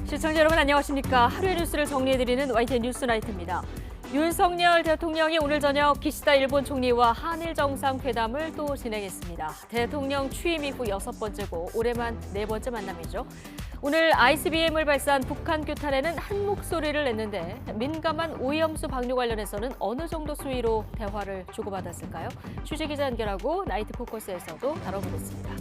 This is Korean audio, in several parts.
시청자 여러분 안녕하십니까. 하루의 뉴스를 정리해드리는 YTN 뉴스나이트입니다. 윤석열 대통령이 오늘 저녁 기시다 일본 총리와 한일 정상회담을 또 진행했습니다. 대통령 취임 이후 6번째고 올해만 4번째 만남이죠. 오늘 ICBM을 발사한 북한 규탄에는 한 목소리를 냈는데 민감한 오염수 방류 관련해서는 어느 정도 수위로 대화를 주고받았을까요? 취재기자 연결하고 나이트 포커스에서도 다뤄보겠습니다.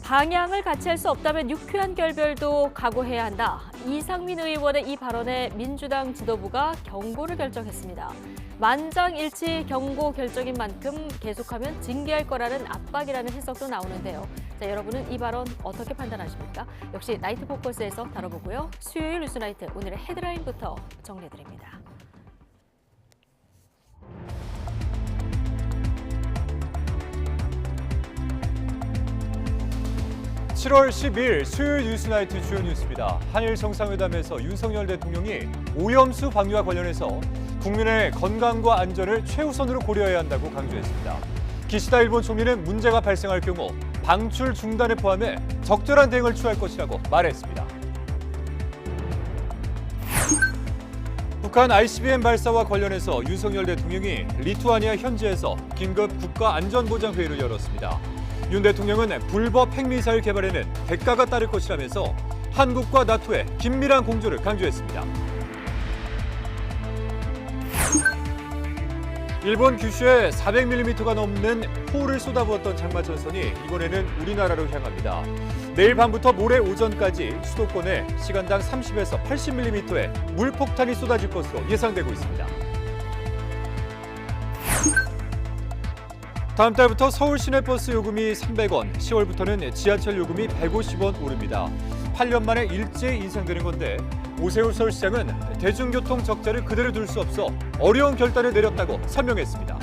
방향을 같이 할 수 없다면 유쾌한 결별도 각오해야 한다. 이상민 의원의 이 발언에 민주당 지도부가 경고를 결정했습니다. 만장일치 경고 결정인 만큼 계속하면 징계할 거라는 압박이라는 해석도 나오는데요. 자, 여러분은 이 발언 어떻게 판단하십니까? 역시 나이트 포커스에서 다뤄보고요. 수요일 뉴스나이트 오늘의 헤드라인부터 정리해드립니다. 7월 10일 수요일 뉴스나이트 주요 뉴스입니다. 한일 정상회담에서 윤석열 대통령이 오염수 방류와 관련해서 국민의 건강과 안전을 최우선으로 고려해야 한다고 강조했습니다. 기시다 일본 총리는 문제가 발생할 경우 방출 중단을 포함해 적절한 대응을 취할 것이라고 말했습니다. 북한 ICBM 발사와 관련해서 윤석열 대통령이 리투아니아 현지에서 긴급 국가안전보장회의를 열었습니다. 윤 대통령은 불법 핵미사일 개발에는 대가가 따를 것이라면서 한국과 나토의 긴밀한 공조를 강조했습니다. 일본 규슈에 400mm가 넘는 폭우를 쏟아부었던 장마전선이 이번에는 우리나라로 향합니다. 내일 밤부터 모레 오전까지 수도권에 시간당 30에서 80mm의 물폭탄이 쏟아질 것으로 예상되고 있습니다. 다음 달부터 서울 시내버스 요금이 300원, 10월부터는 지하철 요금이 150원 오릅니다. 8년 만에 일제히 인상되는 건데 오세훈 서울시장은 대중교통 적자를 그대로 둘 수 없어 어려운 결단을 내렸다고 설명했습니다.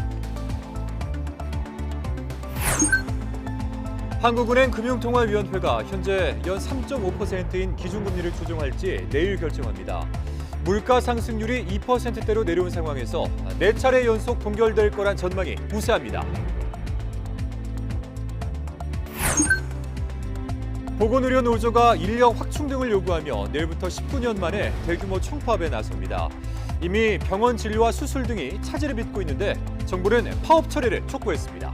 한국은행 금융통화위원회가 현재 연 3.5%인 기준금리를 조정할지 내일 결정합니다. 물가 상승률이 2%대로 내려온 상황에서 4차례 연속 동결될 거란 전망이 우세합니다. 보건의료 노조가 인력 확충 등을 요구하며 내일부터 19년 만에 대규모 총파업에 나섭니다. 이미 병원 진료와 수술 등이 차질을 빚고 있는데 정부는 파업 처리를 촉구했습니다.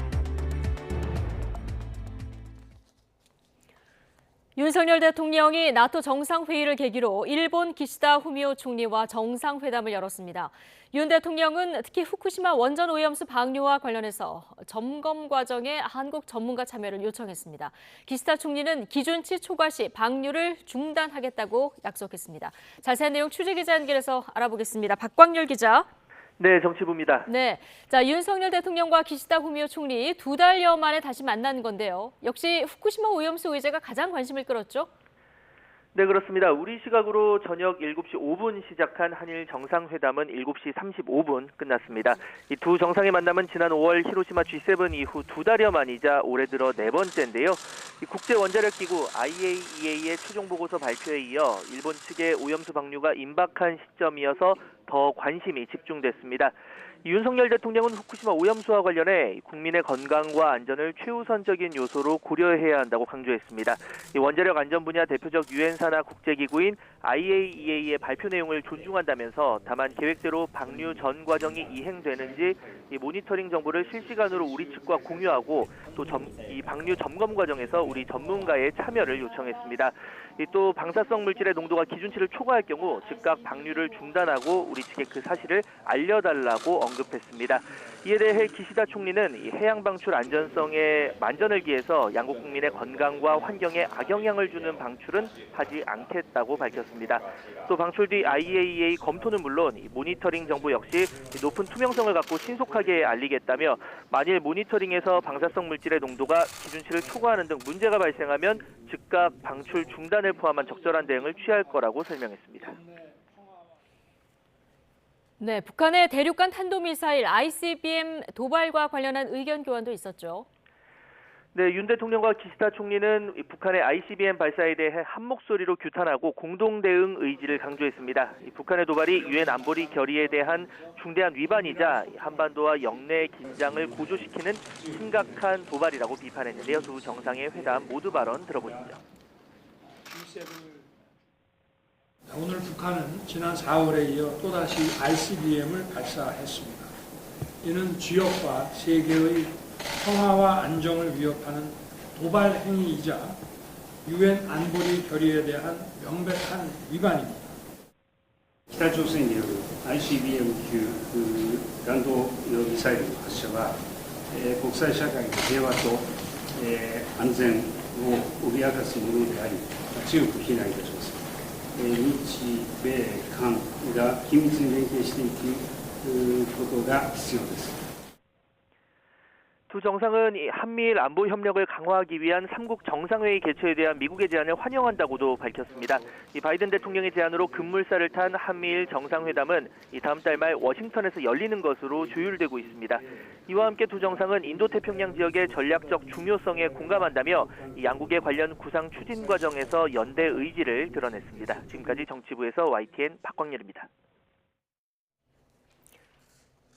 윤석열 대통령이 나토 정상회의를 계기로 일본 기시다 후미오 총리와 정상회담을 열었습니다. 윤 대통령은 특히 후쿠시마 원전 오염수 방류와 관련해서 점검 과정에 한국 전문가 참여를 요청했습니다. 기시다 총리는 기준치 초과 시 방류를 중단하겠다고 약속했습니다. 자세한 내용 취재기자 연결해서 알아보겠습니다. 박광률 기자. 네, 정치부입니다. 네, 자 윤석열 대통령과 기시다 후미오 총리 2달여 만에 다시 만난 건데요. 역시 후쿠시마 오염수 의제가 가장 관심을 끌었죠? 네, 그렇습니다. 우리 시각으로 저녁 7시 5분 시작한 한일 정상회담은 7시 35분 끝났습니다. 이 두 정상의 만남은 지난 5월 히로시마 G7 이후 2달여 만이자 올해 들어 4번째인데요. 이 국제원자력기구 IAEA의 최종 보고서 발표에 이어 일본 측의 오염수 방류가 임박한 시점이어서 더 관심이 집중됐습니다. 윤석열 대통령은 후쿠시마 오염수와 관련해 국민의 건강과 안전을 최우선적인 요소로 고려해야 한다고 강조했습니다. 원자력 안전 분야 대표적 유엔사나 국제기구인 IAEA의 발표 내용을 존중한다면서 다만 계획대로 방류 전 과정이 이행되는지 모니터링 정보를 실시간으로 우리 측과 공유하고 또 이 방류 점검 과정에서 우리 전문가의 참여를 요청했습니다. 또 방사성 물질의 농도가 기준치를 초과할 경우 즉각 방류를 중단하고 우리 측에 그 사실을 알려달라고 언급했습니다. 이에 대해 기시다 총리는 이 해양 방출 안전성에 만전을 기해서 양국 국민의 건강과 환경에 악영향을 주는 방출은 하지 않겠다고 밝혔습니다. 또 방출 뒤 IAEA 검토는 물론 이 모니터링 정보 역시 높은 투명성을 갖고 신속하게 알리겠다며 만일 모니터링에서 방사성 물질의 농도가 기준치를 초과하는 등 문제가 발생하면 즉각 방출 중단을 포함한 적절한 대응을 취할 거라고 설명했습니다. 네, 북한의 대륙간 탄도미사일 ICBM 도발과 관련한 의견 교환도 있었죠. 네, 윤 대통령과 기시다 총리는 북한의 ICBM 발사에 대해 한 목소리로 규탄하고 공동 대응 의지를 강조했습니다. 북한의 도발이 유엔 안보리 결의에 대한 중대한 위반이자 한반도와 영내 긴장을 고조시키는 심각한 도발이라고 비판했는데요. 두 정상의 회담 모두 발언 들어보시죠. 오늘 북한은 지난 4월에 이어 또다시 ICBM을 발사했습니다. 이는 지역과 세계의 평화와 안정을 위협하는 도발 행위이자 유엔 안보리 결의에 대한 명백한 위반입니다. 北朝鮮による ICBM 級弾道ミサイルの発射は、国際社会の平和と、安全を脅かすものであり、強く非難いたします。日米韓が緊密に連携していくことが必要です。 두 정상은 이 한미일 안보 협력을 강화하기 위한 3국 정상회의 개최에 대한 미국의 제안을 환영한다고도 밝혔습니다. 이 바이든 대통령의 제안으로 급물살을 탄 한미일 정상회담은 이 다음 달 말 워싱턴에서 열리는 것으로 조율되고 있습니다. 이와 함께 두 정상은 인도태평양 지역의 전략적 중요성에 공감한다며 이 양국의 관련 구상 추진 과정에서 연대 의지를 드러냈습니다. 지금까지 정치부에서 YTN 박광렬입니다.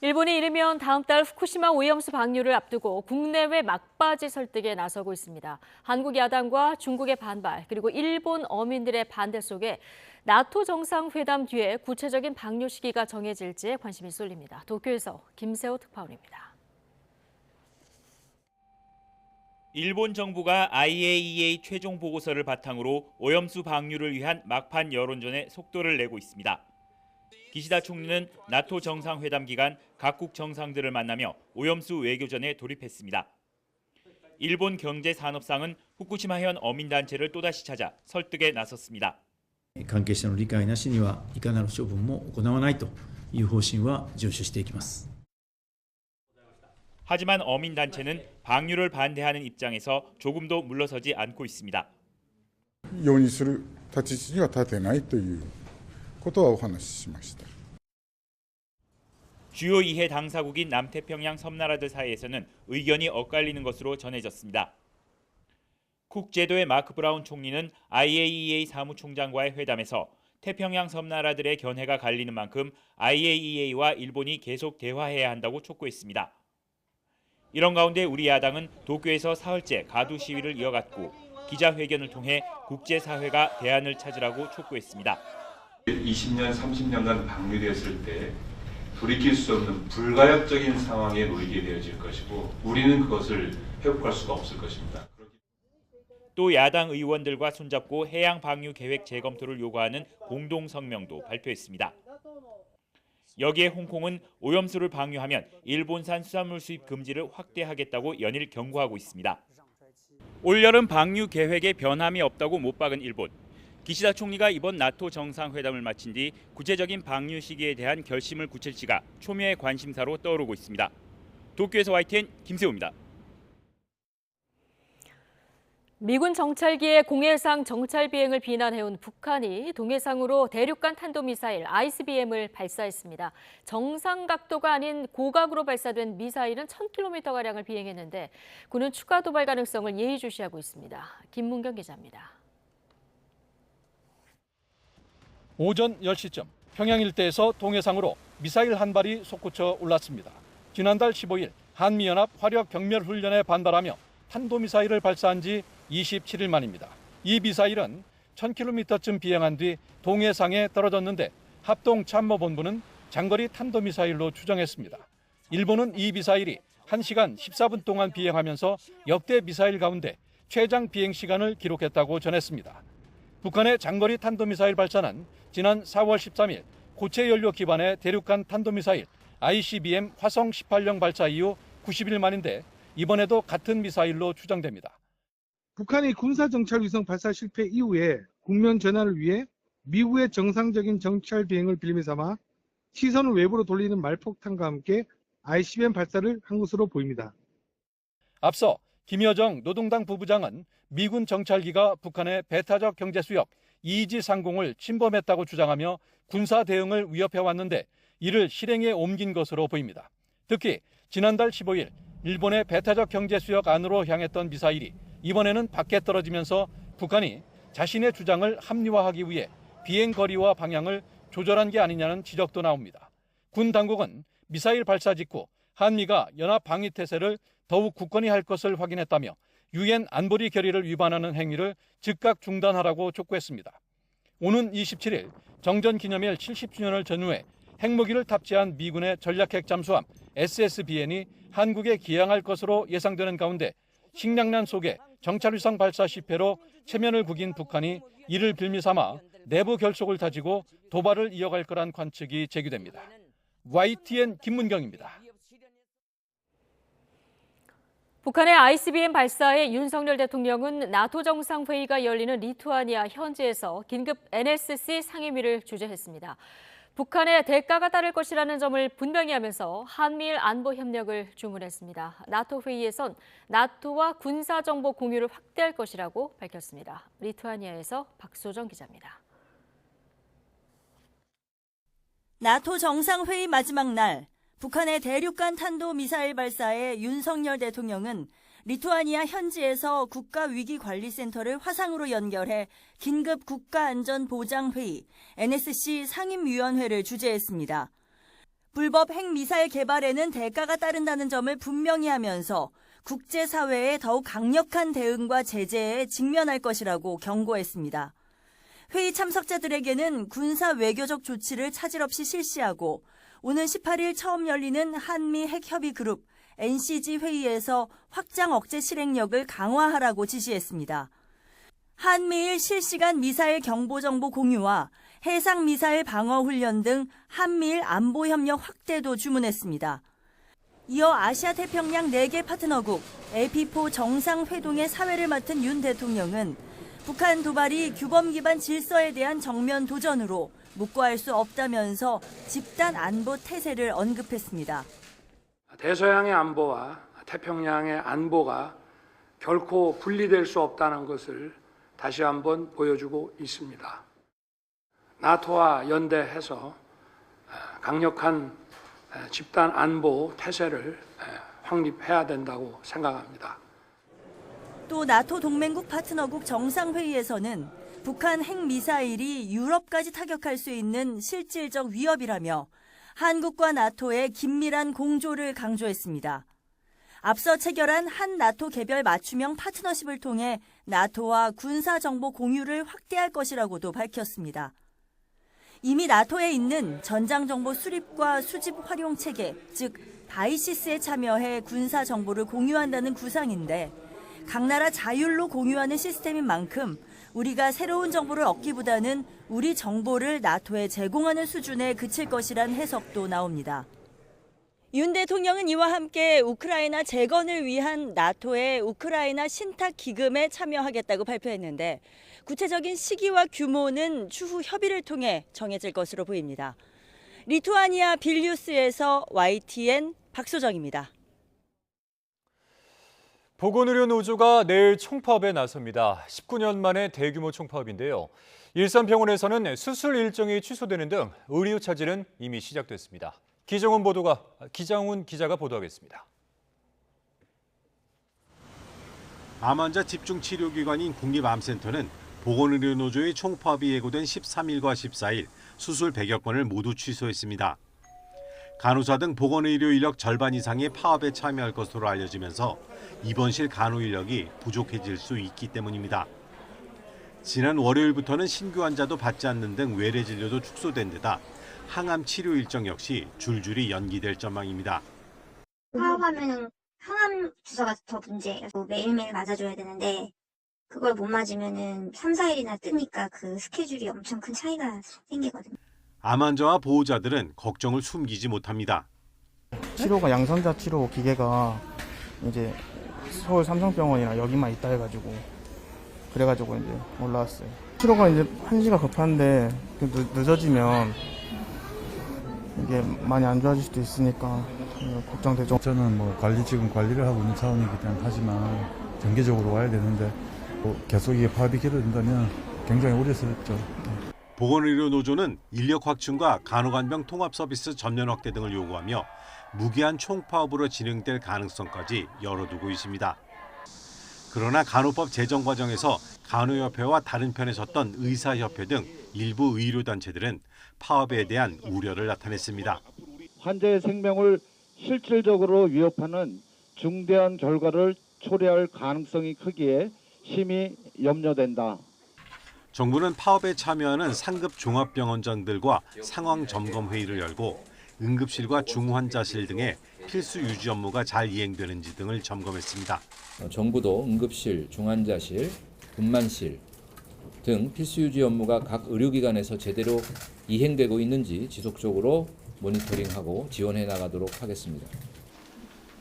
일본이 이르면 다음 달 후쿠시마 오염수 방류를 앞두고 국내외 막바지 설득에 나서고 있습니다. 한국 야당과 중국의 반발 그리고 일본 어민들의 반대 속에 나토 정상회담 뒤에 구체적인 방류 시기가 정해질지에 관심이 쏠립니다. 도쿄에서 김세호 특파원입니다. 일본 정부가 IAEA 최종 보고서를 바탕으로 오염수 방류를 위한 막판 여론전에 속도를 내고 있습니다. 기시다 총리는 나토 정상회담 기간 각국 정상들을 만나며 오염수 외교전에 돌입했습니다. 일본 경제산업상은 후쿠시마현 어민단체를 또다시 찾아 설득에 나섰습니다. 関係者の理解なしにはいかなる処分も行わないという方針は遵守していきます. 하지만 어민단체는 방류를 반대하는 입장에서 조금도 물러서지 않고 있습니다. 容認する立ち位置には立てないということはお話ししました. 주요 이해 당사국인 남태평양 섬나라들 사이에서는 의견이 엇갈리는 것으로 전해졌습니다. 쿡 제도의 마크 브라운 총리는 IAEA 사무총장과의 회담에서 태평양 섬나라들의 견해가 갈리는 만큼 IAEA와 일본이 계속 대화해야 한다고 촉구했습니다. 이런 가운데 우리 야당은 도쿄에서 사흘째 가두 시위를 이어갔고 기자회견을 통해 국제사회가 대안을 찾으라고 촉구했습니다. 20년, 30년간 방류됐을 때 돌이킬 수 없는 불가역적인 상황에 놓이게 되어질 것이고 우리는 그것을 회복할 수가 없을 것입니다. 또 야당 의원들과 손잡고 해양 방류 계획 재검토를 요구하는 공동 성명도 발표했습니다. 여기에 홍콩은 오염수를 방류하면 일본산 수산물 수입 금지를 확대하겠다고 연일 경고하고 있습니다. 올여름 방류 계획에 변함이 없다고 못 박은 일본. 기시다 총리가 이번 나토 정상회담을 마친 뒤 구체적인 방류 시기에 대한 결심을 굳힐지가 초미의 관심사로 떠오르고 있습니다. 도쿄에서 YTN 김세호입니다. 미군 정찰기의 공해상 정찰 비행을 비난해온 북한이 동해상으로 대륙간 탄도미사일 ICBM을 발사했습니다. 정상 각도가 아닌 고각으로 발사된 미사일은 1000km가량을 비행했는데 군은 추가 도발 가능성을 예의주시하고 있습니다. 김문경 기자입니다. 오전 10시쯤 평양 일대에서 동해상으로 미사일 한 발이 솟구쳐 올랐습니다. 지난달 15일 한미연합 화력 병멸 훈련에 반발하며 탄도미사일을 발사한 지 27일 만입니다. 이 미사일은 1000km쯤 비행한 뒤 동해상에 떨어졌는데 합동참모본부는 장거리 탄도미사일로 추정했습니다. 일본은 이 미사일이 1시간 14분 동안 비행하면서 역대 미사일 가운데 최장 비행 시간을 기록했다고 전했습니다. 북한의 장거리 탄도미사일 발사는 지난 4월 13일 고체 연료 기반의 대륙간 탄도미사일 ICBM 화성 18형 발사 이후 90일 만인데 이번에도 같은 미사일로 추정됩니다. 북한의 군사정찰위성 발사 실패 이후에 국면 전환을 위해 미국의 정상적인 정찰 비행을 빌미 삼아 시선을 외부로 돌리는 말폭탄과 함께 ICBM 발사를 한 것으로 보입니다. 앞서 김여정 노동당 부부장은 미군 정찰기가 북한의 배타적 경제수역 이지 상공을 침범했다고 주장하며 군사 대응을 위협해왔는데 이를 실행에 옮긴 것으로 보입니다. 특히 지난달 15일 일본의 배타적 경제수역 안으로 향했던 미사일이 이번에는 밖에 떨어지면서 북한이 자신의 주장을 합리화하기 위해 비행 거리와 방향을 조절한 게 아니냐는 지적도 나옵니다. 군 당국은 미사일 발사 직후 한미가 연합 방위 태세를 더욱 굳건히 할 것을 확인했다며 유엔 안보리 결의를 위반하는 행위를 즉각 중단하라고 촉구했습니다. 오는 27일 정전기념일 70주년을 전후해 핵무기를 탑재한 미군의 전략핵 잠수함 SSBN이 한국에 기항할 것으로 예상되는 가운데 식량난 속에 정찰위성 발사 실패로 체면을 구긴 북한이 이를 빌미 삼아 내부 결속을 다지고 도발을 이어갈 거란 관측이 제기됩니다. YTN 김문경입니다. 북한의 ICBM 발사에 윤석열 대통령은 나토 정상회의가 열리는 리투아니아 현지에서 긴급 NSC 상임위를 주재했습니다. 북한의 대가가 따를 것이라는 점을 분명히 하면서 한미일 안보 협력을 주문했습니다. 나토 회의에선 나토와 군사정보 공유를 확대할 것이라고 밝혔습니다. 리투아니아에서 박소정 기자입니다. 나토 정상회의 마지막 날, 북한의 대륙간 탄도미사일 발사에 윤석열 대통령은 리투아니아 현지에서 국가위기관리센터를 화상으로 연결해 긴급 국가안전보장회의 NSC 상임위원회를 주재했습니다. 불법 핵미사일 개발에는 대가가 따른다는 점을 분명히 하면서 국제사회의 더욱 강력한 대응과 제재에 직면할 것이라고 경고했습니다. 회의 참석자들에게는 군사 외교적 조치를 차질 없이 실시하고 오는 18일 처음 열리는 한미 핵협의 그룹 NCG 회의에서 확장 억제 실행력을 강화하라고 지시했습니다. 한미일 실시간 미사일 경보 정보 공유와 해상 미사일 방어 훈련 등 한미일 안보 협력 확대도 주문했습니다. 이어 아시아 태평양 4개 파트너국 AP4 정상회동의 사회를 맡은 윤 대통령은 북한 도발이 규범 기반 질서에 대한 정면 도전으로 묵과할 수 없다면서 집단 안보 태세를 언급했습니다. 대서양의 안보와 태평양의 안보가 결코 분리될 수 없다는 것을 다시 한번 보여주고 있습니다. 나토와 연대해서 강력한 집단 안보 태세를 확립해야 된다고 생각합니다. 또 나토 동맹국 파트너국 정상회의에서는 북한 핵미사일이 유럽까지 타격할 수 있는 실질적 위협이라며 한국과 나토의 긴밀한 공조를 강조했습니다. 앞서 체결한 한 나토 개별 맞춤형 파트너십을 통해 나토와 군사정보 공유를 확대할 것이라고도 밝혔습니다. 이미 나토에 있는 전장정보 수립과 수집 활용 체계, 즉 바이시스에 참여해 군사정보를 공유한다는 구상인데 각 나라 자율로 공유하는 시스템인 만큼 우리가 새로운 정보를 얻기보다는 우리 정보를 나토에 제공하는 수준에 그칠 것이란 해석도 나옵니다. 윤 대통령은 이와 함께 우크라이나 재건을 위한 나토의 우크라이나 신탁 기금에 참여하겠다고 발표했는데 구체적인 시기와 규모는 추후 협의를 통해 정해질 것으로 보입니다. 리투아니아 빌뉴스에서 YTN 박소정입니다. 보건의료노조가 내일 총파업에 나섭니다. 19년 만에 대규모 총파업인데요. 일선병원에서는 수술 일정이 취소되는 등 의료 차질은 이미 시작됐습니다. 기정훈 기자가 보도하겠습니다. 암 환자 집중치료기관인 국립암센터는 보건의료노조의 총파업이 예고된 13일과 14일 수술 100여 건을 모두 취소했습니다. 간호사 등 보건의료 인력 절반 이상이 파업에 참여할 것으로 알려지면서 입원실 간호 인력이 부족해질 수 있기 때문입니다. 지난 월요일부터는 신규 환자도 받지 않는 등 외래 진료도 축소된 데다 항암 치료 일정 역시 줄줄이 연기될 전망입니다. 파업하면 항암 주사가 더 문제예요. 매일매일 맞아줘야 되는데 그걸 못 맞으면 3, 4일이나 뜨니까 그 스케줄이 엄청 큰 차이가 생기거든요. 암 환자와 보호자들은 걱정을 숨기지 못합니다. 치료가 양성자 치료 기계가 이제 서울 삼성병원이나 여기만 있다 해가지고 그래가지고 이제 올라왔어요. 치료가 이제 1시가 급한데 늦어지면 이게 많이 안 좋아질 수도 있으니까 걱정되죠. 저는 지금 관리를 하고 있는 차원이기 때문에 하지만 정기적으로 와야 되는데 계속 이게 파업이 길어진다면 굉장히 우려스럽죠. 보건의료노조는 인력 확충과 간호간병 통합서비스 전면 확대 등을 요구하며 무기한 총파업으로 진행될 가능성까지 열어두고 있습니다. 그러나 간호법 제정 과정에서 간호협회와 다른 편에 섰던 의사협회 등 일부 의료단체들은 파업에 대한 우려를 나타냈습니다. 환자의 생명을 실질적으로 위협하는 중대한 결과를 초래할 가능성이 크기에 심히 염려된다. 정부는 파업에 참여하는 상급 종합병원장들과 상황 점검 회의를 열고 응급실과 중환자실 등의 필수 유지 업무가 잘 이행되는지 등을 점검했습니다. 정부도 응급실, 중환자실, 분만실 등 필수 유지 업무가 각 의료기관에서 제대로 이행되고 있는지 지속적으로 모니터링하고 지원해 나가도록 하겠습니다.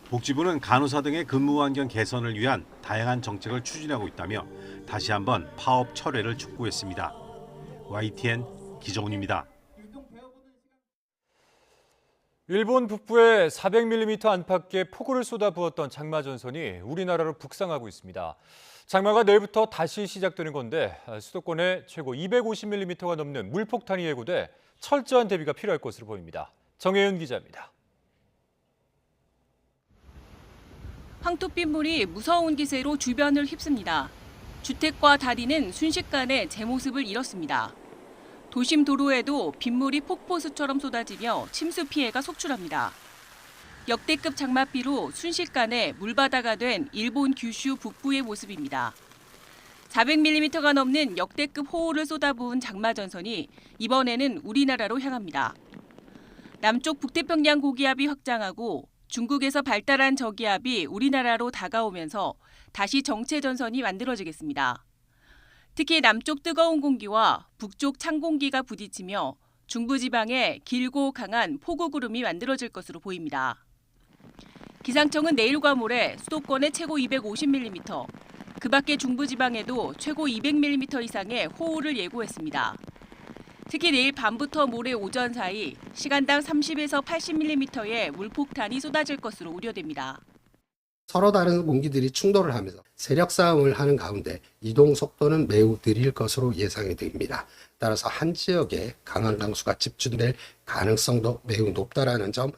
복지부는 간호사 등의 근무 환경 개선을 위한 다양한 정책을 추진하고 있다며 다시 한번 파업 철회를 촉구했습니다. YTN 기정훈입니다. 일본 북부에 400mm 안팎의 폭우를 쏟아부었던 장마 전선이 우리나라로 북상하고 있습니다. 장마가 내일부터 다시 시작되는 건데 수도권에 최고 250mm가 넘는 물폭탄이 예고돼 철저한 대비가 필요할 것으로 보입니다. 정혜윤 기자입니다. 황토빗물이 무서운 기세로 주변을 휩습니다. 주택과 다리는 순식간에 제 모습을 잃었습니다. 도심 도로에도 빗물이 폭포수처럼 쏟아지며 침수 피해가 속출합니다. 역대급 장맛비로 순식간에 물바다가 된 일본 규슈 북부의 모습입니다. 400mm가 넘는 역대급 호우를 쏟아부은 장마 전선이 이번에는 우리나라로 향합니다. 남쪽 북태평양 고기압이 확장하고 중국에서 발달한 저기압이 우리나라로 다가오면서 다시 정체 전선이 만들어지겠습니다. 특히 남쪽 뜨거운 공기와 북쪽 찬 공기가 부딪히며 중부지방에 길고 강한 폭우구름이 만들어질 것으로 보입니다. 기상청은 내일과 모레 수도권에 최고 250mm, 그 밖의 중부지방에도 최고 200mm 이상의 호우를 예고했습니다. 특히 내일 밤부터 모레 오전 사이 시간당 30에서 80mm의 물폭탄이 쏟아질 것으로 우려됩니다. 서로 다른 공기들이 충돌을 하면서 세력 싸움을 하는 가운데 이동 속도는 매우 느릴 것으로 예상이 됩니다. 따라서 한 지역에 강한 강수가 집중될 가능성도 매우 높다라는 점.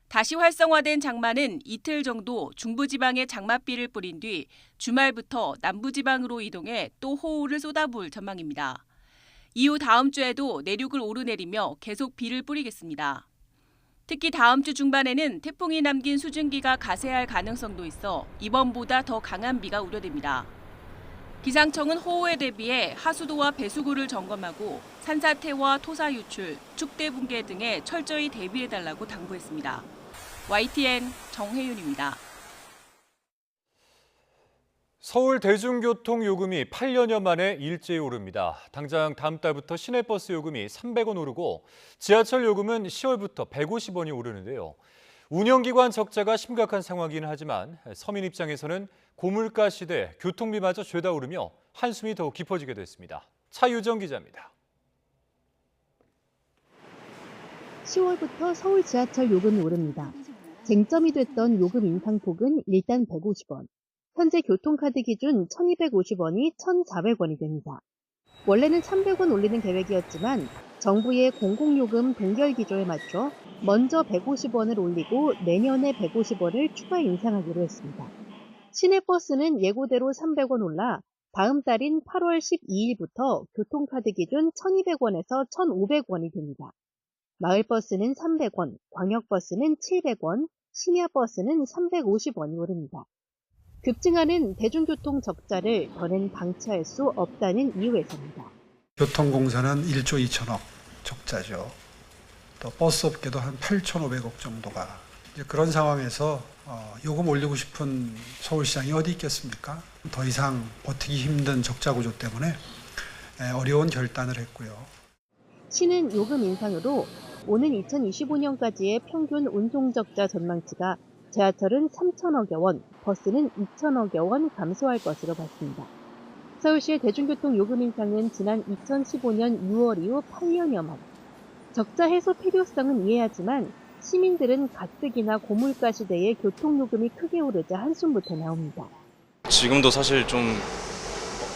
다시 활성화된 장마는 이틀 정도 중부지방에 장맛비를 뿌린 뒤 주말부터 남부지방으로 이동해 또 호우를 쏟아부을 전망입니다. 이후 다음 주에도 내륙을 오르내리며 계속 비를 뿌리겠습니다. 특히 다음 주 중반에는 태풍이 남긴 수증기가 가세할 가능성도 있어 이번보다 더 강한 비가 우려됩니다. 기상청은 호우에 대비해 하수도와 배수구를 점검하고 산사태와 토사 유출, 축대 붕괴 등에 철저히 대비해달라고 당부했습니다. YTN 정혜윤입니다. 서울 대중교통 요금이 8년여 만에 일제히 오릅니다. 당장 다음 달부터 시내버스 요금이 300원 오르고 지하철 요금은 10월부터 150원이 오르는데요. 운영기관 적자가 심각한 상황이긴 하지만 서민 입장에서는 고물가 시대에 교통비마저 죄다 오르며 한숨이 더욱 깊어지게 됐습니다. 차유정 기자입니다. 10월부터 서울 지하철 요금이 오릅니다. 쟁점이 됐던 요금 인상폭은 일단 150원. 현재 교통카드 기준 1250원이 1400원이 됩니다. 원래는 300원 올리는 계획이었지만 정부의 공공요금 동결 기조에 맞춰 먼저 150원을 올리고 내년에 150원을 추가 인상하기로 했습니다. 시내버스는 예고대로 300원 올라 다음 달인 8월 12일부터 교통카드 기준 1200원에서 1500원이 됩니다. 마을버스는 300원, 광역버스는 700원, 심야버스는 350원이 오릅니다. 급증하는 대중교통 적자를 더는 방치할 수 없다는 이유에서입니다. 교통공사는 1조 2천억 적자죠. 또 버스업계도 한 8,500억 정도가. 이제 그런 상황에서 요금 올리고 싶은 서울시장이 어디 있겠습니까? 더 이상 버티기 힘든 적자 구조 때문에 어려운 결단을 했고요. 시는 요금 인상으로 오는 2025년까지의 평균 운송적자 전망치가 지하철은 3천억여 원, 버스는 2천억여 원 감소할 것으로 봤습니다. 서울시의 대중교통 요금 인상은 지난 2015년 6월 이후 8년여 만. 적자 해소 필요성은 이해하지만 시민들은 가뜩이나 고물가 시대에 교통요금이 크게 오르자 한숨부터 나옵니다. 지금도 사실 좀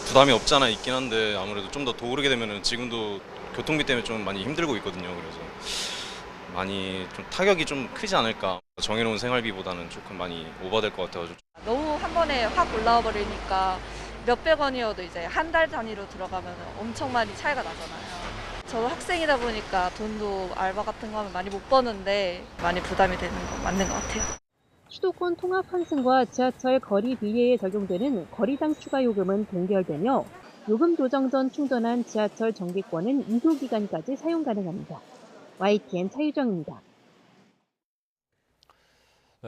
부담이 없지 않아 있긴 한데 아무래도 좀 더 오르게 되면 지금도 교통비 때문에 좀 많이 힘들고 있거든요. 그래서 많이 좀 타격이 좀 크지 않을까. 정해놓은 생활비보다는 조금 많이 오버될 것 같아가지고. 너무 한 번에 확 올라와 버리니까 몇백 원이어도 이제 한 달 단위로 들어가면 엄청 많이 차이가 나잖아요. 저도 학생이다 보니까 돈도 알바 같은 거 하면 많이 못 버는데 많이 부담이 되는 건 맞는 것 같아요. 수도권 통합 환승과 지하철 거리 비례에 적용되는 거리당 추가 요금은 동결되며 요금 조정 전 충전한 지하철 정기권은 2주 기간까지 사용 가능합니다. YTN 차유정입니다.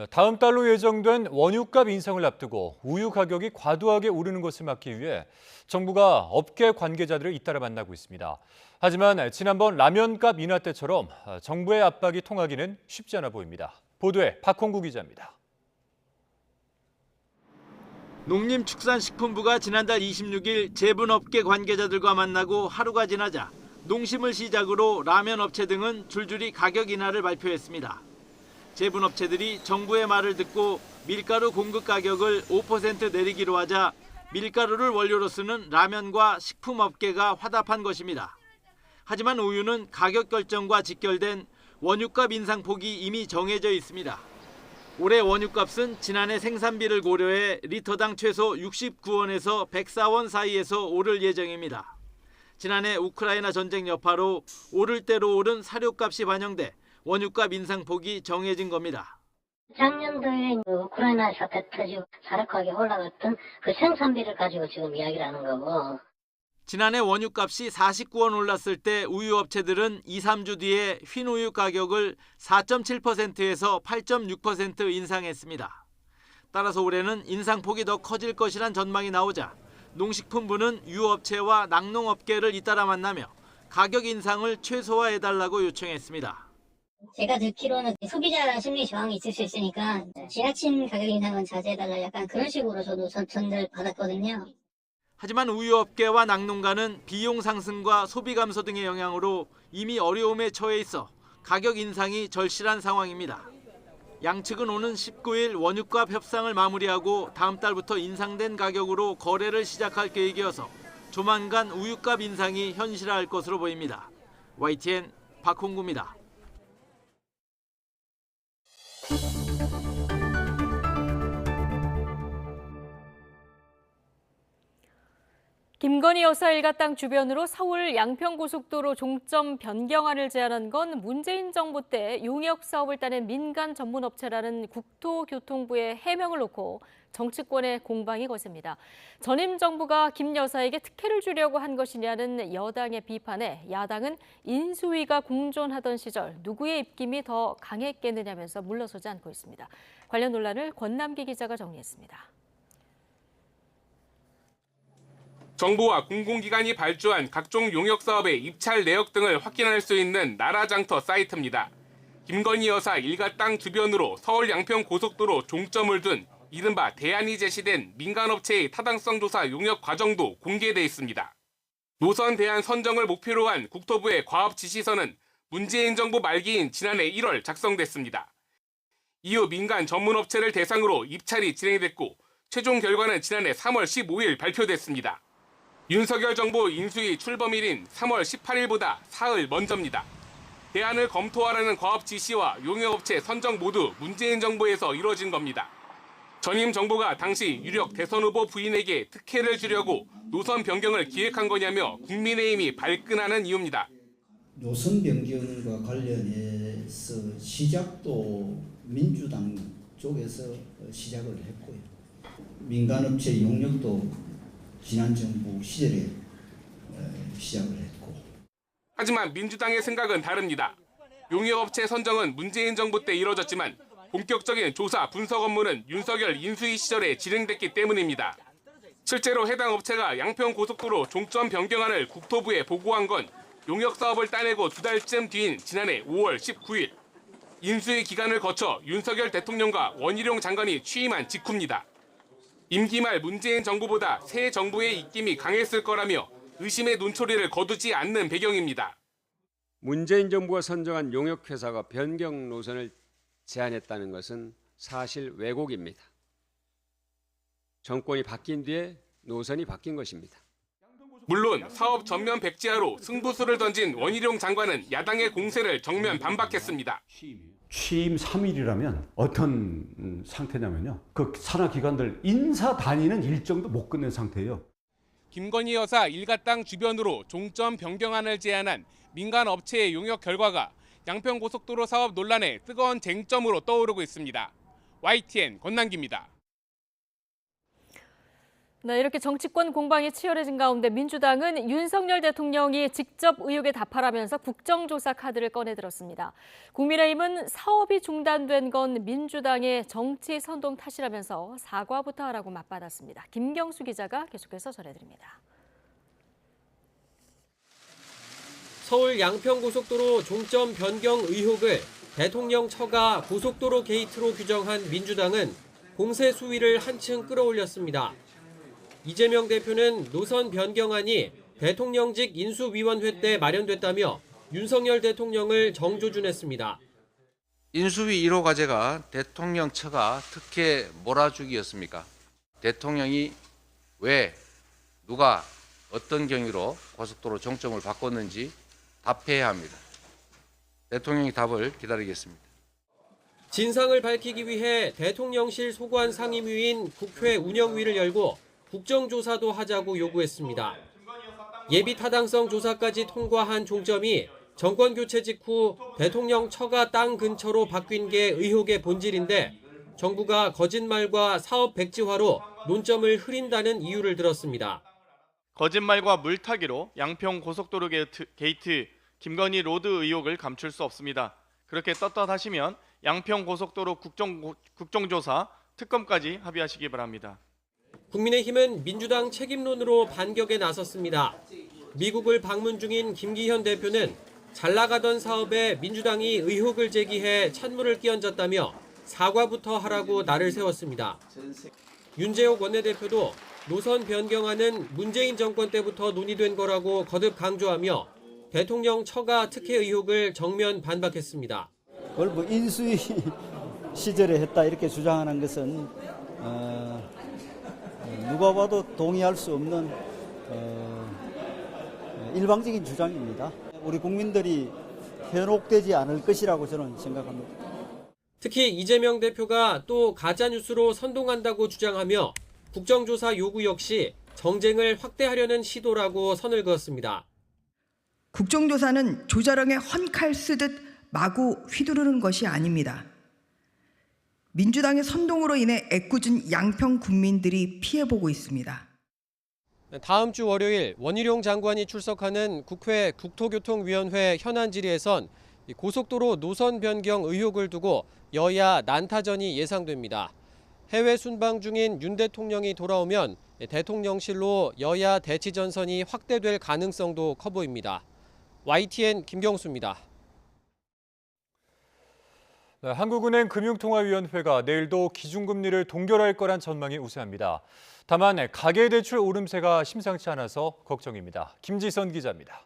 다음 달로 예정된 원유값 인상을 앞두고 우유 가격이 과도하게 오르는 것을 막기 위해 정부가 업계 관계자들을 잇따라 만나고 있습니다. 하지만 지난번 라면값 인하 때처럼 정부의 압박이 통하기는 쉽지 않아 보입니다. 보도에 박홍구 기자입니다. 농림축산식품부가 지난달 26일 제분업계 관계자들과 만나고 하루가 지나자 농심을 시작으로 라면 업체 등은 줄줄이 가격 인하를 발표했습니다. 제분업체들이 정부의 말을 듣고 밀가루 공급 가격을 5% 내리기로 하자 밀가루를 원료로 쓰는 라면과 식품업계가 화답한 것입니다. 하지만 우유는 가격 결정과 직결된 원유값 인상폭이 이미 정해져 있습니다. 올해 원유값은 지난해 생산비를 고려해 리터당 최소 69원에서 104원 사이에서 오를 예정입니다. 지난해 우크라이나 전쟁 여파로 오를 대로 오른 사료값이 반영돼 원유값 인상폭이 정해진 겁니다. 작년도에 우크라이나 사태 터지고 사료 가격이 올라갔던 그 생산비를 가지고 지금 이야기를 하는 거고. 지난해 원유값이 49원 올랐을 때 우유업체들은 2, 3주 뒤에 흰우유 가격을 4.7%에서 8.6% 인상했습니다. 따라서 올해는 인상폭이 더 커질 것이란 전망이 나오자 농식품부는 유업체와 낙농업계를 잇따라 만나며 가격 인상을 최소화해달라고 요청했습니다. 제가 듣기로는 소비자 심리 저항이 있을 수 있으니까 지나친 가격 인상은 자제해달라 약간 그런 식으로 저도 전달 받았거든요. 하지만 우유업계와 낙농가는 비용 상승과 소비 감소 등의 영향으로 이미 어려움에 처해 있어 가격 인상이 절실한 상황입니다. 양측은 오는 19일 원유값 협상을 마무리하고 다음 달부터 인상된 가격으로 거래를 시작할 계획이어서 조만간 우유값 인상이 현실화할 것으로 보입니다. YTN 박홍구입니다. 김건희 여사 일가 땅 주변으로 서울 양평고속도로 종점 변경안을 제안한 건 문재인 정부 때 용역 사업을 따낸 민간 전문업체라는 국토교통부의 해명을 놓고 정치권의 공방이 거셉니다. 전임 정부가 김 여사에게 특혜를 주려고 한 것이냐는 여당의 비판에 야당은 인수위가 공존하던 시절 누구의 입김이 더 강했겠느냐면서 물러서지 않고 있습니다. 관련 논란을 권남기 기자가 정리했습니다. 정부와 공공기관이 발주한 각종 용역사업의 입찰 내역 등을 확인할 수 있는 나라장터 사이트입니다. 김건희 여사 일가 땅 주변으로 서울 양평 고속도로 종점을 둔 이른바 대안이 제시된 민간업체의 타당성 조사 용역 과정도 공개돼 있습니다. 노선 대안 선정을 목표로 한 국토부의 과업 지시서는 문재인 정부 말기인 지난해 1월 작성됐습니다. 이후 민간 전문업체를 대상으로 입찰이 진행됐고 최종 결과는 지난해 3월 15일 발표됐습니다. 윤석열 정부 인수위 출범일인 3월 18일보다 사흘 먼저입니다. 대안을 검토하라는 과업 지시와 용역업체 선정 모두 문재인 정부에서 이뤄진 겁니다. 전임 정부가 당시 유력 대선 후보 부인에게 특혜를 주려고 노선 변경을 기획한 거냐며 국민의힘이 발끈하는 이유입니다. 노선 변경과 관련해서 시작도 민주당 쪽에서 시작을 했고요. 민간업체 용역도 지난 정부 시절에 시작을 했고. 하지만 민주당의 생각은 다릅니다. 용역업체 선정은 문재인 정부 때 이뤄졌지만 본격적인 조사 분석 업무는 윤석열 인수위 시절에 진행됐기 때문입니다. 실제로 해당 업체가 양평고속도로 종점 변경안을 국토부에 보고한 건 용역 사업을 따내고 2달쯤 뒤인 지난해 5월 19일. 인수위 기간을 거쳐 윤석열 대통령과 원희룡 장관이 취임한 직후입니다. 임기 말 문재인 정부보다 새 정부의 입김이 강했을 거라며 의심의 눈초리를 거두지 않는 배경입니다. 문재인 정부가 선정한 용역회사가 변경 노선을 제안했다는 것은 사실 왜곡입니다. 정권이 바뀐 뒤에 노선이 바뀐 것입니다. 물론 사업 전면 백지화로 승부수를 던진 원희룡 장관은 야당의 공세를 정면 반박했습니다. 취임 3일이라면 어떤 상태냐면요. 그 산하기관들 인사 다니는 일정도 못 끝낸 상태예요. 김건희 여사 일가 땅 주변으로 종점 변경안을 제안한 민간 업체의 용역 결과가 양평고속도로 사업 논란의 뜨거운 쟁점으로 떠오르고 있습니다. YTN 권남기입니다. 네, 이렇게 정치권 공방이 치열해진 가운데 민주당은 윤석열 대통령이 직접 의혹에 답하라면서 국정조사 카드를 꺼내들었습니다. 국민의힘은 사업이 중단된 건 민주당의 정치 선동 탓이라면서 사과부터 하라고 맞받았습니다. 김경수 기자가 계속해서 전해드립니다. 서울 양평고속도로 종점 변경 의혹을 대통령 처가 고속도로 게이트로 규정한 민주당은 공세 수위를 한층 끌어올렸습니다. 이재명 대표는 노선 변경안이 대통령직 인수위원회 때 마련됐다며 윤석열 대통령을 정조준했습니다. 인수위 1호 과제가 대통령 처가 특혜 몰아주기였습니까? 대통령이 왜, 누가, 어떤 경위로 고속도로 종점을 바꿨는지 답해야 합니다. 대통령의 답을 기다리겠습니다. 진상을 밝히기 위해 대통령실 소관 상임위인 국회 운영위를 열고 국정조사도 하자고 요구했습니다. 예비 타당성 조사까지 통과한 종점이 정권교체 직후 대통령 처가 땅 근처로 바뀐 게 의혹의 본질인데 정부가 거짓말과 사업 백지화로 논점을 흐린다는 이유를 들었습니다. 거짓말과 물타기로 양평 고속도로 게이트 김건희 로드 의혹을 감출 수 없습니다. 그렇게 떳떳하시면 양평 고속도로 국정조사 특검까지 합의하시기 바랍니다. 국민의힘은 민주당 책임론으로 반격에 나섰습니다. 미국을 방문 중인 김기현 대표는 잘 나가던 사업에 민주당이 의혹을 제기해 찬물을 끼얹었다며 사과부터 하라고 날을 세웠습니다. 윤재옥 원내대표도 노선 변경안은 문재인 정권 때부터 논의된 거라고 거듭 강조하며 대통령 처가 특혜 의혹을 정면 반박했습니다. 그걸 뭐 인수위 시절에 했다 이렇게 주장하는 것은 누가 봐도 동의할 수 없는 일방적인 주장입니다. 우리 국민들이 현혹되지 않을 것이라고 저는 생각합니다. 특히 이재명 대표가 또 가짜뉴스로 선동한다고 주장하며 국정조사 요구 역시 정쟁을 확대하려는 시도라고 선을 그었습니다. 국정조사는 조자령에 헌칼 쓰듯 마구 휘두르는 것이 아닙니다. 민주당의 선동으로 인해 애꿎은 양평 국민들이 피해보고 있습니다. 다음 주 월요일 원희룡 장관이 출석하는 국회 국토교통위원회 현안 질의에선 고속도로 노선 변경 의혹을 두고 여야 난타전이 예상됩니다. 해외 순방 중인 윤 대통령이 돌아오면 대통령실로 여야 대치 전선이 확대될 가능성도 커 보입니다. YTN 김경수입니다. 네, 한국은행 금융통화위원회가 내일도 기준금리를 동결할 거란 전망이 우세합니다. 다만 가계대출 오름세가 심상치 않아서 걱정입니다. 김지선 기자입니다.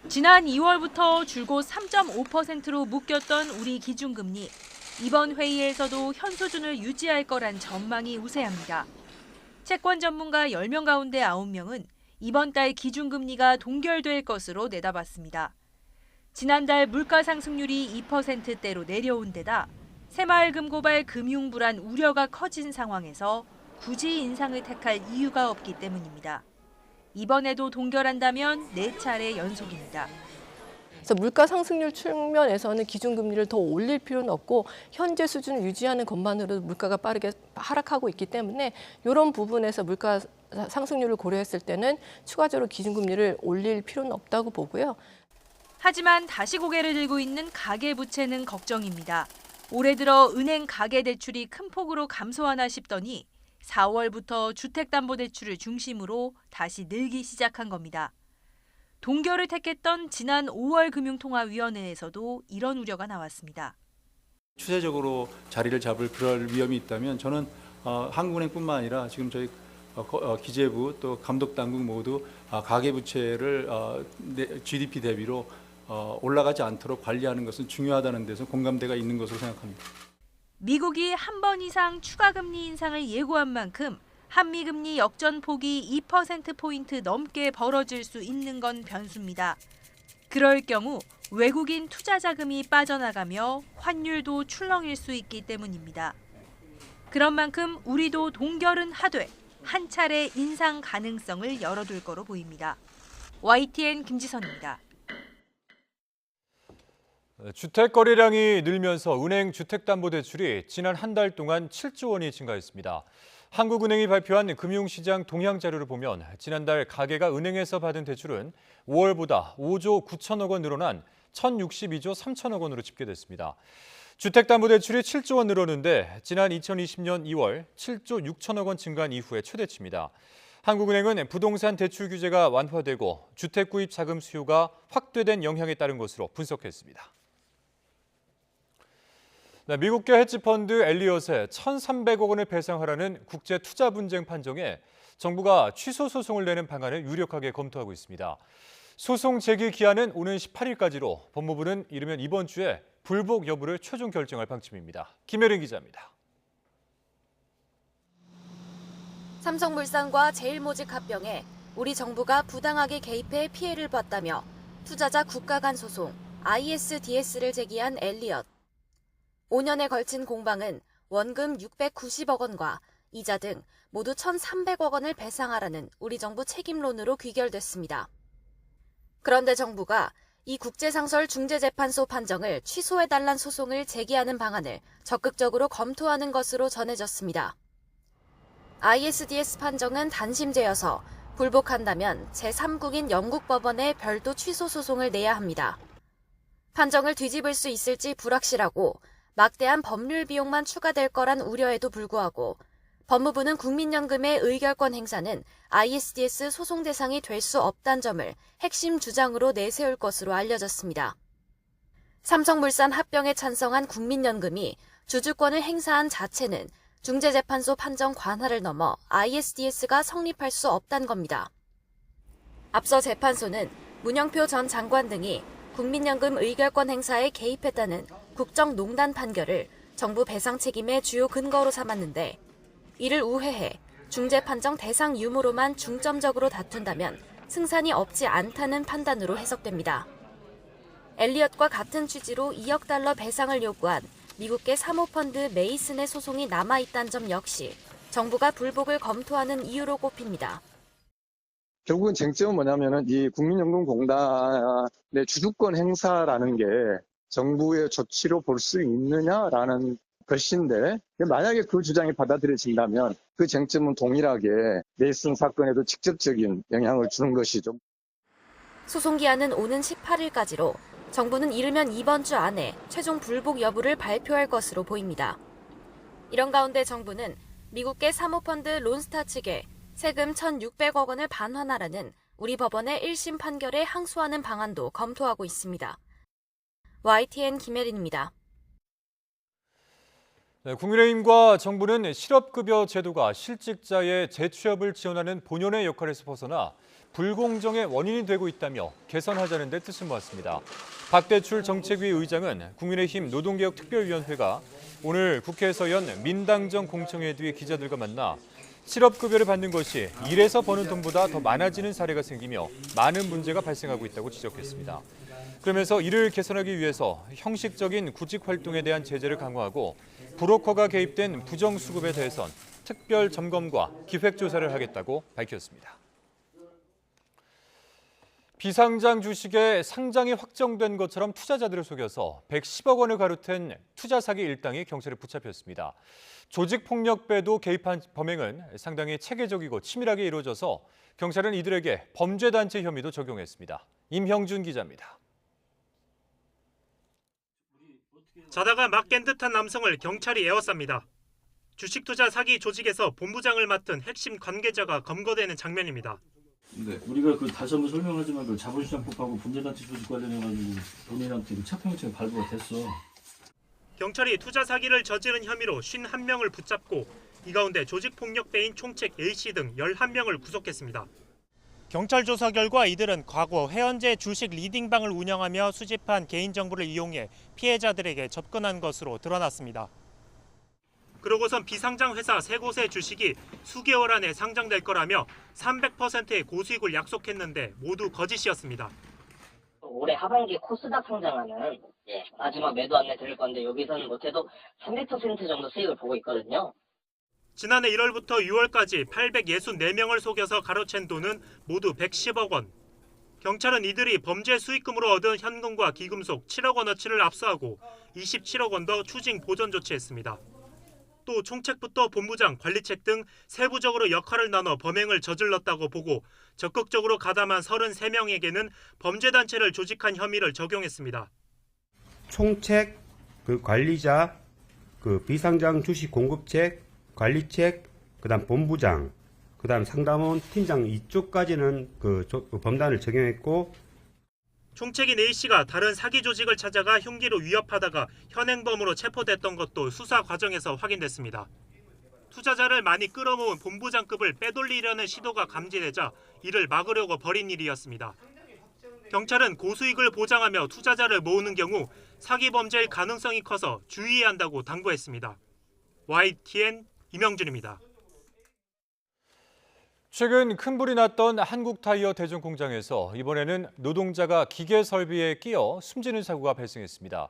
지난 2월부터 줄곧 3.5%로 묶였던 우리 기준금리. 이번 회의에서도 현 수준을 유지할 거란 전망이 우세합니다. 채권 전문가 10명 가운데 9명은 이번 달 기준금리가 동결될 것으로 내다봤습니다. 지난달 물가 상승률이 2%대로 내려온 데다 새마을금 고발 금융 불안 우려가 커진 상황에서 굳이 인상을 택할 이유가 없기 때문입니다. 이번에도 동결한다면 4차례 연속입니다. 그래서 물가 상승률 측면에서는 기준금리를 더 올릴 필요는 없고 현재 수준을 유지하는 것만으로도 물가가 빠르게 하락하고 있기 때문에 이런 부분에서 물가 상승률을 고려했을 때는 추가적으로 기준금리를 올릴 필요는 없다고 보고요. 하지만 다시 고개를 들고 있는 가계부채는 걱정입니다. 올해 들어 은행 가계대출이 큰 폭으로 감소하나 싶더니 4월부터 주택담보대출을 중심으로 다시 늘기 시작한 겁니다. 동결을 택했던 지난 5월 금융통화위원회에서도 이런 우려가 나왔습니다. 추세적으로 자리를 잡을 그럴 위험이 있다면 저는 한국은행뿐만 아니라 지금 저희 기재부 또 감독당국 모두 가계부채를 GDP 대비로 올라가지 않도록 관리하는 것은 중요하다는 데서 공감대가 있는 것으로 생각합니다. 미국이 한 번 이상 추가 금리 인상을 예고한 만큼 한미금리 역전폭이 2%포인트 넘게 벌어질 수 있는 건 변수입니다. 그럴 경우 외국인 투자 자금이 빠져나가며 환율도 출렁일 수 있기 때문입니다. 그런 만큼 우리도 동결은 하되 한 차례 인상 가능성을 열어둘 거로 보입니다. YTN 김지선입니다. 주택 거래량이 늘면서 은행 주택담보대출이 지난 한 달 동안 7조 원이 증가했습니다. 한국은행이 발표한 금융시장 동향 자료를 보면 지난달 가계가 은행에서 받은 대출은 5월보다 5조 9천억 원 늘어난 1,062조 3천억 원으로 집계됐습니다. 주택담보대출이 7조 원 늘었는데 지난 2020년 2월 7조 6천억 원 증가한 이후의 최대치입니다. 한국은행은 부동산 대출 규제가 완화되고 주택 구입 자금 수요가 확대된 영향에 따른 것으로 분석했습니다. 미국계 헤지펀드 엘리엇에 1,300억 원을 배상하라는 국제 투자 분쟁 판정에 정부가 취소 소송을 내는 방안을 유력하게 검토하고 있습니다. 소송 제기 기한은 오는 18일까지로 법무부는 이르면 이번 주에 불복 여부를 최종 결정할 방침입니다. 김혜린 기자입니다. 삼성물산과 제일모직 합병에 우리 정부가 부당하게 개입해 피해를 봤다며 투자자 국가 간 소송 ISDS를 제기한 엘리엇. 5년에 걸친 공방은 원금 690억 원과 이자 등 모두 1,300억 원을 배상하라는 우리 정부 책임론으로 귀결됐습니다. 그런데 정부가 이 국제상설중재재판소 판정을 취소해달란 소송을 제기하는 방안을 적극적으로 검토하는 것으로 전해졌습니다. ISDS 판정은 단심제여서 불복한다면 제3국인 영국 법원에 별도 취소 소송을 내야 합니다. 판정을 뒤집을 수 있을지 불확실하고 막대한 법률 비용만 추가될 거란 우려에도 불구하고 법무부는 국민연금의 의결권 행사는 ISDS 소송 대상이 될 수 없다는 점을 핵심 주장으로 내세울 것으로 알려졌습니다. 삼성물산 합병에 찬성한 국민연금이 주주권을 행사한 자체는 중재재판소 판정 관할을 넘어 ISDS가 성립할 수 없다는 겁니다. 앞서 재판소는 문영표 전 장관 등이 국민연금 의결권 행사에 개입했다는 국정농단 판결을 정부 배상 책임의 주요 근거로 삼았는데 이를 우회해 중재 판정 대상 유무로만 중점적으로 다툰다면 승산이 없지 않다는 판단으로 해석됩니다. 엘리엇과 같은 취지로 2억 달러 배상을 요구한 미국계 사모펀드 메이슨의 소송이 남아있다는 점 역시 정부가 불복을 검토하는 이유로 꼽힙니다. 결국은 쟁점은 뭐냐면은 이 국민연금공단의 주주권 행사라는 게 정부의 조치로 볼 수 있느냐라는 것인데 만약에 그 주장이 받아들여진다면 그 쟁점은 동일하게 메이슨 사건에도 직접적인 영향을 주는 것이죠. 소송 기한은 오는 18일까지로 정부는 이르면 이번 주 안에 최종 불복 여부를 발표할 것으로 보입니다. 이런 가운데 정부는 미국계 사모펀드 론스타 측에 세금 1,600억 원을 반환하라는 우리 법원의 1심 판결에 항소하는 방안도 검토하고 있습니다. YTN 김혜린입니다. 국민의힘과 정부는 실업급여 제도가 실직자의 재취업을 지원하는 본연의 역할에서 벗어나 불공정의 원인이 되고 있다며 개선하자는 데 뜻을 모았습니다. 박대출 정책위 의장은 국민의힘 노동개혁특별위원회가 오늘 국회에서 연 민당정 공청회 뒤에 기자들과 만나 실업급여를 받는 것이 일해서 버는 돈보다 더 많아지는 사례가 생기며 많은 문제가 발생하고 있다고 지적했습니다. 그러면서 이를 개선하기 위해서 형식적인 구직 활동에 대한 제재를 강화하고 브로커가 개입된 부정수급에 대해선 특별 점검과 기획조사를 하겠다고 밝혔습니다. 비상장 주식의 상장이 확정된 것처럼 투자자들을 속여서 110억 원을 가로챈 투자 사기 일당이 경찰에 붙잡혔습니다. 조직폭력배도 개입한 범행은 상당히 체계적이고 치밀하게 이루어져서 경찰은 이들에게 범죄단체 혐의도 적용했습니다. 임형준 기자입니다. 자다가 막 깬 듯한 남성을 경찰이 에워쌉니다. 주식투자 사기 조직에서 본부장을 맡은 핵심 관계자가 검거되는 장면입니다. 네, 우리가 다시 한번 설명하지만 자본시장법하고 범죄단체 조직 관련해가지고 본인한테 체포 영장이 발부가 됐어. 경찰이 투자 사기를 저지른 혐의로 51명을 붙잡고 이 가운데 조직폭력배인 총책 A씨 등 11명을 구속했습니다. 경찰 조사 결과 이들은 과거 회원제 주식 리딩방을 운영하며 수집한 개인정보를 이용해 피해자들에게 접근한 것으로 드러났습니다. 그러고선 비상장 회사 3곳의 주식이 수개월 안에 상장될 거라며 300%의 고수익을 약속했는데 모두 거짓이었습니다. 올해 하반기에 코스닥 상장하는 마지막 매도 안내 드릴 건데 여기서는 못해도 300% 정도 수익을 보고 있거든요. 지난해 1월부터 6월까지 864명을 속여서 가로챈 돈은 모두 110억 원. 경찰은 이들이 범죄 수익금으로 얻은 현금과 기금속 7억 원어치를 압수하고 27억 원 더 추징 보전 조치했습니다. 또 총책부터 본부장, 관리책 등 세부적으로 역할을 나눠 범행을 저질렀다고 보고 적극적으로 가담한 33명에게는 범죄단체를 조직한 혐의를 적용했습니다. 총책, 관리자, 비상장 주식 공급책, 관리책, 그다음 본부장, 그다음 상담원, 팀장 이쪽까지는 범단을 적용했고, 총책인 A씨가 다른 사기 조직을 찾아가 흉기로 위협하다가 현행범으로 체포됐던 것도 수사 과정에서 확인됐습니다. 투자자를 많이 끌어모은 본부장급을 빼돌리려는 시도가 감지되자 이를 막으려고 벌인 일이었습니다. 경찰은 고수익을 보장하며 투자자를 모으는 경우 사기 범죄일 가능성이 커서 주의해야 한다고 당부했습니다. YTN 임영준입니다. 최근 큰 불이 났던 한국타이어 대전 공장에서 이번에는 노동자가 기계 설비에 끼어 숨지는 사고가 발생했습니다.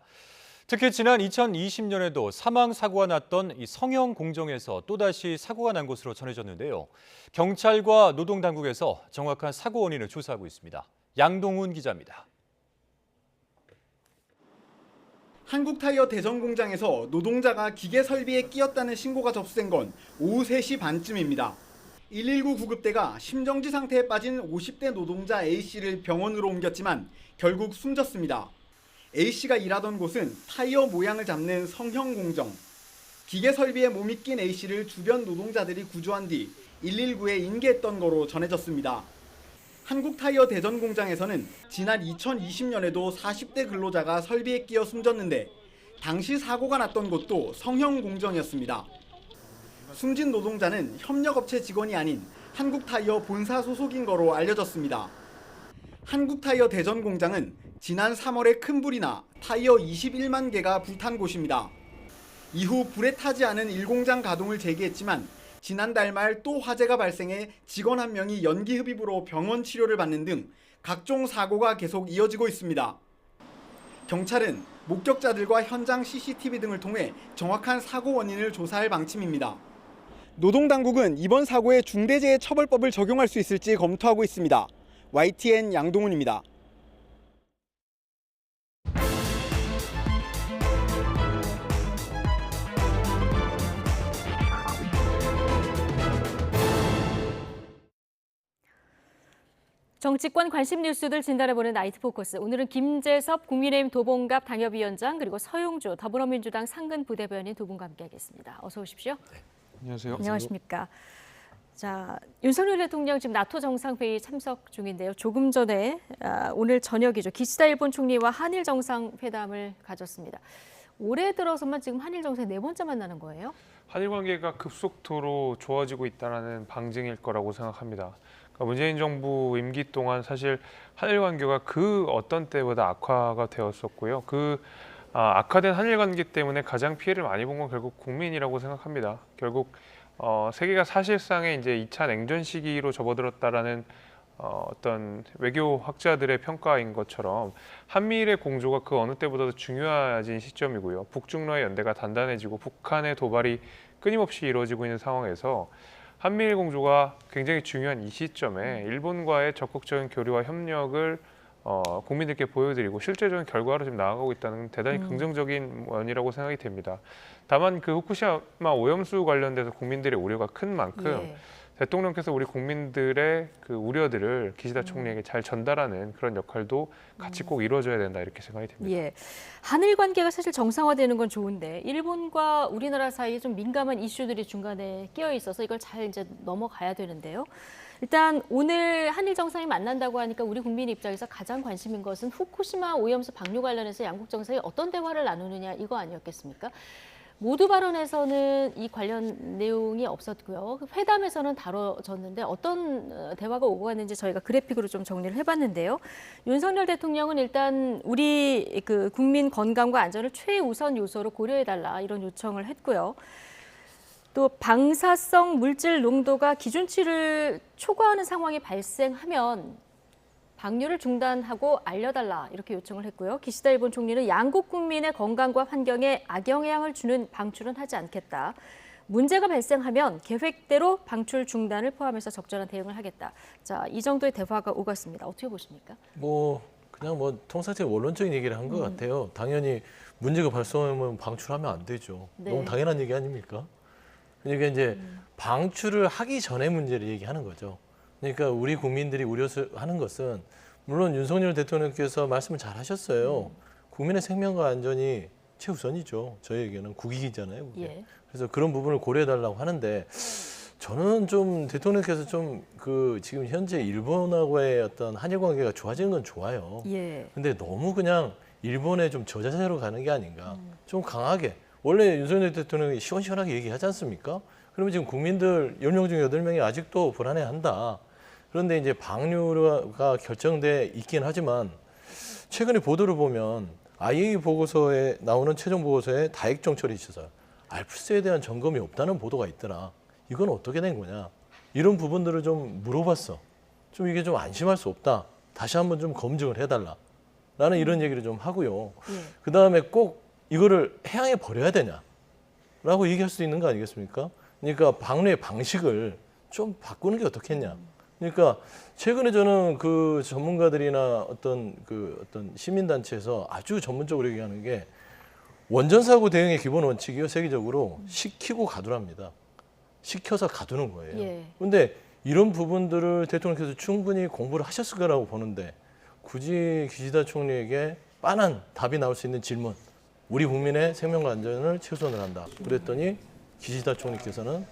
특히 지난 2020년에도 사망 사고가 났던 이 성형 공정에서 또다시 사고가 난 것으로 전해졌는데요. 경찰과 노동당국에서 정확한 사고 원인을 조사하고 있습니다. 양동훈 기자입니다. 한국타이어 대전 공장에서 노동자가 기계 설비에 끼었다는 신고가 접수된 건 오후 3시 반쯤입니다. 119 구급대가 심정지 상태에 빠진 50대 노동자 A씨를 병원으로 옮겼지만 결국 숨졌습니다. A씨가 일하던 곳은 타이어 모양을 잡는 성형 공정. 기계 설비에 몸이 낀 A씨를 주변 노동자들이 구조한 뒤 119에 인계했던 거로 전해졌습니다. 한국타이어 대전 공장에서는 지난 2020년에도 40대 근로자가 설비에 끼어 숨졌는데 당시 사고가 났던 곳도 성형 공정이었습니다. 숨진 노동자는 협력업체 직원이 아닌 한국타이어 본사 소속인 거로 알려졌습니다. 한국타이어 대전 공장은 지난 3월에 큰 불이 나 타이어 21만 개가 불탄 곳입니다. 이후 불에 타지 않은 1공장 가동을 재개했지만 지난달 말 또 화재가 발생해 직원 1명이 연기 흡입으로 병원 치료를 받는 등 각종 사고가 계속 이어지고 있습니다. 경찰은 목격자들과 현장 CCTV 등을 통해 정확한 사고 원인을 조사할 방침입니다. 노동당국은 이번 사고에 중대재해처벌법을 적용할 수 있을지 검토하고 있습니다. YTN 양동훈입니다. 정치권 관심 뉴스들 진단해보는 나이트 포커스. 오늘은 김재섭 국민의힘 도봉갑 당협위원장 그리고 서용주 더불어민주당 상근 부대변인 두 분과 함께하겠습니다. 어서 오십시오. 네. 안녕하세요. 안녕하십니까. 자, 윤석열 대통령 지금 나토 정상회의 참석 중인데요. 조금 전에 오늘 저녁이죠. 기시다 일본 총리와 한일 정상회담을 가졌습니다. 올해 들어서만 지금 한일 정상이 4번째 만나는 거예요? 한일 관계가 급속도로 좋아지고 있다는 방증일 거라고 생각합니다. 그러니까 문재인 정부 임기 동안 사실 한일 관계가 그 어떤 때보다 악화가 되었었고요. 악화된 한일 관계 때문에 가장 피해를 많이 본 건 결국 국민이라고 생각합니다. 결국 세계가 사실상의 이제 2차 냉전 시기로 접어들었다라는 어떤 외교 학자들의 평가인 것처럼 한미일의 공조가 그 어느 때보다도 중요해진 시점이고요. 북중러의 연대가 단단해지고 북한의 도발이 끊임없이 이루어지고 있는 상황에서 한미일 공조가 굉장히 중요한 이 시점에 일본과의 적극적인 교류와 협력을 국민들께 보여드리고 실제적인 결과로 지금 나아가고 있다는 대단히 긍정적인 면이라고 생각이 됩니다. 다만 그 후쿠시마 오염수 관련돼서 국민들의 우려가 큰 만큼 대통령께서 우리 국민들의 그 우려들을 기시다 총리에게 잘 전달하는 그런 역할도 같이 꼭 이루어져야 된다 이렇게 생각이 됩니다. 예, 한일 관계가 사실 정상화되는 건 좋은데 일본과 우리나라 사이에 좀 민감한 이슈들이 중간에 끼어 있어서 이걸 잘 이제 넘어가야 되는데요. 일단 오늘 한일 정상이 만난다고 하니까 우리 국민 입장에서 가장 관심인 것은 후쿠시마 오염수 방류 관련해서 양국 정상이 어떤 대화를 나누느냐 이거 아니었겠습니까? 모두 발언에서는 이 관련 내용이 없었고요. 회담에서는 다뤄졌는데 어떤 대화가 오고 갔는지 저희가 그래픽으로 좀 정리를 해봤는데요. 윤석열 대통령은 일단 우리 그 국민 건강과 안전을 최우선 요소로 고려해달라 이런 요청을 했고요. 또 방사성 물질 농도가 기준치를 초과하는 상황이 발생하면 방류를 중단하고 알려달라 이렇게 요청을 했고요. 기시다 일본 총리는 양국 국민의 건강과 환경에 악영향을 주는 방출은 하지 않겠다. 문제가 발생하면 계획대로 방출 중단을 포함해서 적절한 대응을 하겠다. 자, 이 정도의 대화가 오갔습니다. 어떻게 보십니까? 그냥 통상적인 원론적인 얘기를 한 것 같아요. 당연히 문제가 발생하면 방출하면 안 되죠. 네. 너무 당연한 얘기 아닙니까? 그러니까 이제 방출을 하기 전에 문제를 얘기하는 거죠. 그러니까 우리 국민들이 우려하는 것은 물론 윤석열 대통령께서 말씀을 잘 하셨어요. 국민의 생명과 안전이 최우선이죠. 저희에게는 국익이잖아요. 그게. 예. 그래서 그런 부분을 고려해달라고 하는데 저는 좀 대통령께서 좀 지금 현재 일본하고의 어떤 한일 관계가 좋아지는 건 좋아요. 예. 근데 너무 그냥 일본에 좀 저자세로 가는 게 아닌가. 좀 강하게. 원래 윤석열 대통령이 시원시원하게 얘기하지 않습니까? 그러면 지금 국민들 10명 중 8명이 아직도 불안해한다. 그런데 이제 방류가 결정돼 있긴 하지만 최근에 보도를 보면 IAEA 보고서에 나오는 최종 보고서에 다액 정철이 있어서 알프스에 대한 점검이 없다는 보도가 있더라. 이건 어떻게 된 거냐? 이런 부분들을 좀 물어봤어. 좀 이게 좀 안심할 수 없다. 다시 한번 좀 검증을 해달라. 라는 이런 얘기를 좀 하고요. 그 다음에 꼭 이거를 해양에 버려야 되냐? 라고 얘기할 수 있는 거 아니겠습니까? 그러니까 방류의 방식을 좀 바꾸는 게 어떻겠냐? 그러니까 최근에 저는 그 전문가들이나 어떤 시민단체에서 아주 전문적으로 얘기하는 게 원전 사고 대응의 기본 원칙이요. 세계적으로 시키고 가두랍니다. 시켜서 가두는 거예요. 그런데 이런 부분들을 대통령께서 충분히 공부를 하셨을 거라고 보는데 굳이 기시다 총리에게 빤한 답이 나올 수 있는 질문. 우리 국민의 생명과 안전을 최우선을 한다. 그랬더니 기시다 총리께서는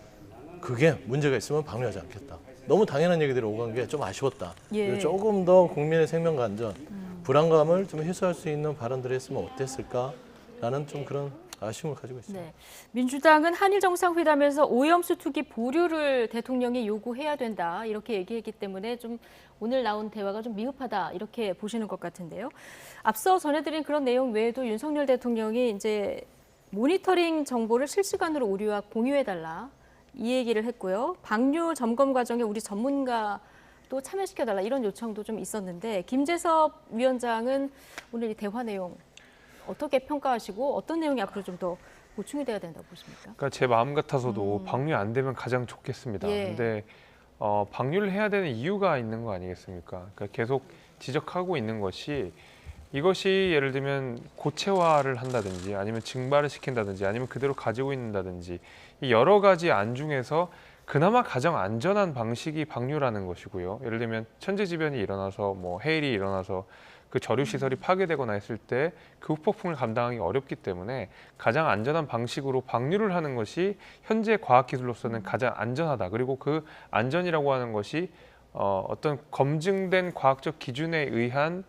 그게 문제가 있으면 방류하지 않겠다. 너무 당연한 얘기들이 오간 게 좀 아쉬웠다. 예. 조금 더 국민의 생명과 안전, 불안감을 좀 해소할 수 있는 발언들을 했으면 어땠을까라는 좀 그런 아쉬움을 가지고 있습니다. 네. 민주당은 한일 정상회담에서 오염수 투기 보류를 대통령이 요구해야 된다 이렇게 얘기했기 때문에 좀 오늘 나온 대화가 좀 미흡하다 이렇게 보시는 것 같은데요. 앞서 전해드린 그런 내용 외에도 윤석열 대통령이 이제 모니터링 정보를 실시간으로 우리와 공유해달라 이 얘기를 했고요. 방류 점검 과정에 우리 전문가도 참여시켜달라 이런 요청도 좀 있었는데 김재섭 위원장은 오늘 이 대화 내용 어떻게 평가하시고 어떤 내용이 앞으로 좀 더 보충이 돼야 된다고 보십니까? 그러니까 제 마음 같아서도 방류 안 되면 가장 좋겠습니다. 예. 근데 방류를 해야 되는 이유가 있는 거 아니겠습니까? 그러니까 계속 지적하고 있는 것이 이것이 예를 들면 고체화를 한다든지 아니면 증발을 시킨다든지 아니면 그대로 가지고 있는다든지 이 여러 가지 안 중에서 그나마 가장 안전한 방식이 방류라는 것이고요. 예를 들면 천재지변이 일어나서 해일이 일어나서 그 저류 시설이 파괴되거나 했을 때 그 후폭풍을 감당하기 어렵기 때문에 가장 안전한 방식으로 방류를 하는 것이 현재 과학기술로서는 가장 안전하다. 그리고 그 안전이라고 하는 것이 어떤 검증된 과학적 기준에 의한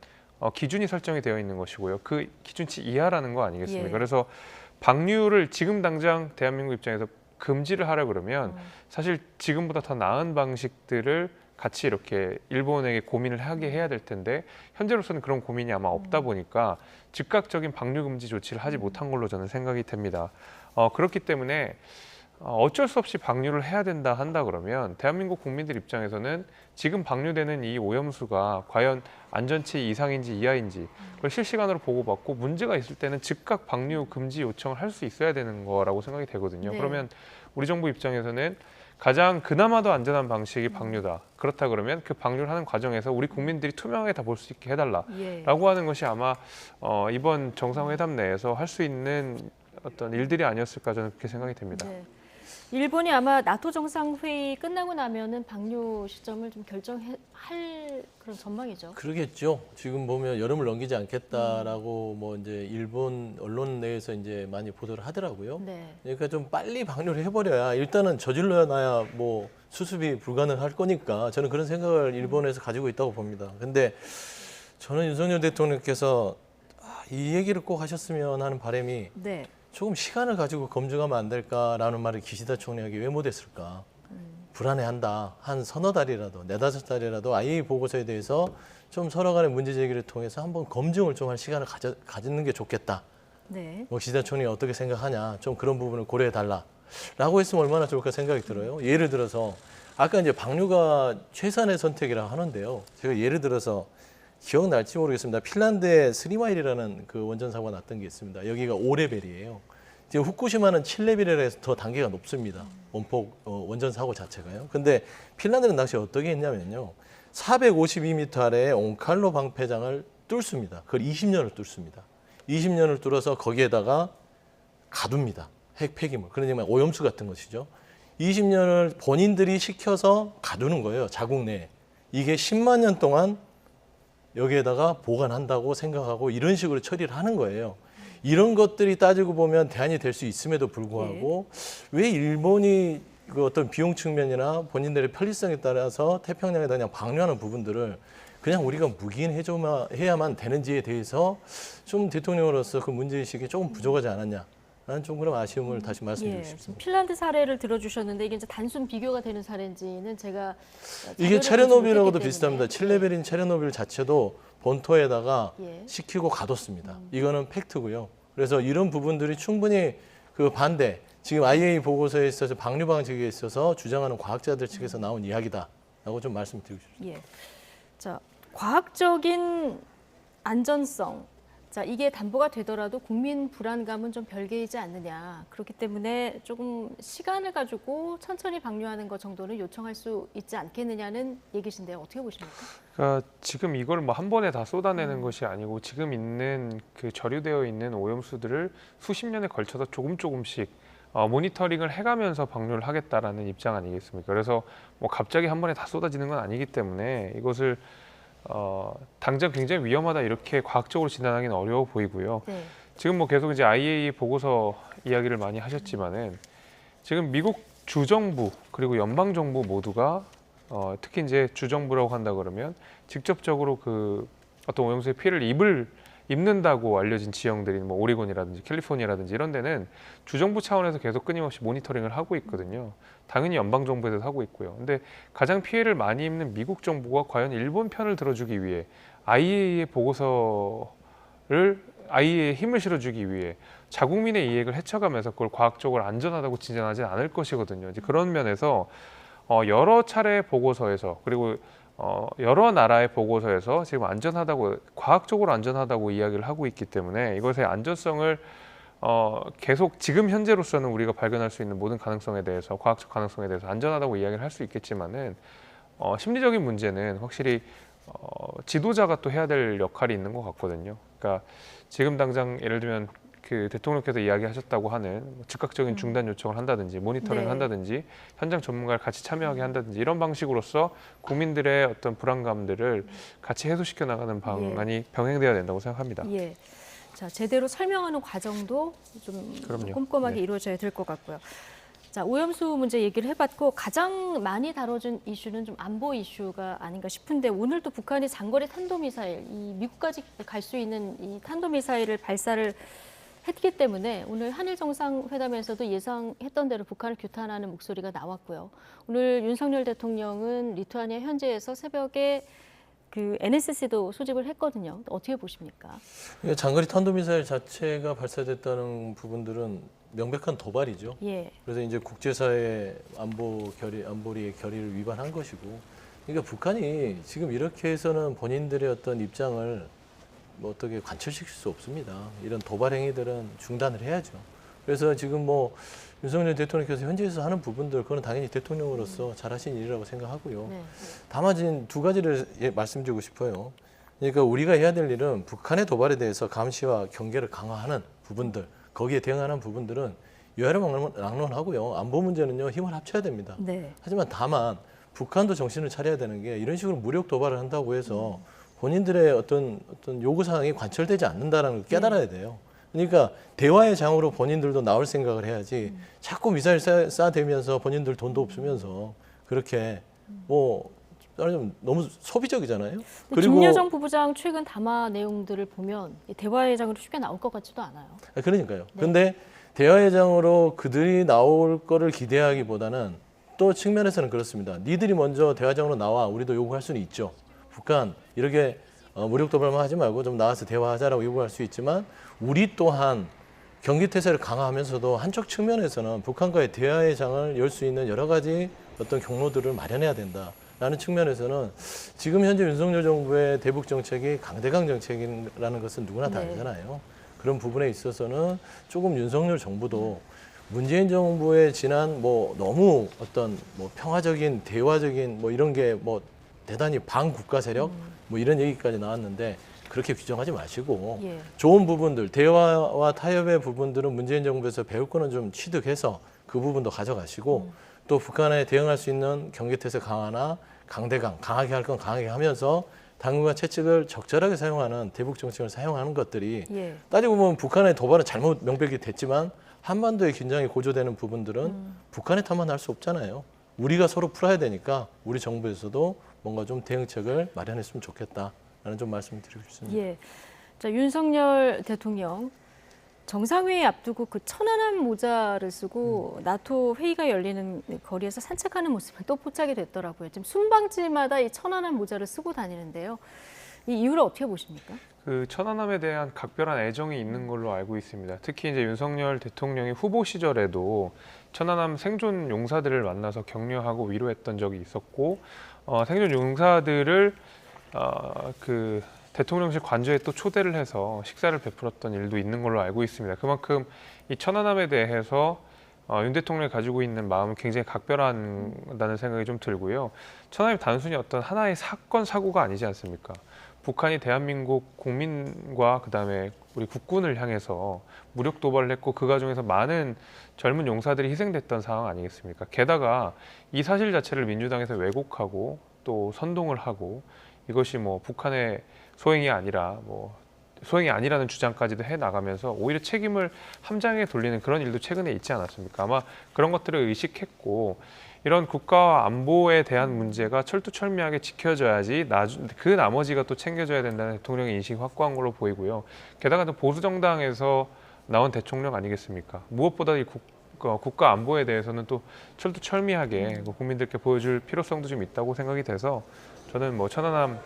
기준이 설정이 되어 있는 것이고요. 그 기준치 이하라는 거 아니겠습니까? 예. 그래서 방류를 지금 당장 대한민국 입장에서 금지를 하려 그러면 사실 지금보다 더 나은 방식들을 같이 이렇게 일본에게 고민을 하게 해야 될 텐데 현재로서는 그런 고민이 아마 없다 보니까 즉각적인 방류 금지 조치를 하지 못한 걸로 저는 생각이 됩니다. 그렇기 때문에 어쩔 수 없이 방류를 해야 한다 그러면 대한민국 국민들 입장에서는 지금 방류되는 이 오염수가 과연 안전치 이상인지 이하인지 그걸 실시간으로 보고받고 문제가 있을 때는 즉각 방류 금지 요청을 할 수 있어야 되는 거라고 생각이 되거든요. 네. 그러면 우리 정부 입장에서는 가장 그나마도 안전한 방식이 방류다. 그렇다 그러면 그 방류를 하는 과정에서 우리 국민들이 투명하게 다 볼 수 있게 해달라라고 하는 것이 아마 이번 정상회담 내에서 할 수 있는 어떤 일들이 아니었을까 저는 그렇게 생각이 됩니다. 네. 일본이 아마 나토 정상회의 끝나고 나면은 방류 시점을 좀 결정할 그런 전망이죠. 그러겠죠. 지금 보면 여름을 넘기지 않겠다라고 이제 일본 언론 내에서 이제 많이 보도를 하더라고요. 네. 그러니까 좀 빨리 방류를 해버려야 일단은 저질러놔야 수습이 불가능할 거니까 저는 그런 생각을 일본에서 가지고 있다고 봅니다. 근데 저는 윤석열 대통령께서 이 얘기를 꼭 하셨으면 하는 바람이 네. 조금 시간을 가지고 검증하면 안 될까라는 말을 기시다 총리에게 왜 못했을까? 불안해한다. 한 서너 달이라도, 4-5달이라도 IAEA 보고서에 대해서 좀 서로 간의 문제 제기를 통해서 한번 검증을 좀 할 시간을 가지는 게 좋겠다. 네. 기시다 총리가 어떻게 생각하냐. 좀 그런 부분을 고려해달라. 라고 했으면 얼마나 좋을까 생각이 들어요. 예를 들어서 아까 이제 방류가 최선의 선택이라고 하는데요. 제가 예를 들어서 기억날지 모르겠습니다. 핀란드에 3마일이라는 그 원전 사고가 났던 게 있습니다. 여기가 5레벨이에요. 지금 후쿠시마는 7레벨이라 해서 더 단계가 높습니다. 원폭 원전 사고 자체가요. 근데 핀란드는 당시 어떻게 했냐면요. 452m 아래에 온칼로 방패장을 뚫습니다. 그걸 20년을 뚫습니다. 20년을 뚫어서 거기에다가 가둡니다. 핵 폐기물. 그러니까 오염수 같은 것이죠. 20년을 본인들이 시켜서 가두는 거예요. 자국 내에. 이게 10만 년 동안 여기에다가 보관한다고 생각하고 이런 식으로 처리를 하는 거예요. 이런 것들이 따지고 보면 대안이 될 수 있음에도 불구하고 왜 일본이 그 어떤 비용 측면이나 본인들의 편리성에 따라서 태평양에다 그냥 방류하는 부분들을 그냥 우리가 묵인해야만 되는지에 대해서 좀 대통령으로서 그 문제의식이 조금 부족하지 않았냐. 라는 좀 그런 아쉬움을 다시 말씀드리고 싶습니다. 핀란드 사례를 들어주셨는데 이게 이제 단순 비교가 되는 사례인지는 제가 이게 체르노빌하고도 비슷합니다. 7레벨인 체르노빌 자체도 본토에다가 시키고 가뒀습니다. 이거는 팩트고요. 그래서 이런 부분들이 충분히 그 반대, 지금 IAEA 보고서에 있어서 방류 방식에 있어서 주장하는 과학자들 측에서 나온 이야기다라고 좀 말씀드리고 싶습니다. 예. 자, 과학적인 안전성. 자, 이게 담보가 되더라도 국민 불안감은 좀 별개이지 않느냐. 그렇기 때문에 조금 시간을 가지고 천천히 방류하는 것 정도는 요청할 수 있지 않겠느냐는 얘기신데요. 어떻게 보십니까? 그러니까 지금 이걸 뭐 한 번에 다 쏟아내는 것이 아니고 지금 있는 그 저류되어 있는 오염수들을 수십 년에 걸쳐서 조금씩 모니터링을 해가면서 방류를 하겠다라는 입장 아니겠습니까? 그래서 뭐 갑자기 한 번에 다 쏟아지는 건 아니기 때문에 이것을 당장 굉장히 위험하다 이렇게 과학적으로 진단하기는 어려워 보이고요. 지금 뭐 계속 이제 IAEA 보고서 이야기를 많이 하셨지만은 지금 미국 주정부 그리고 연방 정부 모두가 특히 이제 주정부라고 한다 그러면 직접적으로 그 어떤 오염수의 피해를 입는다고 알려진 지형들이 뭐 오리곤이라든지 캘리포니아라든지 이런 데는 주정부 차원에서 계속 끊임없이 모니터링을 하고 있거든요. 당연히 연방 정부에서 하고 있고요. 근데 가장 피해를 많이 입는 미국 정부가 과연 일본 편을 들어주기 위해 IAEA 보고서를 IAEA에 힘을 실어주기 위해 자국민의 이익을 헤쳐가면서 그걸 과학적으로 안전하다고 진단하지 않을 것이거든요. 이제 그런 면에서 여러 차례 보고서에서 그리고 여러 나라의 보고서에서 지금 안전하다고 과학적으로 안전하다고 이야기를 하고 있기 때문에 이것의 안전성을 계속 지금 현재로서는 우리가 발견할 수 있는 모든 가능성에 대해서 과학적 가능성에 대해서 안전하다고 이야기를 할 수 있겠지만은 심리적인 문제는 확실히 지도자가 또 해야 될 역할이 있는 것 같거든요. 그러니까 지금 당장 예를 들면 그 대통령께서 이야기하셨다고 하는 즉각적인 중단 요청을 한다든지 모니터링을 한다든지 현장 전문가를 같이 참여하게 한다든지 이런 방식으로서 국민들의 어떤 불안감들을 같이 해소시켜 나가는 방안이 병행돼야 된다고 생각합니다. 예. 자, 제대로 설명하는 과정도 좀 꼼꼼하게 이루어져야 될 것 같고요. 자, 오염수 문제 얘기를 해봤고 가장 많이 다뤄진 이슈는 좀 안보 이슈가 아닌가 싶은데 오늘 또 북한이 장거리 탄도미사일, 이 미국까지 갈 수 있는 이 탄도미사일을 발사를 했기 때문에 오늘 한일 정상회담에서도 예상했던 대로 북한을 규탄하는 목소리가 나왔고요. 오늘 윤석열 대통령은 리투아니아 현지에서 새벽에 그 NSC도 소집을 했거든요. 어떻게 보십니까? 장거리 탄도미사일 자체가 발사됐다는 부분들은 명백한 도발이죠. 그래서 이제 국제사회 안보리의 결의를 위반한 것이고, 그러니까 북한이 지금 이렇게 해서는 본인들의 어떤 입장을 뭐 어떻게 관철시킬 수 없습니다. 이런 도발 행위들은 중단을 해야죠. 그래서 지금 뭐 윤석열 대통령께서 현지에서 하는 부분들 그건 당연히 대통령으로서 잘하신 일이라고 생각하고요. 다만 두 가지를 말씀드리고 싶어요. 그러니까 우리가 해야 될 일은 북한의 도발에 대해서 감시와 경계를 강화하는 부분들, 거기에 대응하는 부분들은 여야를 막론하고요. 안보 문제는요, 힘을 합쳐야 됩니다. 하지만 다만 북한도 정신을 차려야 되는 게 이런 식으로 무력 도발을 한다고 해서 본인들의 어떤 요구 사항이 관철되지 않는다는 걸 깨달아야 돼요. 그러니까 대화의 장으로 본인들도 나올 생각을 해야지 자꾸 미사일 쏴대면서 본인들 돈도 없으면서 그렇게 뭐 너무 소비적이잖아요. 그리고 김여정 부부장 최근 담화 내용들을 보면 대화의 장으로 쉽게 나올 것 같지도 않아요. 그러니까요. 근데 대화의 장으로 그들이 나올 거를 기대하기보다는 또 측면에서는 그렇습니다. 니들이 먼저 대화장으로 나와 우리도 요구할 수는 있죠. 북한 이렇게 무력 도발만 하지 말고 좀 나와서 대화하자라고 요구할 수 있지만 우리 또한 경계태세를 강화하면서도 한쪽 측면에서는 북한과의 대화의 장을 열 수 있는 여러 가지 어떤 경로들을 마련해야 된다라는 측면에서는 지금 현재 윤석열 정부의 대북 정책이 강대강 정책이라는 것은 누구나 다 알잖아요. 그런 부분에 있어서는 조금 윤석열 정부도 문재인 정부의 지난 뭐 너무 어떤 뭐 평화적인 대화적인 뭐 이런 게 뭐 대단히 반국가 세력 뭐 이런 얘기까지 나왔는데 그렇게 규정하지 마시고 예. 좋은 부분들 대화와 타협의 부분들은 문재인 정부에서 배울 거는 좀 취득해서 그 부분도 가져가시고 또 북한에 대응할 수 있는 경계태세 강화나 강대강 강하게 할 건 강하게 하면서 당국과 채찍을 적절하게 사용하는 대북 정책을 사용하는 것들이 예. 따지고 보면 북한의 도발은 잘못 명백히 됐지만 한반도의 긴장이 고조되는 부분들은 북한의 탓만 할 수 없잖아요. 우리가 서로 풀어야 되니까 우리 정부에서도 뭔가 좀 대응책을 마련했으면 좋겠다라는 좀 말씀을 드리고 싶습니다. 예. 자, 윤석열 대통령 정상회의 앞두고 그 천안함 모자를 쓰고 나토 회의가 열리는 거리에서 산책하는 모습이 또 포착이 됐더라고요. 지금 순방지마다 이 천안함 모자를 쓰고 다니는데요. 이 이유를 어떻게 보십니까? 그 천안함에 대한 각별한 애정이 있는 걸로 알고 있습니다. 특히 이제 윤석열 대통령이 후보 시절에도 천안함 생존 용사들을 만나서 격려하고 위로했던 적이 있었고, 생존 용사들을 그 대통령실 관저에 또 초대를 해서 식사를 베풀었던 일도 있는 걸로 알고 있습니다. 그만큼 이 천안함에 대해서 윤 대통령이 가지고 있는 마음은 굉장히 각별하다는 생각이 좀 들고요. 천안함이 단순히 어떤 하나의 사건, 사고가 아니지 않습니까? 북한이 대한민국 국민과 그다음에 우리 국군을 향해서 무력 도발을 했고 그 과정에서 많은 젊은 용사들이 희생됐던 상황 아니겠습니까? 게다가 이 사실 자체를 민주당에서 왜곡하고 또 선동을 하고 이것이 뭐 북한의 소행이 아니라 뭐 소행이 아니라는 주장까지도 해 나가면서 오히려 책임을 함장에 돌리는 그런 일도 최근에 있지 않았습니까? 아마 그런 것들을 의식했고 이런 국가와 안보에 대한 문제가 철두철미하게 지켜져야지 그 나머지가 또 챙겨져야 된다는 대통령의 인식이 확고한 걸로 보이고요. 게다가 또 보수 정당에서 나온 대통령 아니겠습니까? 무엇보다 이 국가 안보에 대해서는 또 철두철미하게 국민들께 보여줄 필요성도 좀 있다고 생각이 돼서 저는 뭐 천안함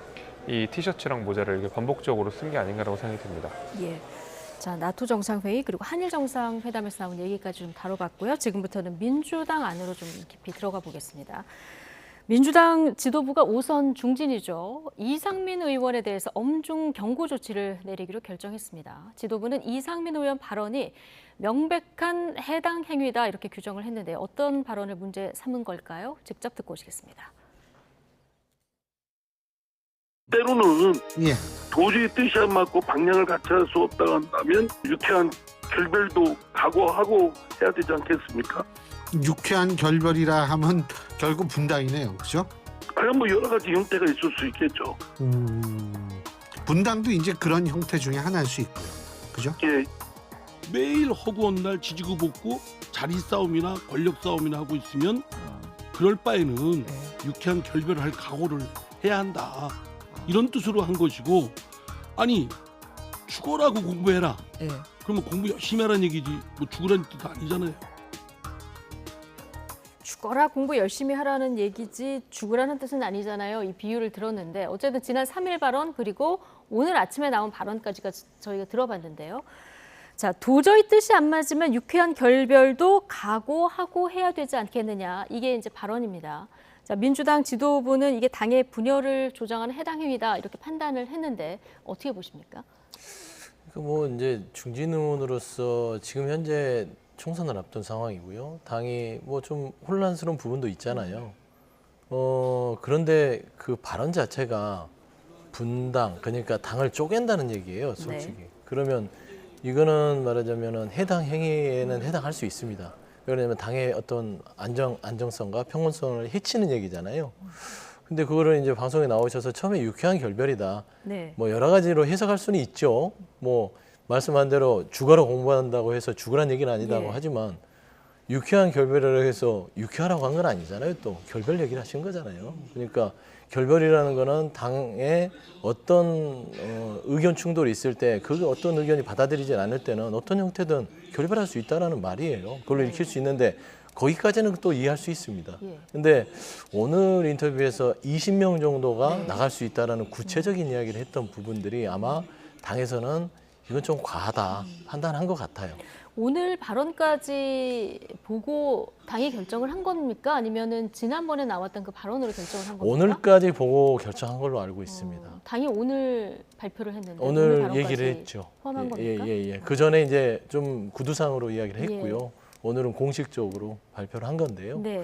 이 티셔츠랑 모자를 이렇게 반복적으로 쓴 게 아닌가라고 생각이 듭니다. 예. 자, 나토 정상회의 그리고 한일 정상회담에서 나온 얘기까지 좀 다뤄봤고요. 지금부터는 민주당 안으로 좀 깊이 들어가 보겠습니다. 민주당 지도부가 오선 중진이죠. 이상민 의원에 대해서 엄중 경고 조치를 내리기로 결정했습니다. 지도부는 이상민 의원 발언이 명백한 해당 행위다 이렇게 규정을 했는데 어떤 발언을 문제 삼은 걸까요? 직접 듣고 오시겠습니다. 때로는 도저히 뜻이 안 맞고 방향을 같이 할 수 없다고 한다면 유쾌한 결별도 각오하고 해야 되지 않겠습니까? 유쾌한 결별이라 하면 결국 분당이네요. 그죠? 아니 뭐 여러 가지 형태가 있을 수 있겠죠. 분당도 이제 그런 형태 중에 하나일 수 있고요. 그죠? 예. 매일 허구한 날 지지고 볶고 자리 싸움이나 권력 싸움이나 하고 있으면 그럴 바에는 유쾌한 결별을 할 각오를 해야 한다. 이런 뜻으로 한 것이고 아니 죽어라고 공부해라. 그러면 공부 열심히 하라는 얘기지 뭐 죽으라는 뜻 아니잖아요. 죽어라 공부 열심히 하라는 얘기지 죽으라는 뜻은 아니잖아요. 이 비유를 들었는데 어쨌든 지난 3일 발언 그리고 오늘 아침에 나온 발언까지가 저희가 들어봤는데요. 자, 도저히 뜻이 안 맞으면 유쾌한 결별도 각오하고 해야 되지 않겠느냐. 이게 이제 발언입니다. 자, 민주당 지도부는 이게 당의 분열을 조장하는 해당 행위다 이렇게 판단을 했는데 어떻게 보십니까? 뭐 이제 중진 의원으로서 지금 현재 총선을 앞둔 상황이고요. 당이 뭐 좀 혼란스러운 부분도 있잖아요. 그런데 그 발언 자체가 분당 그러니까 당을 쪼갠다는 얘기예요, 솔직히. 네. 그러면 이거는 말하자면은 해당 행위에는 해당할 수 있습니다. 왜냐하면 당의 어떤 안정성과 평온성을 해치는 얘기잖아요. 근데 그거를 이제 방송에 나오셔서 처음에 유쾌한 결별이다. 네. 뭐 여러 가지로 해석할 수는 있죠. 뭐 말씀한 대로 죽어라 공부한다고 해서 죽으란 얘기는 아니다고 하지만 유쾌한 결별을 해서 유쾌하라고 한 건 아니잖아요. 또 결별 얘기를 하신 거잖아요. 그러니까 결별이라는 거는 당에 어떤 의견 충돌이 있을 때 그 어떤 의견이 받아들이지 않을 때는 어떤 형태든 결별할 수 있다라는 말이에요. 그걸로 익힐 수 있는데 거기까지는 또 이해할 수 있습니다. 근데 오늘 인터뷰에서 20명 정도가 나갈 수 있다라는 구체적인 이야기를 했던 부분들이 아마 당에서는 이건 좀 과하다 판단한 것 같아요. 오늘 발언까지 보고 당이 결정을 한 겁니까? 아니면은 지난번에 나왔던 그 발언으로 결정을 한 겁니까? 오늘까지 보고 결정한 걸로 알고 있습니다. 당이 오늘 발표를 했는데 오늘 발언까지 얘기를 했죠. 포함한 겁니까? 그 전에 이제 좀 구두상으로 이야기를 했고요. 오늘은 공식적으로 발표를 한 건데요. 네.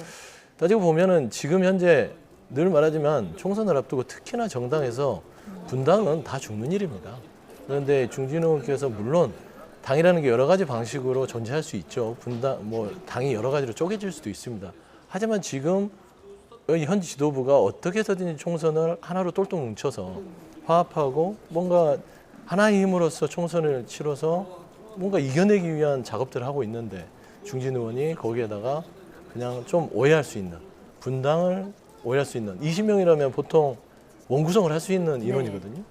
따지고 보면은 지금 현재 늘 말하지만 총선을 앞두고 특히나 정당에서 분당은 다 죽는 일입니다. 그런데 중진우 의원께서 물론 당이라는 게 여러 가지 방식으로 존재할 수 있죠. 분당, 당이 여러 가지로 쪼개질 수도 있습니다. 하지만 지금 현 지도부가 어떻게 해서든지 총선을 하나로 똘똘 뭉쳐서 화합하고 뭔가 하나의 힘으로서 총선을 치러서 뭔가 이겨내기 위한 작업들을 하고 있는데 중진 의원이 거기에다가 그냥 좀 오해할 수 있는, 분당을 오해할 수 있는 20명이라면 보통 원구성을 할 수 있는 인원이거든요.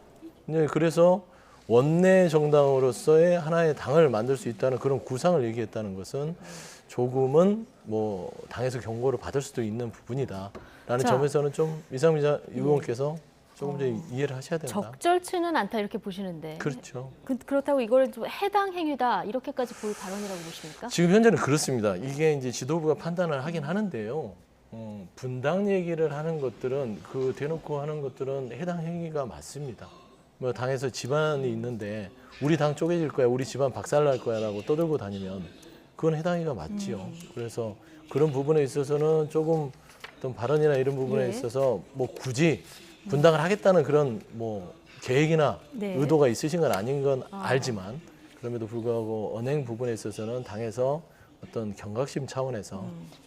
네, 그래서 원내 정당으로서의 하나의 당을 만들 수 있다는 그런 구상을 얘기했다는 것은 조금은 당에서 경고를 받을 수도 있는 부분이다라는 점에서는 좀 이상민 의원께서 조금 더 이해를 하셔야 된다. 적절치는 않다 이렇게 보시는데. 그렇죠. 그렇다고 이걸 좀 해당 행위다 이렇게까지 볼 발언이라고 보십니까? 지금 현재는 그렇습니다. 이게 이제 지도부가 판단을 하긴 하는데요. 분당 얘기를 하는 것들은 대놓고 하는 것들은 해당 행위가 맞습니다. 당에서 집안이 있는데 우리 당 쪼개질 거야, 우리 집안 박살날 거야라고 떠들고 다니면 그건 해당 행위가 맞지요. 그래서 그런 부분에 있어서는 조금 어떤 발언이나 이런 부분에 있어서 굳이 분당을 하겠다는 그런 계획이나 의도가 있으신 건 아닌 건 알지만 그럼에도 불구하고 언행 부분에 있어서는 당에서 어떤 경각심 차원에서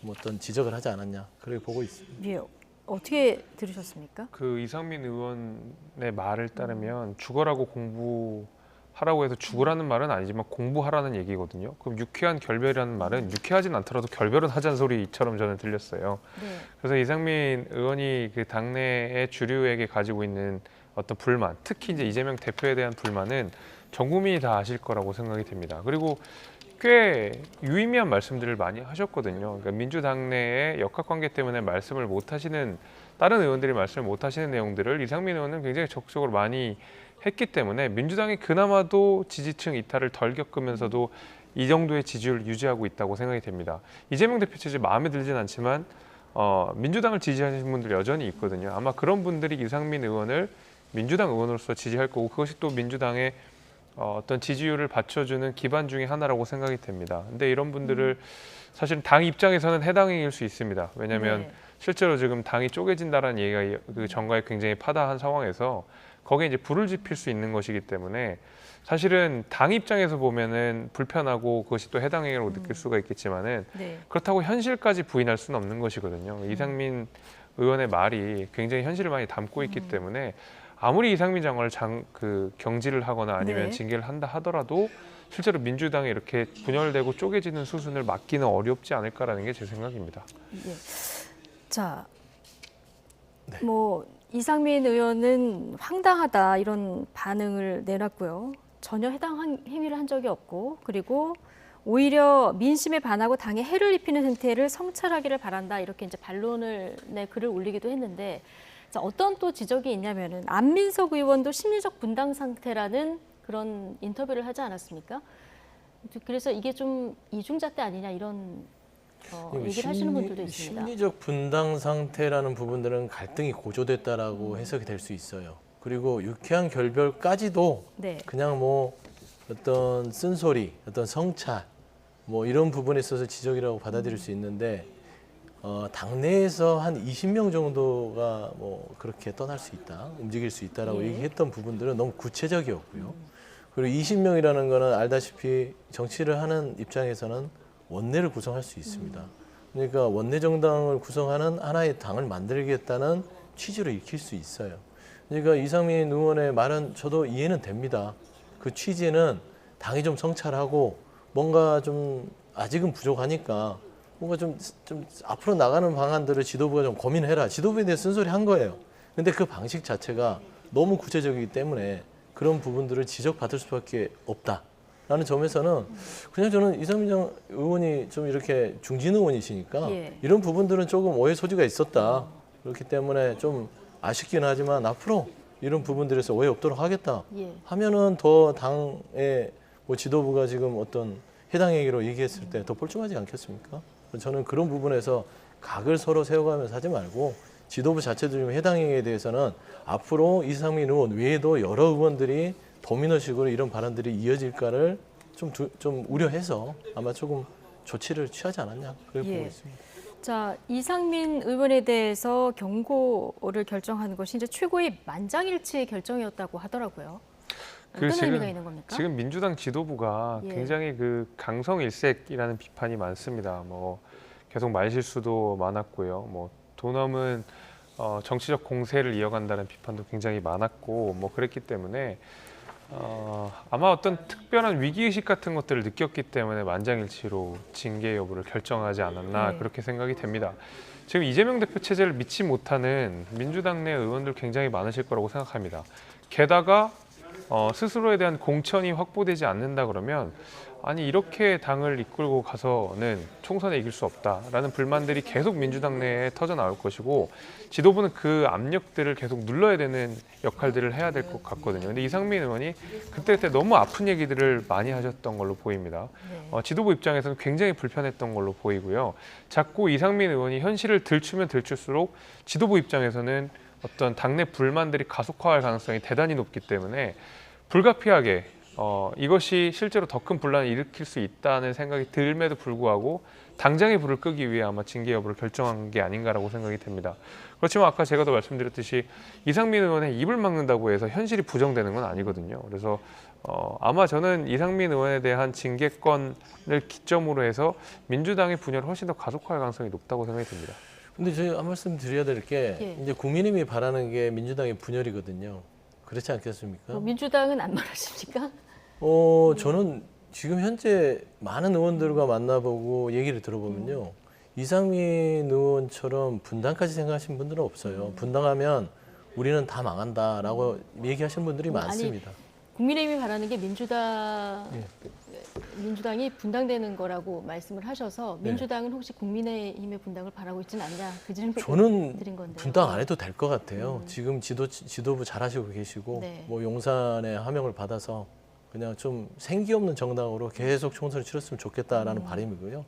어떤 지적을 하지 않았냐 그렇게 보고 있습니다. 예. 어떻게 들으셨습니까? 그 이상민 의원의 말을 따르면 죽어라고 공부하라고 해서 죽으라는 말은 아니지만 공부하라는 얘기거든요. 그럼 유쾌한 결별이라는 말은 유쾌하진 않더라도 결별은 하자는 소리처럼 저는 들렸어요. 네. 그래서 이상민 의원이 그 당내의 주류에게 가지고 있는 어떤 불만, 특히 이제 이재명 대표에 대한 불만은 전 국민이 다 아실 거라고 생각이 됩니다. 그리고 꽤 유의미한 말씀들을 많이 하셨거든요. 그러니까 민주당 내의 역학관계 때문에 말씀을 못 하시는 다른 의원들이 말씀을 못 하시는 내용들을 이상민 의원은 굉장히 적극적으로 많이 했기 때문에 민주당이 그나마도 지지층 이탈을 덜 겪으면서도 이 정도의 지지율을 유지하고 있다고 생각이 됩니다. 이재명 대표 체제 마음에 들진 않지만 민주당을 지지하시는 분들 여전히 있거든요. 아마 그런 분들이 이상민 의원을 민주당 의원으로서 지지할 거고 그것이 또 민주당의 어떤 지지율을 받쳐주는 기반 중에 하나라고 생각이 됩니다. 근데 이런 분들을 사실 당 입장에서는 해당 행위일 수 있습니다. 왜냐하면 실제로 지금 당이 쪼개진다라는 얘기가 그 정가에 굉장히 파다한 상황에서 거기에 이제 불을 지필 수 있는 것이기 때문에 사실은 당 입장에서 보면은 불편하고 그것이 또 해당 행위라고 느낄 수가 있겠지만은 그렇다고 현실까지 부인할 수는 없는 것이거든요. 이상민 의원의 말이 굉장히 현실을 많이 담고 있기 때문에 아무리 이상민 장관을 경질을 하거나 아니면 징계를 한다 하더라도 실제로 민주당이 이렇게 분열되고 쪼개지는 수순을 막기는 어렵지 않을까라는 게 제 생각입니다. 예. 자, 이상민 의원은 황당하다 이런 반응을 내놨고요. 전혀 해당 행위를 한 적이 없고 그리고 오히려 민심에 반하고 당에 해를 입히는 행태를 성찰하기를 바란다 이렇게 이제 반론을 글을 올리기도 했는데. 자, 어떤 또 지적이 있냐면은 안민석 의원도 심리적 분당 상태라는 그런 인터뷰를 하지 않았습니까? 그래서 이게 좀 이중잣대 아니냐 이런 얘기를 하시는 분들도 있습니다. 심리적 분당 상태라는 부분들은 갈등이 고조됐다라고 해석이 될 수 있어요. 그리고 유쾌한 결별까지도 그냥 어떤 쓴소리, 어떤 성찰 이런 부분에 있어서 지적이라고 받아들일 수 있는데 당내에서 한 20명 정도가 그렇게 떠날 수 있다, 움직일 수 있다라고 얘기했던 부분들은 너무 구체적이었고요. 그리고 20명이라는 거는 알다시피 정치를 하는 입장에서는 원내를 구성할 수 있습니다. 그러니까 원내 정당을 구성하는 하나의 당을 만들겠다는 취지로 익힐 수 있어요. 그러니까 이상민 의원의 말은 저도 이해는 됩니다. 그 취지는 당이 좀 성찰하고 뭔가 좀 아직은 부족하니까 뭔가 좀 앞으로 나가는 방안들을 지도부가 좀 고민해라. 지도부에 대해 쓴소리 한 거예요. 근데 그 방식 자체가 너무 구체적이기 때문에 그런 부분들을 지적받을 수밖에 없다라는 점에서는 그냥 저는 이상민 의원이 좀 이렇게 중진 의원이시니까 이런 부분들은 조금 오해 소지가 있었다. 그렇기 때문에 좀 아쉽긴 하지만 앞으로 이런 부분들에서 오해 없도록 하겠다 하면은 더 당의 지도부가 지금 어떤 해당 얘기로 얘기했을 때 더 뻘쭘하지 않겠습니까? 저는 그런 부분에서 각을 서로 세워가면서 하지 말고 지도부 자체도 좀 해당 행위에 대해서는 앞으로 이상민 의원 외에도 여러 의원들이 도미노식으로 이런 발언들이 이어질까를 좀 우려해서 아마 조금 조치를 취하지 않았냐 그렇게 보고 있습니다. 자, 이상민 의원에 대해서 경고를 결정하는 것이 이제 최고의 만장일치 결정이었다고 하더라고요. 어떤 의미가 있는 겁니까? 지금 민주당 지도부가 굉장히 그 강성일색이라는 비판이 많습니다. 뭐 계속 말실수도 많았고요. 뭐 도넘은 정치적 공세를 이어간다는 비판도 굉장히 많았고 뭐 그랬기 때문에 아마 어떤 특별한 위기의식 같은 것들을 느꼈기 때문에 만장일치로 징계 여부를 결정하지 않았나 그렇게 생각이 됩니다. 지금 이재명 대표 체제를 믿지 못하는 민주당 내 의원들 굉장히 많으실 거라고 생각합니다. 게다가 스스로에 대한 공천이 확보되지 않는다 그러면 아니 이렇게 당을 이끌고 가서는 총선에 이길 수 없다라는 불만들이 계속 민주당 내에 터져 나올 것이고 지도부는 그 압력들을 계속 눌러야 되는 역할들을 해야 될 것 같거든요. 근데 이상민 의원이 그때 너무 아픈 얘기들을 많이 하셨던 걸로 보입니다. 지도부 입장에서는 굉장히 불편했던 걸로 보이고요. 자꾸 이상민 의원이 현실을 들추면 들출수록 지도부 입장에서는 어떤 당내 불만들이 가속화할 가능성이 대단히 높기 때문에 불가피하게 이것이 실제로 더 큰 분란을 일으킬 수 있다는 생각이 들음에도 불구하고 당장의 불을 끄기 위해 아마 징계 여부를 결정한 게 아닌가라고 생각이 됩니다. 그렇지만 아까 제가 더 말씀드렸듯이 이상민 의원의 입을 막는다고 해서 현실이 부정되는 건 아니거든요. 그래서 아마 저는 이상민 의원에 대한 징계권을 기점으로 해서 민주당의 분열을 훨씬 더 가속화할 가능성이 높다고 생각이 듭니다. 근데 제가 한 말씀 드려야 될 게 이제 국민의힘이 바라는 게 민주당의 분열이거든요. 그렇지 않겠습니까? 민주당은 안 말하십니까? 저는 지금 현재 많은 의원들과 만나보고 얘기를 들어보면요. 이상민 의원처럼 분당까지 생각하시는 분들은 없어요. 분당하면 우리는 다 망한다라고 얘기하시는 분들이 많습니다. 아니, 국민의힘이 바라는 게 민주당이 분당되는 거라고 말씀을 하셔서 민주당은 혹시 국민의힘의 분당을 바라고 있지는 않냐 그 질문 드린 건데요. 분당 안 해도 될 것 같아요. 지금 지도부 잘하시고 계시고 뭐 용산의 하명을 받아서 그냥 좀 생기 없는 정당으로 계속 총선을 치렀으면 좋겠다라는 바람이고요.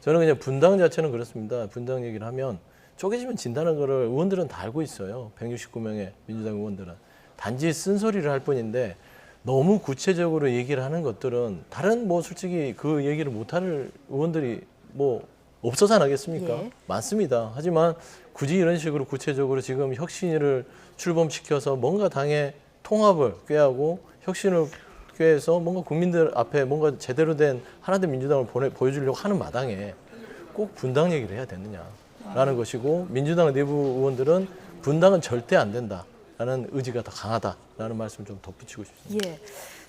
저는 그냥 분당 자체는 그렇습니다. 분당 얘기를 하면 쪼개지면 진다는 거를 의원들은 다 알고 있어요. 169명의 민주당 의원들은. 단지 쓴소리를 할 뿐인데 너무 구체적으로 얘기를 하는 것들은 다른 뭐 솔직히 그 얘기를 못할 의원들이 뭐 없어서 안 하겠습니까? 많습니다. 하지만 굳이 이런 식으로 구체적으로 지금 혁신위를 출범시켜서 뭔가 당의 통합을 꾀하고 혁신을 꾀해서 뭔가 국민들 앞에 뭔가 제대로 된 하나된 민주당을 보여주려고 하는 마당에 꼭 분당 얘기를 해야 되느냐라는 것이고 민주당 내부 의원들은 분당은 절대 안 된다라는 의지가 더 강하다라는 말씀 좀 덧붙이고 싶습니다.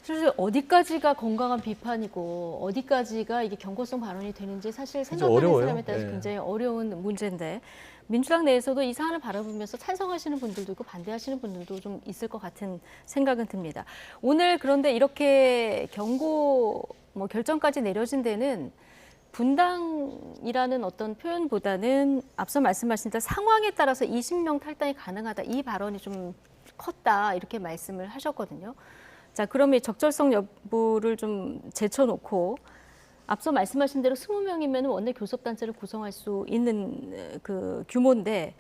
사실 어디까지가 건강한 비판이고 어디까지가 이게 경고성 발언이 되는지 사실 생각하는 사람에 따라서 굉장히 어려운 문제인데 민주당 내에서도 이 사안을 바라보면서 찬성하시는 분들도 있고 반대하시는 분들도 좀 있을 것 같은 생각은 듭니다. 오늘 그런데 이렇게 경고 결정까지 내려진 데는 분당이라는 어떤 표현보다는 앞서 말씀하신 대로 상황에 따라서 20명 탈당이 가능하다 이 발언이 좀 컸다 이렇게 말씀을 하셨거든요. 자, 그러면 적절성 여부를 좀 제쳐놓고 앞서 말씀하신 대로 20명이면 원내 교섭단체를 구성할 수 있는 그 규모인데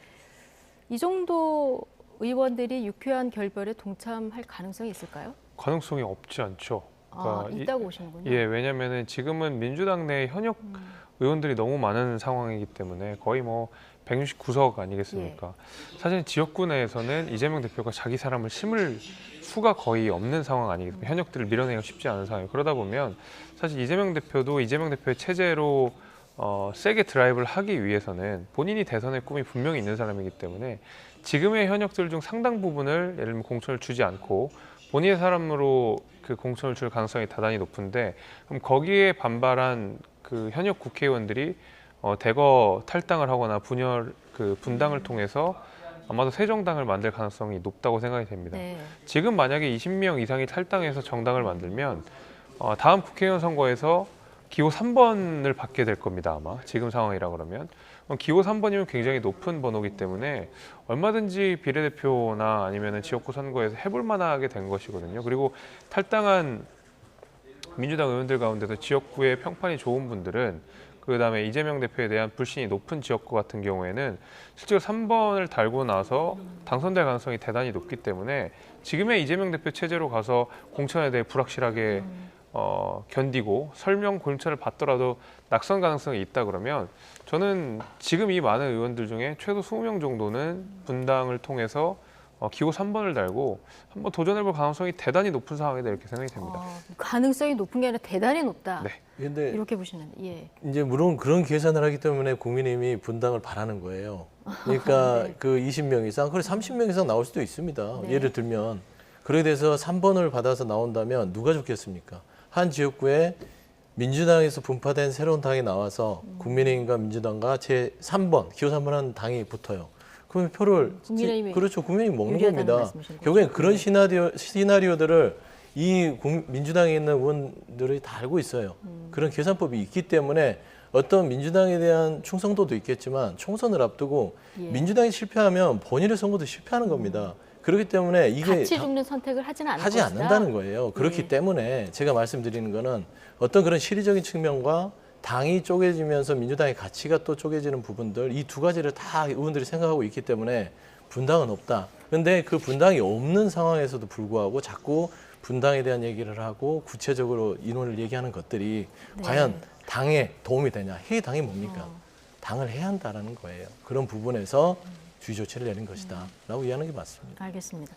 이 정도 의원들이 유쾌한 결별에 동참할 가능성이 있을까요? 가능성이 없지 않죠. 그러니까 있다고 보시는군요. 왜냐하면 지금은 민주당 내 현역 의원들이 너무 많은 상황이기 때문에 거의 뭐 169석 아니겠습니까? 사실 지역구 내에서는 이재명 대표가 자기 사람을 심을 수가 거의 없는 상황 아니겠습니까? 현역들을 밀어내기가 쉽지 않은 상황이에요. 그러다 보면 사실 이재명 대표도 이재명 대표의 체제로 세게 드라이브를 하기 위해서는 본인이 대선의 꿈이 분명히 있는 사람이기 때문에 지금의 현역들 중 상당 부분을 예를 들면 공천을 주지 않고 본인의 사람으로 그 공천을 줄 가능성이 대단히 높은데 그럼 거기에 반발한 그 현역 국회의원들이 대거 탈당을 하거나 분당을 통해서 아마도 새 정당을 만들 가능성이 높다고 생각이 됩니다. 지금 만약에 20명 이상이 탈당해서 정당을 만들면 다음 국회의원 선거에서 기호 3번을 받게 될 겁니다. 아마 지금 상황이라 그러면 기호 3번이면 굉장히 높은 번호이기 때문에 얼마든지 비례대표나 아니면 지역구 선거에서 해볼 만하게 된 것이거든요. 그리고 탈당한 민주당 의원들 가운데서 지역구의 평판이 좋은 분들은 그다음에 이재명 대표에 대한 불신이 높은 지역구 같은 경우에는 실제로 3번을 달고 나서 당선될 가능성이 대단히 높기 때문에 지금의 이재명 대표 체제로 가서 공천에 대해 불확실하게 견디고 설명 공천을 받더라도 낙선 가능성이 있다 그러면 저는 지금 이 많은 의원들 중에 최소 20명 정도는 분당을 통해서 기호 3번을 달고 한번 도전해볼 가능성이 대단히 높은 상황이다 이렇게 생각이 됩니다. 가능성이 높은 게 아니라 대단히 높다. 네. 근데 이렇게 보시는. 예. 이제 물론 그런 계산을 하기 때문에 국민의힘이 분당을 바라는 거예요. 그러니까 네. 그 20명 이상, 그래 30명 이상 나올 수도 있습니다. 네. 예를 들면 그렇게 돼서 3번을 받아서 나온다면 누가 좋겠습니까? 한 지역구에 민주당에서 분파된 새로운 당이 나와서 국민의힘과 민주당과 제 3번, 기호 3번 한 당이 붙어요. 그러면 표를 국민의힘이 그렇죠. 국민의힘이 먹는 유리하다는 겁니다. 말씀이신 거죠? 결국엔 그런 네. 시나리오들을 이 민주당에 있는 의원들이 다 알고 있어요. 그런 계산법이 있기 때문에 어떤 민주당에 대한 충성도도 있겠지만 총선을 앞두고 예. 민주당이 실패하면 본인의 선거도 실패하는 겁니다. 그렇기 때문에 이게 같이 죽는 선택을 하지는 않을 하지 것이다. 않는다는 거예요. 그렇기 예. 때문에 제가 말씀드리는 거는 어떤 그런 실리적인 측면과 당이 쪼개지면서 민주당의 가치가 또 쪼개지는 부분들 이 두 가지를 다 의원들이 생각하고 있기 때문에 분당은 없다. 그런데 그 분당이 없는 상황에서도 불구하고 자꾸 분당에 대한 얘기를 하고 구체적으로 인원을 얘기하는 것들이 네. 과연 당에 도움이 되냐. 해야 당이 뭡니까? 당을 해야 한다는 거예요. 그런 부분에서 주의 조치를 내린 것이다 라고 이해하는 게 맞습니다. 알겠습니다.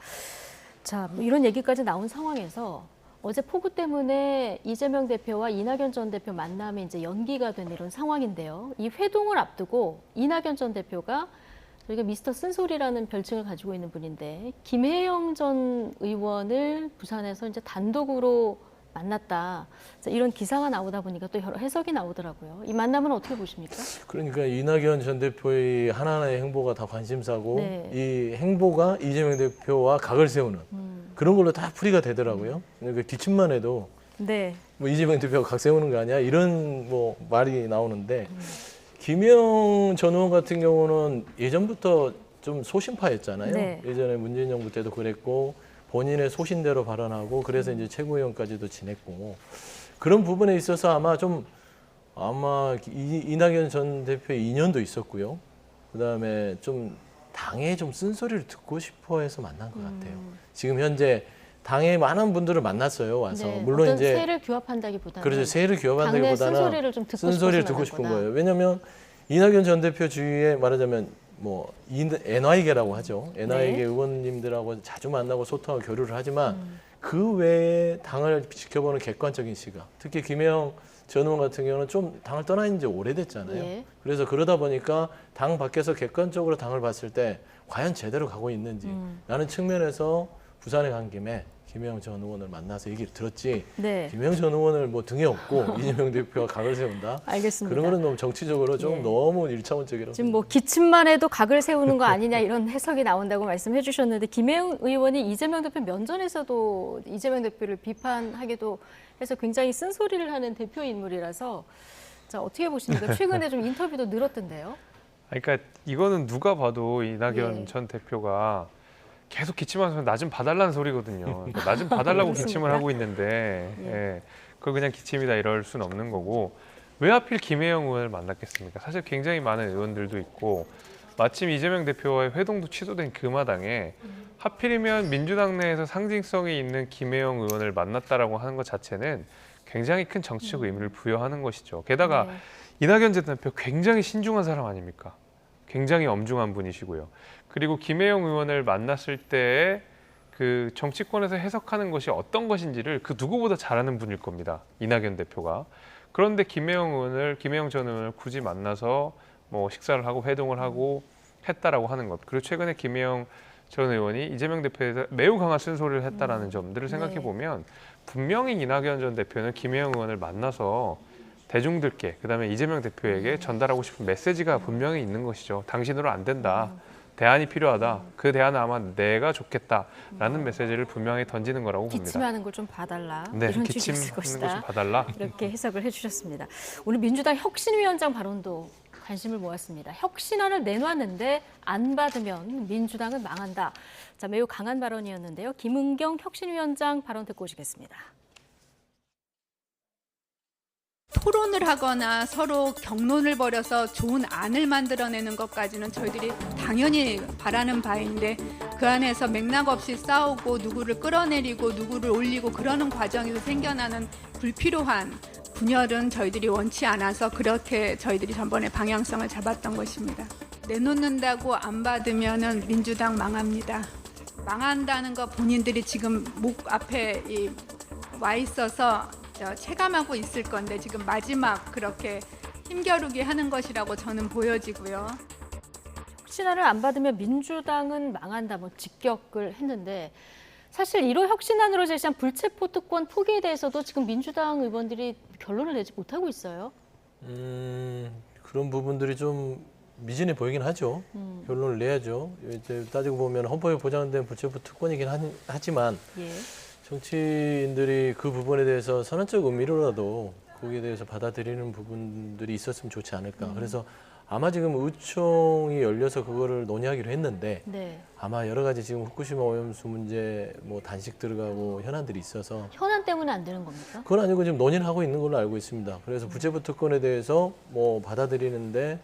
자, 뭐 이런 얘기까지 나온 상황에서 어제 폭우 때문에 이재명 대표와 이낙연 전 대표 만남이 이제 연기가 된 이런 상황인데요. 이 회동을 앞두고 이낙연 전 대표가 저희가 미스터 쓴소리라는 별칭을 가지고 있는 분인데 김혜영 전 의원을 부산에서 이제 단독으로 만났다. 자, 이런 기사가 나오다 보니까 또 여러 해석이 나오더라고요. 이 만남은 어떻게 보십니까? 그러니까 이낙연 전 대표의 하나하나의 행보가 다 관심사고 네. 이 행보가 이재명 대표와 각을 세우는 그런 걸로 다 풀이가 되더라고요. 그러니까 기침만 해도 네. 뭐 이재명 대표가 각 세우는 거 아니야? 이런 뭐 말이 나오는데 김영 전 의원 같은 경우는 예전부터 좀 소신파였잖아요. 네. 예전에 문재인 정부 때도 그랬고 본인의 소신대로 발언하고 그래서 이제 최고위원까지도 지냈고 그런 부분에 있어서 아마 이낙연 전 대표의 인연도 있었고요. 그다음에 좀 당에 좀 쓴소리를 듣고 싶어 해서 만난 것 같아요. 지금 현재 당의 많은 분들을 만났어요. 와서 네, 물론 어떤 이제 세를 규합한다기보다는 그렇죠. 세를 규합한다기보다는 쓴소리를 좀 듣고 듣고 싶은 거예요. 왜냐하면 이낙연 전 대표 주위에 말하자면 뭐 NY계라고 하죠. NY계 의원님들하고 자주 만나고 소통하고 교류를 하지만 그 외에 당을 지켜보는 객관적인 시각, 특히 김혜영 전 의원 같은 경우는 좀 당을 떠나 있는 지 오래됐잖아요. 예. 그래서 그러다 보니까 당 밖에서 객관적으로 당을 봤을 때 과연 제대로 가고 있는지 라는 측면에서 부산에 간 김에 김혜영 전 의원을 만나서 얘기를 들었지. 네. 김혜영 전 의원을 뭐 등에 업고 이재명 대표가 각을 세운다. 알겠습니다. 그런 거는 너무 정치적으로 좀 너무 일차원적이라고. 지금 뭐 기침만 해도 각을 세우는 거 아니냐 이런 해석이 나온다고 말씀해 주셨는데 김혜영 의원이 이재명 대표 면전에서도 이재명 대표를 비판하기도 해서 굉장히 쓴소리를 하는 대표 인물이라서 자, 어떻게 보십니까? 최근에 좀 인터뷰도 늘었던데요. 그러니까 이거는 누가 봐도 이낙연 예. 전 대표가 계속 기침하면서 나 좀 봐달라는 소리거든요. 그러니까 나 좀 봐달라고 기침을 하고 있는데 예. 그거 그냥 기침이다 이럴 수는 없는 거고 왜 하필 김혜영 의원을 만났겠습니까? 사실 굉장히 많은 의원들도 있고 마침 이재명 대표와의 회동도 취소된 그 마당에 하필이면 민주당 내에서 상징성이 있는 김혜영 의원을 만났다라고 하는 것 자체는 굉장히 큰 정치적 의미를 부여하는 것이죠. 게다가 이낙연 전 대표 굉장히 신중한 사람 아닙니까? 굉장히 엄중한 분이시고요. 그리고 김혜영 의원을 만났을 때의 그 정치권에서 해석하는 것이 어떤 것인지를 그 누구보다 잘하는 분일 겁니다. 이낙연 대표가. 그런데 김혜영 전 의원을 굳이 만나서 뭐 식사를 하고 회동을 하고 했다라고 하는 것. 그리고 최근에 김혜영 전 의원이 이재명 대표에 대해서 매우 강한 쓴소리를 했다라는 점들을 생각해 보면 분명히 이낙연 전 대표는 김혜영 의원을 만나서 대중들께 그다음에 이재명 대표에게 전달하고 싶은 메시지가 분명히 있는 것이죠. 당신으로 안 된다. 대안이 필요하다. 그 대안은 아마 내가 좋겠다라는 메시지를 분명히 던지는 거라고 봅니다. 기침하는 걸 좀 봐달라. 네, 이런 기침하는 취지일 걸 것이다. 좀 봐달라. 이렇게 해석을 해주셨습니다. 오늘 민주당 혁신위원장 발언도 관심을 모았습니다. 혁신안을 내놨는데 안 받으면 민주당은 망한다. 자, 매우 강한 발언이었는데요. 김은경 혁신위원장 발언 듣고 오시겠습니다. 토론을 하거나 서로 격론을 벌여서 좋은 안을 만들어내는 것까지는 저희들이 당연히 바라는 바인데 그 안에서 맥락 없이 싸우고 누구를 끌어내리고 누구를 올리고 그러는 과정에서 생겨나는 불필요한 분열은 저희들이 원치 않아서 그렇게 저희들이 전번에 방향성을 잡았던 것입니다. 내놓는다고 안 받으면은 민주당 망합니다. 망한다는 거 본인들이 지금 목 앞에 와 있어서 체감하고 있을 건데 지금 마지막 그렇게 힘겨루기 하는 것이라고 저는 보여지고요. 혁신안을 안 받으면 민주당은 망한다, 뭐 직격을 했는데 사실 1호 혁신안으로 제시한 불체포 특권 포기에 대해서도 지금 민주당 의원들이 결론을 내지 못하고 있어요. 그런 부분들이 좀 미진해 보이긴 하죠. 결론을 내야죠. 이제 따지고 보면 헌법에 보장된 불체포 특권이긴 하지만 예. 정치인들이 그 부분에 대해서 선언적 의미로라도 거기에 대해서 받아들이는 부분들이 있었으면 좋지 않을까. 그래서 아마 지금 의총이 열려서 그거를 논의하기로 했는데 네. 아마 여러 가지 지금 후쿠시마 오염수 문제 뭐 단식 들어가고 현안들이 있어서 현안 때문에 안 되는 겁니까? 그건 아니고 지금 논의를 하고 있는 걸로 알고 있습니다. 그래서 불체포 특권에 대해서 뭐 받아들이는데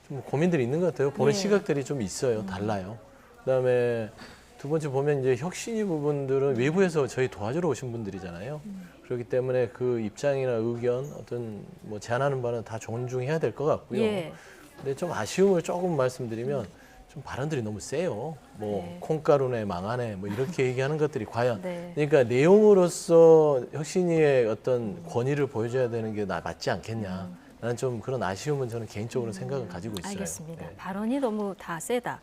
좀 고민들이 있는 것 같아요. 보는 예. 시각들이 좀 있어요. 달라요. 그다음에 두 번째 보면 이제 혁신이 부분들은 외부에서 저희 도와주러 오신 분들이잖아요. 그렇기 때문에 그 입장이나 의견 어떤 뭐 제안하는 바는 다 존중해야 될 것 같고요. 예. 근데 좀 아쉬움을 조금 말씀드리면 좀 발언들이 너무 세요. 뭐 네. 콩가루네 망하네 뭐 이렇게 얘기하는 것들이 과연 네. 그러니까 내용으로서 혁신위의 어떤 권위를 보여줘야 되는 게 맞지 않겠냐. 나는 좀 그런 아쉬움은 저는 개인적으로 생각을 가지고 있어요. 알겠습니다. 네. 발언이 너무 다 세다.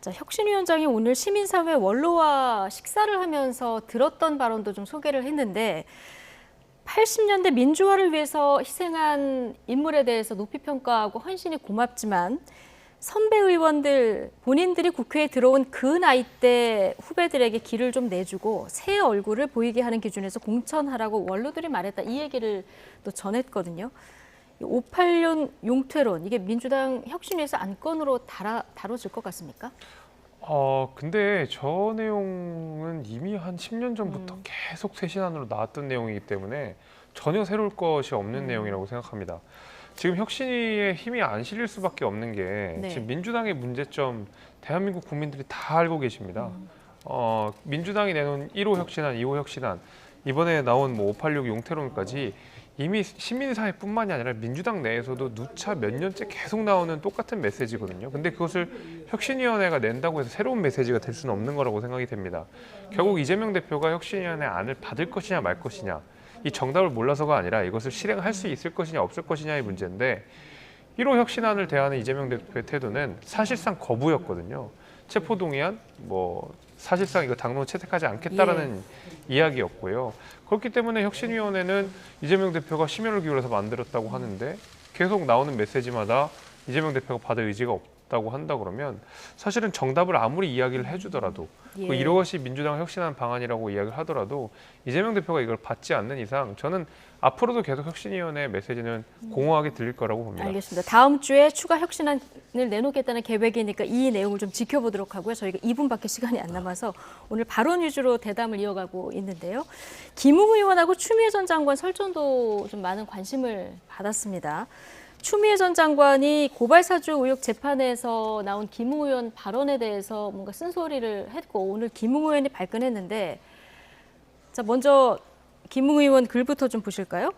자, 혁신위원장이 오늘 시민사회 원로와 식사를 하면서 들었던 발언도 좀 소개를 했는데 80년대 민주화를 위해서 희생한 인물에 대해서 높이 평가하고 헌신이 고맙지만 선배 의원들 본인들이 국회에 들어온 그 나이 때 후배들에게 길을 좀 내주고 새 얼굴을 보이게 하는 기준에서 공천하라고 원로들이 말했다. 이 얘기를 또 전했거든요. 586 용퇴론, 이게 민주당 혁신위에서 안건으로 다뤄질 것 같습니까? 근데 저 내용은 이미 한 10년 전부터 계속 쇄신안으로 나왔던 내용이기 때문에 전혀 새로울 것이 없는 내용이라고 생각합니다. 지금 혁신위에 힘이 안 실릴 수밖에 없는 게 네. 지금 민주당의 문제점 대한민국 국민들이 다 알고 계십니다. 민주당이 내놓은 1호 혁신안, 2호 혁신안, 이번에 나온 뭐 586 용태론까지 이미 시민사회뿐만이 아니라 민주당 내에서도 누차 몇 년째 계속 나오는 똑같은 메시지거든요. 근데 그것을 혁신위원회가 낸다고 해서 새로운 메시지가 될 수는 없는 거라고 생각이 됩니다. 결국 이재명 대표가 혁신위원회 안을 받을 것이냐 말 것이냐, 이 정답을 몰라서가 아니라 이것을 실행할 수 있을 것이냐 없을 것이냐의 문제인데 1호 혁신안을 대하는 이재명 대표의 태도는 사실상 거부였거든요. 체포동의안, 뭐 사실상 이거 당론 채택하지 않겠다라는 이야기였고요. 그렇기 때문에 혁신위원회는 이재명 대표가 심혈을 기울여서 만들었다고 하는데 계속 나오는 메시지마다 이재명 대표가 받을 의지가 없다고 한다 그러면 사실은 정답을 아무리 이야기를 해주더라도 그 이것이 민주당 혁신안 방안이라고 이야기를 하더라도 이재명 대표가 이걸 받지 않는 이상 저는 앞으로도 계속 혁신위원회 메시지는 공허하게 들릴 거라고 봅니다. 알겠습니다. 다음 주에 추가 혁신안을 내놓겠다는 계획이니까 이 내용을 좀 지켜보도록 하고요. 저희가 2분밖에 시간이 안 남아서 오늘 발언 위주로 대담을 이어가고 있는데요. 김웅 의원하고 추미애 전 장관 설전도 좀 많은 관심을 받았습니다. 추미애 전 장관이 고발사주 의혹 재판에서 나온 김웅 의원 발언에 대해서 뭔가 쓴소리를 했고 오늘 김웅 의원이 발끈했는데 자 먼저 김웅 의원 글부터 좀 보실까요?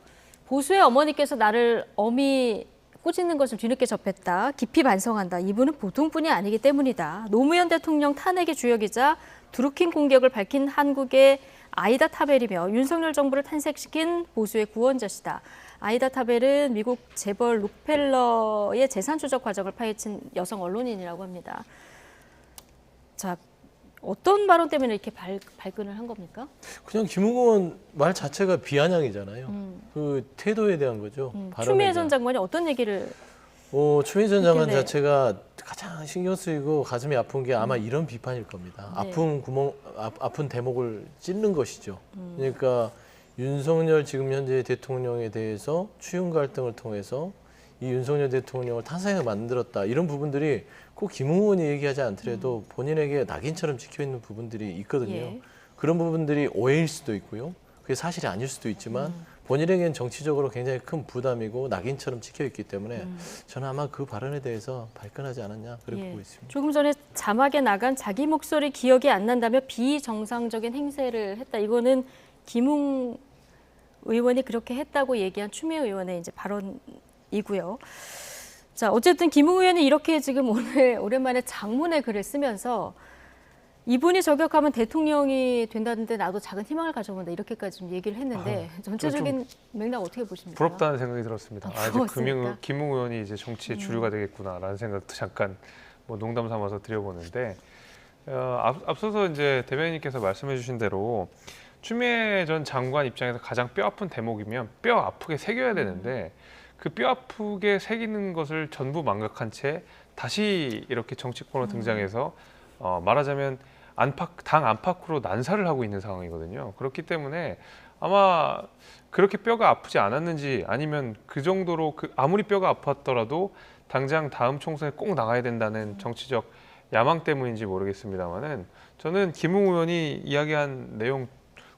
보수의 어머니께서 나를 엄히 꼬집는 것을 뒤늦게 접했다. 깊이 반성한다. 이분은 보통 분이 아니기 때문이다. 노무현 대통령 탄핵의 주역이자 드루킹 공격을 밝힌 한국의 아이다 타벨이며 윤석열 정부를 탄생시킨 보수의 구원자시다. 아이다 타벨은 미국 재벌 록펠러의 재산 추적 과정을 파헤친 여성 언론인이라고 합니다. 자, 어떤 발언 때문에 이렇게 발끈을 한 겁니까? 그냥 김웅 의원 말 자체가 비아냥이잖아요. 그 태도에 대한 거죠. 추미애 전 장관이 어떤 얘기를 추미애 전 장관 했길래. 자체가 가장 신경 쓰이고 가슴이 아픈 게 아마 이런 비판일 겁니다. 네. 아픈 대목을 찢는 것이죠. 그러니까 윤석열 지금 현재 대통령에 대해서 추윤 갈등을 통해서 이 윤석열 대통령을 탄생하게 만들었다. 이런 부분들이 꼭 김웅 의원이 얘기하지 않더라도 본인에게 낙인처럼 찍혀있는 부분들이 있거든요. 예. 그런 부분들이 오해일 수도 있고요. 그게 사실이 아닐 수도 있지만 본인에게는 정치적으로 굉장히 큰 부담이고 낙인처럼 찍혀 있기 때문에 저는 아마 그 발언에 대해서 발끈하지 않았냐 그렇게 보고 있습니다. 조금 전에 자막에 나간 자기 목소리 기억이 안 난다며 비정상적인 행세를 했다. 이거는 김웅 의원이 그렇게 했다고 얘기한 추미애 의원의 이제 발언이고요. 자, 어쨌든 김웅 의원이 이렇게 지금 오늘 오랜만에 장문의 글을 쓰면서 이분이 저격하면 대통령이 된다는데 나도 작은 희망을 가져본다 이렇게까지 좀 얘기를 했는데 전체적인 맥락 어떻게 보십니까? 부럽다는 생각이 들었습니다. 이제 부러웠습니까? 김웅 의원이 이제 정치의 주류가 되겠구나라는 생각도 잠깐 뭐 농담 삼아서 드려보는데 앞서서 이제 대변인님께서 말씀해주신 대로 추미애 전 장관 입장에서 가장 뼈 아픈 대목이면 뼈 아프게 새겨야 되는데 그 뼈 아프게 새기는 것을 전부 망각한 채 다시 이렇게 정치권으로 등장해서 말하자면 당 안팎으로 난사를 하고 있는 상황이거든요. 그렇기 때문에 아마 그렇게 뼈가 아프지 않았는지 아니면 그 정도로 아무리 뼈가 아팠더라도 당장 다음 총선에 꼭 나가야 된다는 정치적 야망 때문인지 모르겠습니다만은 저는 김웅 의원이 이야기한 내용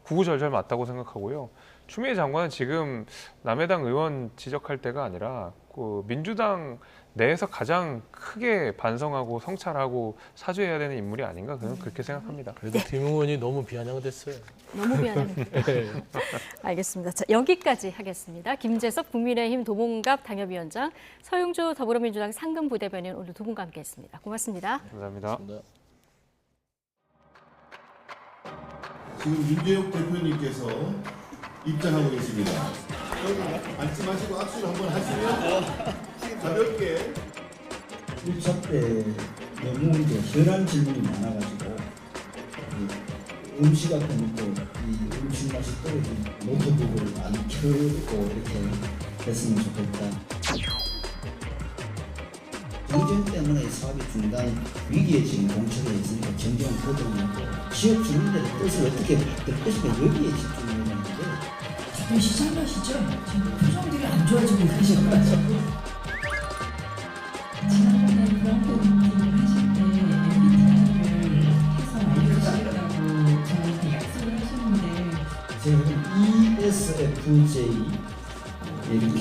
구구절절 맞다고 생각하고요. 추미애 장관은 지금 남의 당 의원 지적할 때가 아니라 그 민주당 내에서 가장 크게 반성하고 성찰하고 사죄해야 되는 인물이 아닌가 저는 그렇게 생각합니다. 그래도 김웅 의원이 너무 비아냥됐어요. 너무 비아냥됐어요. 알겠습니다. 자, 여기까지 하겠습니다. 김재석 국민의힘 도봉갑 당협위원장, 서용주 더불어민주당 상근부대변인 오늘 두 분과 함께했습니다. 고맙습니다. 감사합니다. 지금 윤재욱 대표님께서 입장하고 계십니다. 앉지 마시고 악수를 한번 하시면 가볍게. 1차 때 너무 이제 현안 질문이 많아가지고 음식 앞에 놓고 이 음식 맛이 떨어진 노트북을 안 켜고 이렇게 했으면 좋겠다. 경쟁 때문에 사업이 중단 위기에 지금 공처가 있으니까 정쟁을 거듭나고 지역 주민들의 뜻을 어떻게 받을 것인가 여기에 집중해야 되는데 지금 시작하시죠? 지금 표정들이 안 좋아지고 계셔가지고 지난번에 그런 부분을 하실 때 MBTI를 해서 알려주시라고 저한테 약속을 하셨는데 제가 ESFJ 이렇게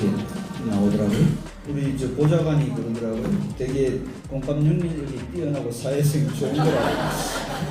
나오더라고요. 우리 저 보좌관이 그러더라고요. 되게 공감 능력이 뛰어나고 사회성이 좋은 거라고.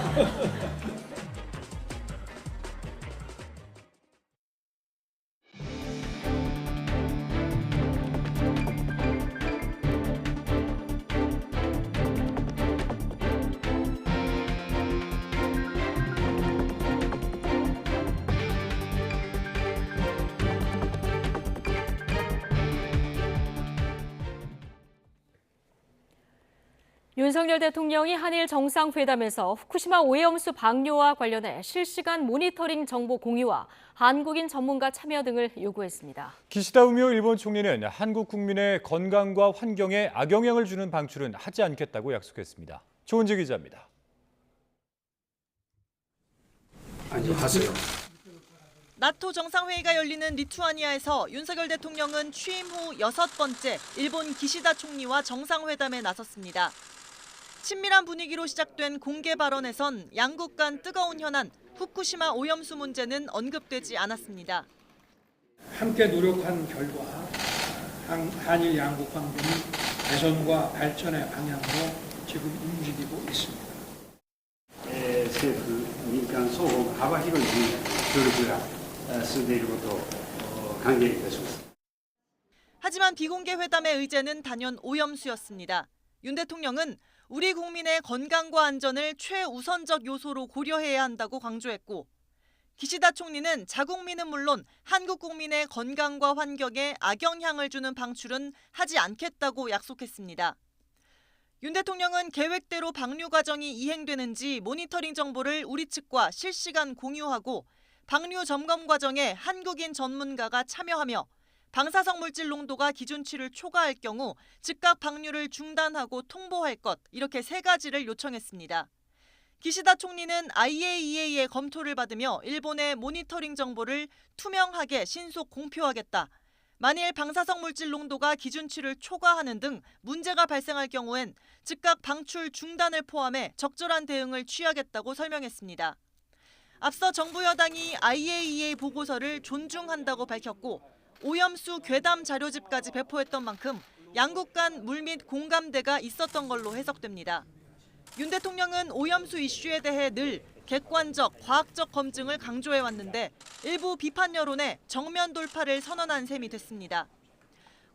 윤석열 대통령이 한일 정상회담에서 후쿠시마 오염수 방류와 관련해 실시간 모니터링 정보 공유와 한국인 전문가 참여 등을 요구했습니다. 기시다 우미오 일본 총리는 한국 국민의 건강과 환경에 악영향을 주는 방출은 하지 않겠다고 약속했습니다. 조은지 기자입니다. 하세요. 나토 정상회의가 열리는 리투아니아에서 윤석열 대통령은 취임 후 6번째 일본 기시다 총리와 정상회담에 나섰습니다. 친밀한 분위기로 시작된 공개 발언에선 양국 간 뜨거운 현안, 후쿠시마 오염수 문제는 언급되지 않았습니다. 함께 노력한 결과 한일 양국 관계는 개선과 발전의 방향으로 지금 움직이고 있습니다. 政府、民間双方が幅広い分野で協力が進んでいることを歓迎いたします。 하지만 비공개 회담의 의제는 단연 오염수였습니다. 윤 대통령은 우리 국민의 건강과 안전을 최우선적 요소로 고려해야 한다고 강조했고 기시다 총리는 자국민은 물론 한국 국민의 건강과 환경에 악영향을 주는 방출은 하지 않겠다고 약속했습니다. 윤 대통령은 계획대로 방류 과정이 이행되는지 모니터링 정보를 우리 측과 실시간 공유하고 방류 점검 과정에 한국인 전문가가 참여하며 방사성 물질 농도가 기준치를 초과할 경우 즉각 방류를 중단하고 통보할 것, 이렇게 3가지를 요청했습니다. 기시다 총리는 IAEA의 검토를 받으며 일본의 모니터링 정보를 투명하게 신속 공표하겠다. 만일 방사성 물질 농도가 기준치를 초과하는 등 문제가 발생할 경우엔 즉각 방출 중단을 포함해 적절한 대응을 취하겠다고 설명했습니다. 앞서 정부 여당이 IAEA 보고서를 존중한다고 밝혔고 오염수 괴담 자료집까지 배포했던 만큼 양국 간 물 및 공감대가 있었던 걸로 해석됩니다. 윤 대통령은 오염수 이슈에 대해 늘 객관적, 과학적 검증을 강조해왔는데 일부 비판 여론에 정면 돌파를 선언한 셈이 됐습니다.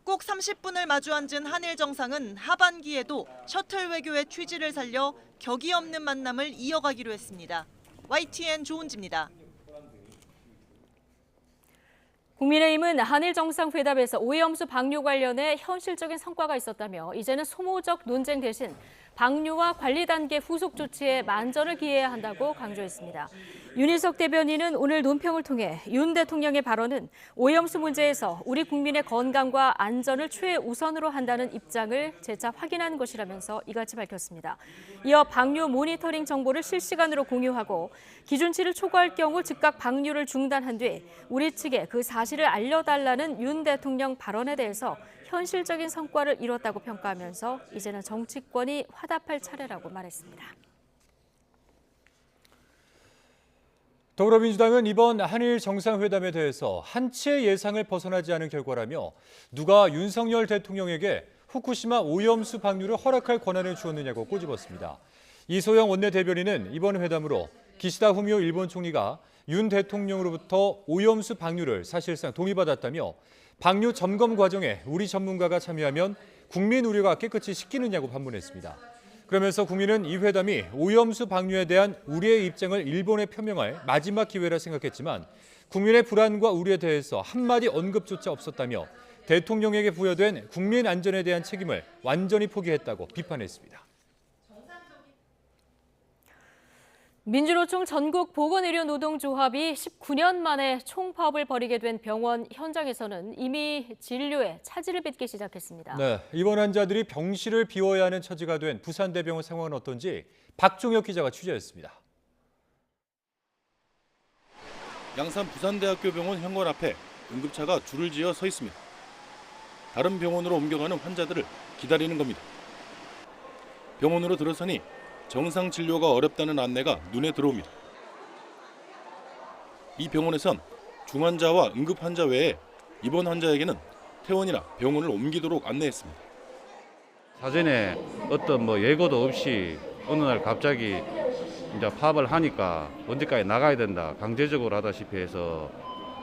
꼭 30분을 마주 앉은 한일 정상은 하반기에도 셔틀 외교의 취지를 살려 격이 없는 만남을 이어가기로 했습니다. YTN 조은지입니다. 국민의힘은 한일 정상회담에서 오염수 방류 관련해 현실적인 성과가 있었다며 이제는 소모적 논쟁 대신 방류와 관리 단계 후속 조치에 만전을 기해야 한다고 강조했습니다. 윤희석 대변인은 오늘 논평을 통해 윤 대통령의 발언은 오염수 문제에서 우리 국민의 건강과 안전을 최우선으로 한다는 입장을 재차 확인한 것이라면서 이같이 밝혔습니다. 이어 방류 모니터링 정보를 실시간으로 공유하고 기준치를 초과할 경우 즉각 방류를 중단한 뒤 우리 측에 그 사실을 알려달라는 윤 대통령 발언에 대해서 현실적인 성과를 이뤘다고 평가하면서 이제는 정치권이 화답할 차례라고 말했습니다. 더불어민주당은 이번 한일 정상회담에 대해서 한치의 예상을 벗어나지 않은 결과라며 누가 윤석열 대통령에게 후쿠시마 오염수 방류를 허락할 권한을 주었느냐고 꼬집었습니다. 이소영 원내대변인은 이번 회담으로 기시다 후미오 일본 총리가 윤 대통령으로부터 오염수 방류를 사실상 동의받았다며 방류 점검 과정에 우리 전문가가 참여하면 국민 우려가 깨끗이 씻기느냐고 반문했습니다. 그러면서 국민은 이 회담이 오염수 방류에 대한 우리의 입장을 일본에 표명할 마지막 기회라 생각했지만 국민의 불안과 우려에 대해서 한마디 언급조차 없었다며 대통령에게 부여된 국민 안전에 대한 책임을 완전히 포기했다고 비판했습니다. 민주노총 전국보건의료노동조합이 19년 만에 총파업을 벌이게 된 병원 현장에서는 이미 진료에 차질을 빚기 시작했습니다. 네, 입원 환자들이 병실을 비워야 하는 처지가 된 부산대병원 상황은 어떤지 박종혁 기자가 취재했습니다. 양산 부산대학교 병원 현관 앞에 응급차가 줄을 지어 서 있습니다. 다른 병원으로 옮겨가는 환자들을 기다리는 겁니다. 병원으로 들어서니 정상 진료가 어렵다는 안내가 눈에 들어옵니다. 이 병원에선 중환자와 응급환자 외에 입원 환자에게는 퇴원이나 병원을 옮기도록 안내했습니다. 사전에 어떤 예고도 없이 어느 날 갑자기 이제 파업을 하니까 언제까지 나가야 된다, 강제적으로 하다시피 해서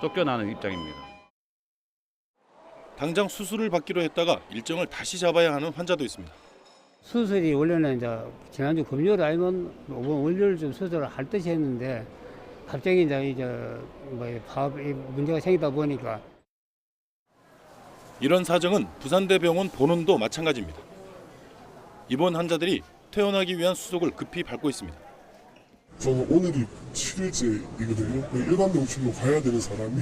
쫓겨나는 입장입니다. 당장 수술을 받기로 했다가 일정을 다시 잡아야 하는 환자도 있습니다. 수술이 원래는 이제 지난주 금요일 아니면 월요일쯤 수술을 할 듯이 했는데 갑자기 이제 파업이 문제가 생기다 보니까. 이런 사정은 부산대병원 본원도 마찬가지입니다. 입원 환자들이 퇴원하기 위한 수속을 급히 밟고 있습니다. 저는 오늘이 7일째이거든요. 일반 병실로 가야 되는 사람이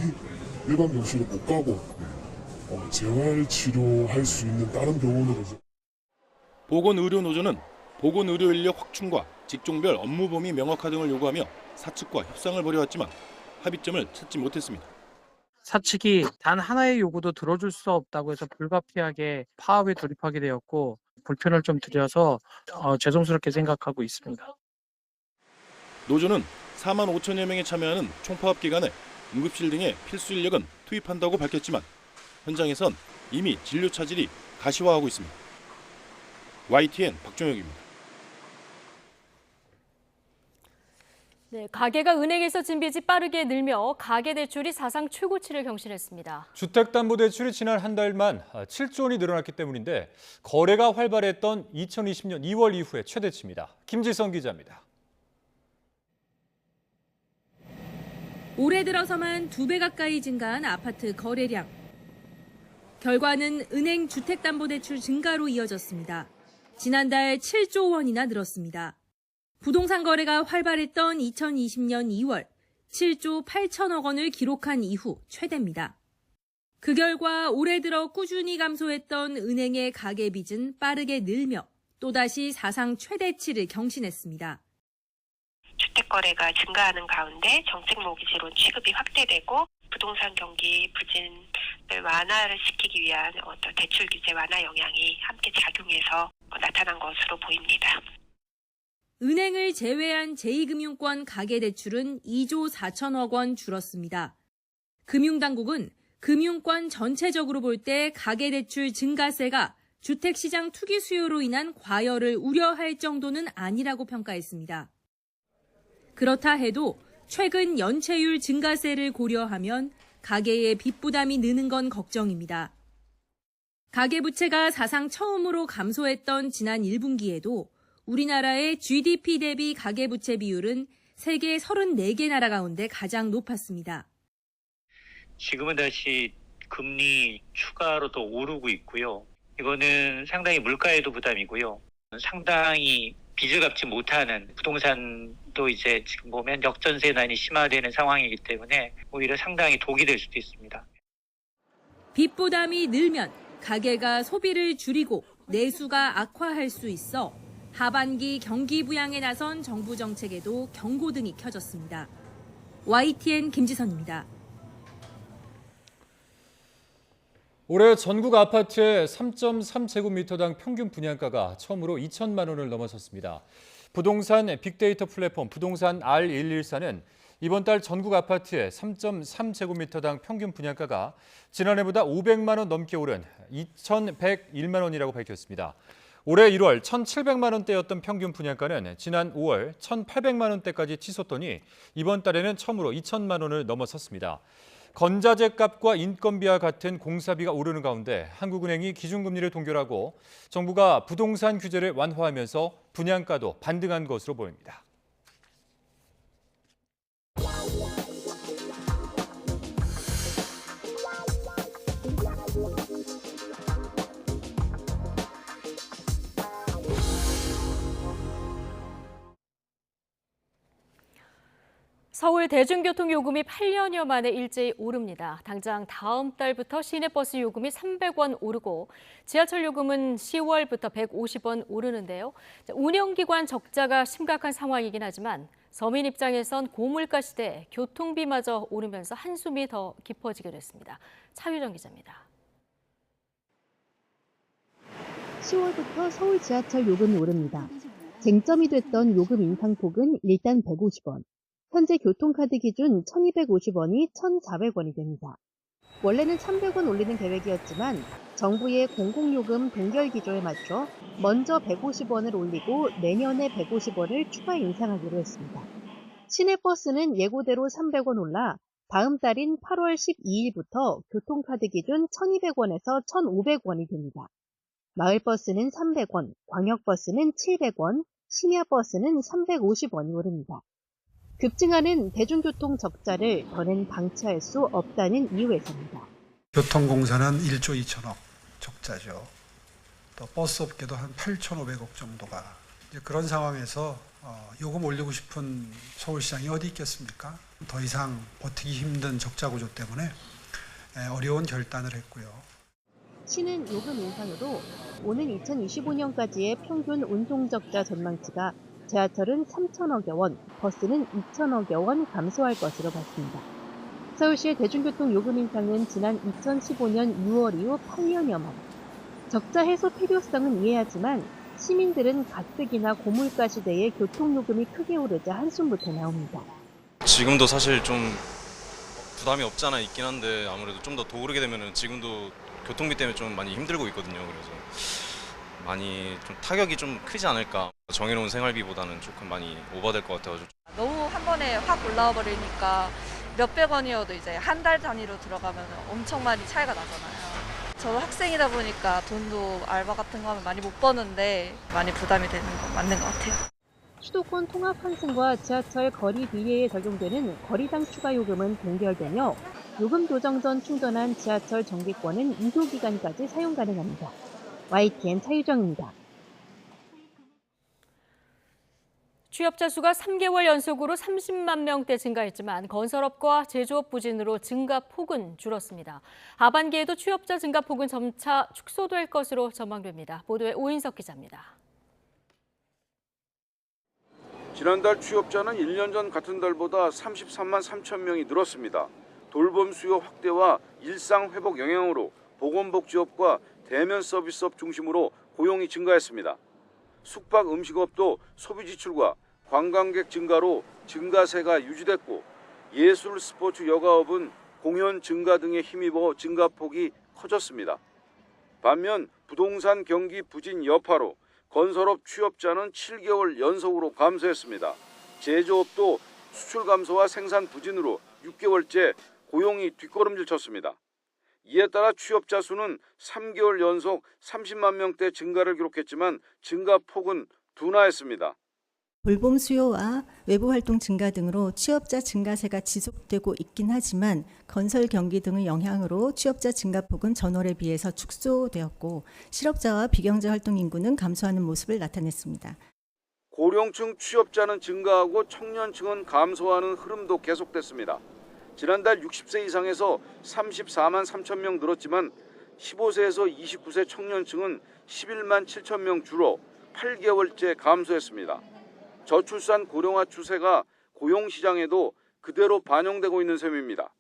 일반 병실로 못 가고 재활 치료할 수 있는 다른 병원으로. 보건의료노조는 보건의료 인력 확충과 직종별 업무 범위 명확화 등을 요구하며 사측과 협상을 벌여왔지만 합의점을 찾지 못했습니다. 사측이 단 하나의 요구도 들어줄 수 없다고 해서 불가피하게 파업에 돌입하게 되었고 불편을 좀 드려서 죄송스럽게 생각하고 있습니다. 노조는 4만 5천여 명이 참여하는 총파업 기간에 응급실 등의 필수 인력은 투입한다고 밝혔지만 현장에선 이미 진료 차질이 가시화하고 있습니다. YTN 박종혁입니다. 네, 가계가 은행에서 진 빚이 빠르게 늘며 가계대출이 사상 최고치를 경신했습니다. 주택담보대출이 지난 한 달만 7조 원이 늘어났기 때문인데 거래가 활발했던 2020년 2월 이후에 최대치입니다. 김지성 기자입니다. 올해 들어서만 2배 가까이 증가한 아파트 거래량. 결과는 은행 주택담보대출 증가로 이어졌습니다. 지난달 7조 원이나 늘었습니다. 부동산 거래가 활발했던 2020년 2월 7조 8천억 원을 기록한 이후 최대입니다. 그 결과 올해 들어 꾸준히 감소했던 은행의 가계빚은 빠르게 늘며 또다시 사상 최대치를 경신했습니다. 주택 거래가 증가하는 가운데 정책 모기지론 취급이 확대되고 부동산 경기 부진을 완화를 시키기 위한 대출 규제 완화 영향이 함께 작용해서 나타난 것으로 보입니다. 은행을 제외한 제2금융권 가계대출은 2조 4천억 원 줄었습니다. 금융당국은 금융권 전체적으로 볼 때 가계대출 증가세가 주택시장 투기 수요로 인한 과열을 우려할 정도는 아니라고 평가했습니다. 그렇다 해도 최근 연체율 증가세를 고려하면 가계의 빚 부담이 느는 건 걱정입니다. 가계부채가 사상 처음으로 감소했던 지난 1분기에도 우리나라의 GDP 대비 가계부채 비율은 세계 34개 나라 가운데 가장 높았습니다. 지금은 다시 금리 추가로 더 오르고 있고요. 이거는 상당히 물가에도 부담이고요. 상당히 빚을 갚지 못하는 부동산도 이제 지금 보면 역전세난이 심화되는 상황이기 때문에 오히려 상당히 독이 될 수도 있습니다. 빚 부담이 늘면 가계가 소비를 줄이고 내수가 악화할 수 있어 하반기 경기 부양에 나선 정부 정책에도 경고등이 켜졌습니다. YTN 김지선입니다. 올해 전국 아파트의 3.3제곱미터당 평균 분양가가 처음으로 2천만 원을 넘어섰습니다. 부동산 빅데이터 플랫폼 부동산 R114는 이번 달 전국 아파트의 3.3제곱미터당 평균 분양가가 지난해보다 500만 원 넘게 오른 2,101만 원이라고 밝혔습니다. 올해 1월 1,700만 원대였던 평균 분양가는 지난 5월 1,800만 원대까지 치솟더니 이번 달에는 처음으로 2천만 원을 넘어섰습니다. 건자재 값과 인건비와 같은 공사비가 오르는 가운데 한국은행이 기준금리를 동결하고 정부가 부동산 규제를 완화하면서 분양가도 반등한 것으로 보입니다. 서울 대중교통 요금이 8년여 만에 일제히 오릅니다. 당장 다음 달부터 시내버스 요금이 300원 오르고 지하철 요금은 10월부터 150원 오르는데요. 운영기관 적자가 심각한 상황이긴 하지만 서민 입장에선 고물가 시대에 교통비마저 오르면서 한숨이 더 깊어지게 됐습니다. 차유정 기자입니다. 10월부터 서울 지하철 요금이 오릅니다. 쟁점이 됐던 요금 인상폭은 일단 150원. 현재 교통카드 기준 1,250원이 1,400원이 됩니다. 원래는 300원 올리는 계획이었지만 정부의 공공요금 동결 기조에 맞춰 먼저 150원을 올리고 내년에 150원을 추가 인상하기로 했습니다. 시내버스는 예고대로 300원 올라 다음 달인 8월 12일부터 교통카드 기준 1,200원에서 1,500원이 됩니다. 마을버스는 300원, 광역버스는 700원, 심야버스는 350원이 오릅니다. 급증하는 대중교통 적자를 더는 방치할 수 없다는 이유에서입니다. 교통공사는 1조 2천억 적자죠. 또 버스업계도 한 8,500억 정도가 그런 상황에서 요금 올리고 싶은 서울시장이 어디 있겠습니까? 더 이상 버티기 힘든 적자 구조 때문에 어려운 결단을 했고요. 시는 요금 인상으로 오는 2025년까지의 평균 운송적자 전망치가 지하철은 3천억여 원, 버스는 2천억여 원 감소할 것으로 봤습니다. 서울시의 대중교통 요금 인상은 지난 2015년 6월 이후 8년여 만. 적자 해소 필요성은 이해하지만 시민들은 가뜩이나 고물가 시대에 교통요금이 크게 오르자 한숨부터 나옵니다. 지금도 사실 좀 부담이 없지 않아 있긴 한데 아무래도 좀 더 오르게 되면 지금도 교통비 때문에 좀 많이 힘들고 있거든요. 그래서 많이 좀 타격이 좀 크지 않을까. 정해놓은 생활비보다는 조금 많이 오버될 것 같아가지고. 너무 한 번에 확 올라와 버리니까 몇백 원이어도 이제 한 달 단위로 들어가면 엄청 많이 차이가 나잖아요. 저도 학생이다 보니까 돈도 알바 같은 거 하면 많이 못 버는데 많이 부담이 되는 건 맞는 것 같아요. 수도권 통합 환승과 지하철 거리 비례에 적용되는 거리당 추가 요금은 동결되며 요금 조정 전 충전한 지하철 정기권은 2도 기간까지 사용 가능합니다. YTN 차유정입니다. 취업자 수가 3개월 연속으로 30만 명대 증가했지만 건설업과 제조업 부진으로 증가폭은 줄었습니다. 하반기에도 취업자 증가폭은 점차 축소될 것으로 전망됩니다. 보도에 오인석 기자입니다. 지난달 취업자는 1년 전 같은 달보다 33만 3천 명이 늘었습니다. 돌봄 수요 확대와 일상 회복 영향으로 보건복지업과 대면 서비스업 중심으로 고용이 증가했습니다. 숙박 음식업도 소비 지출과 관광객 증가로 증가세가 유지됐고 예술 스포츠 여가업은 공연 증가 등에 힘입어 증가폭이 커졌습니다. 반면 부동산 경기 부진 여파로 건설업 취업자는 7개월 연속으로 감소했습니다. 제조업도 수출 감소와 생산 부진으로 6개월째 고용이 뒷걸음질 쳤습니다. 이에 따라 취업자 수는 3개월 연속 30만 명대 증가를 기록했지만 증가폭은 둔화했습니다. 돌봄 수요와 외부 활동 증가 등으로 취업자 증가세가 지속되고 있긴 하지만 건설 경기 등의 영향으로 취업자 증가폭은 전월에 비해서 축소되었고 실업자와 비경제 활동 인구는 감소하는 모습을 나타냈습니다. 고령층 취업자는 증가하고 청년층은 감소하는 흐름도 계속됐습니다. 지난달 60세 이상에서 34만 3천 명 늘었지만 15세에서 29세 청년층은 11만 7천 명 줄어 8개월째 감소했습니다. 저출산 고령화 추세가 고용시장에도 그대로 반영되고 있는 셈입니다.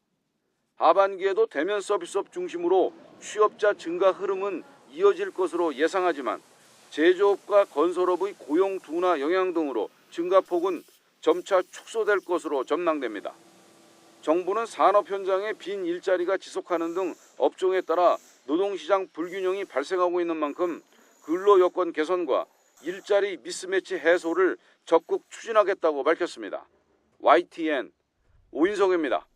하반기에도 대면 서비스업 중심으로 취업자 증가 흐름은 이어질 것으로 예상하지만 제조업과 건설업의 고용 둔화 영향 등으로 증가폭은 점차 축소될 것으로 전망됩니다. 정부는 산업 현장의 빈 일자리가 지속하는 등 업종에 따라 노동시장 불균형이 발생하고 있는 만큼 근로 여건 개선과 일자리 미스매치 해소를 적극 추진하겠다고 밝혔습니다. YTN 오인석입니다.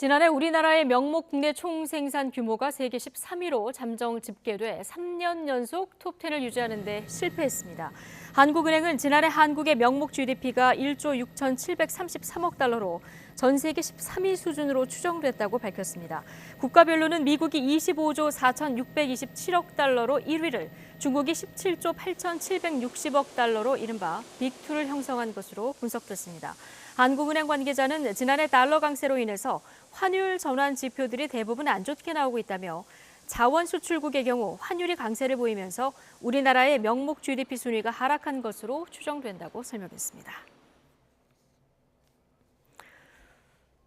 지난해 우리나라의 명목 국내 총생산 규모가 세계 13위로 잠정 집계돼 3년 연속 톱10을 유지하는 데 실패했습니다. 한국은행은 지난해 한국의 명목 GDP가 1조 6,733억 달러로 전 세계 13위 수준으로 추정됐다고 밝혔습니다. 국가별로는 미국이 25조 4,627억 달러로 1위를, 중국이 17조 8,760억 달러로 이른바 빅2를 형성한 것으로 분석됐습니다. 한국은행 관계자는 지난해 달러 강세로 인해서 환율 전환 지표들이 대부분 안 좋게 나오고 있다며 자원 수출국의 경우 환율이 강세를 보이면서 우리나라의 명목 GDP 순위가 하락한 것으로 추정된다고 설명했습니다.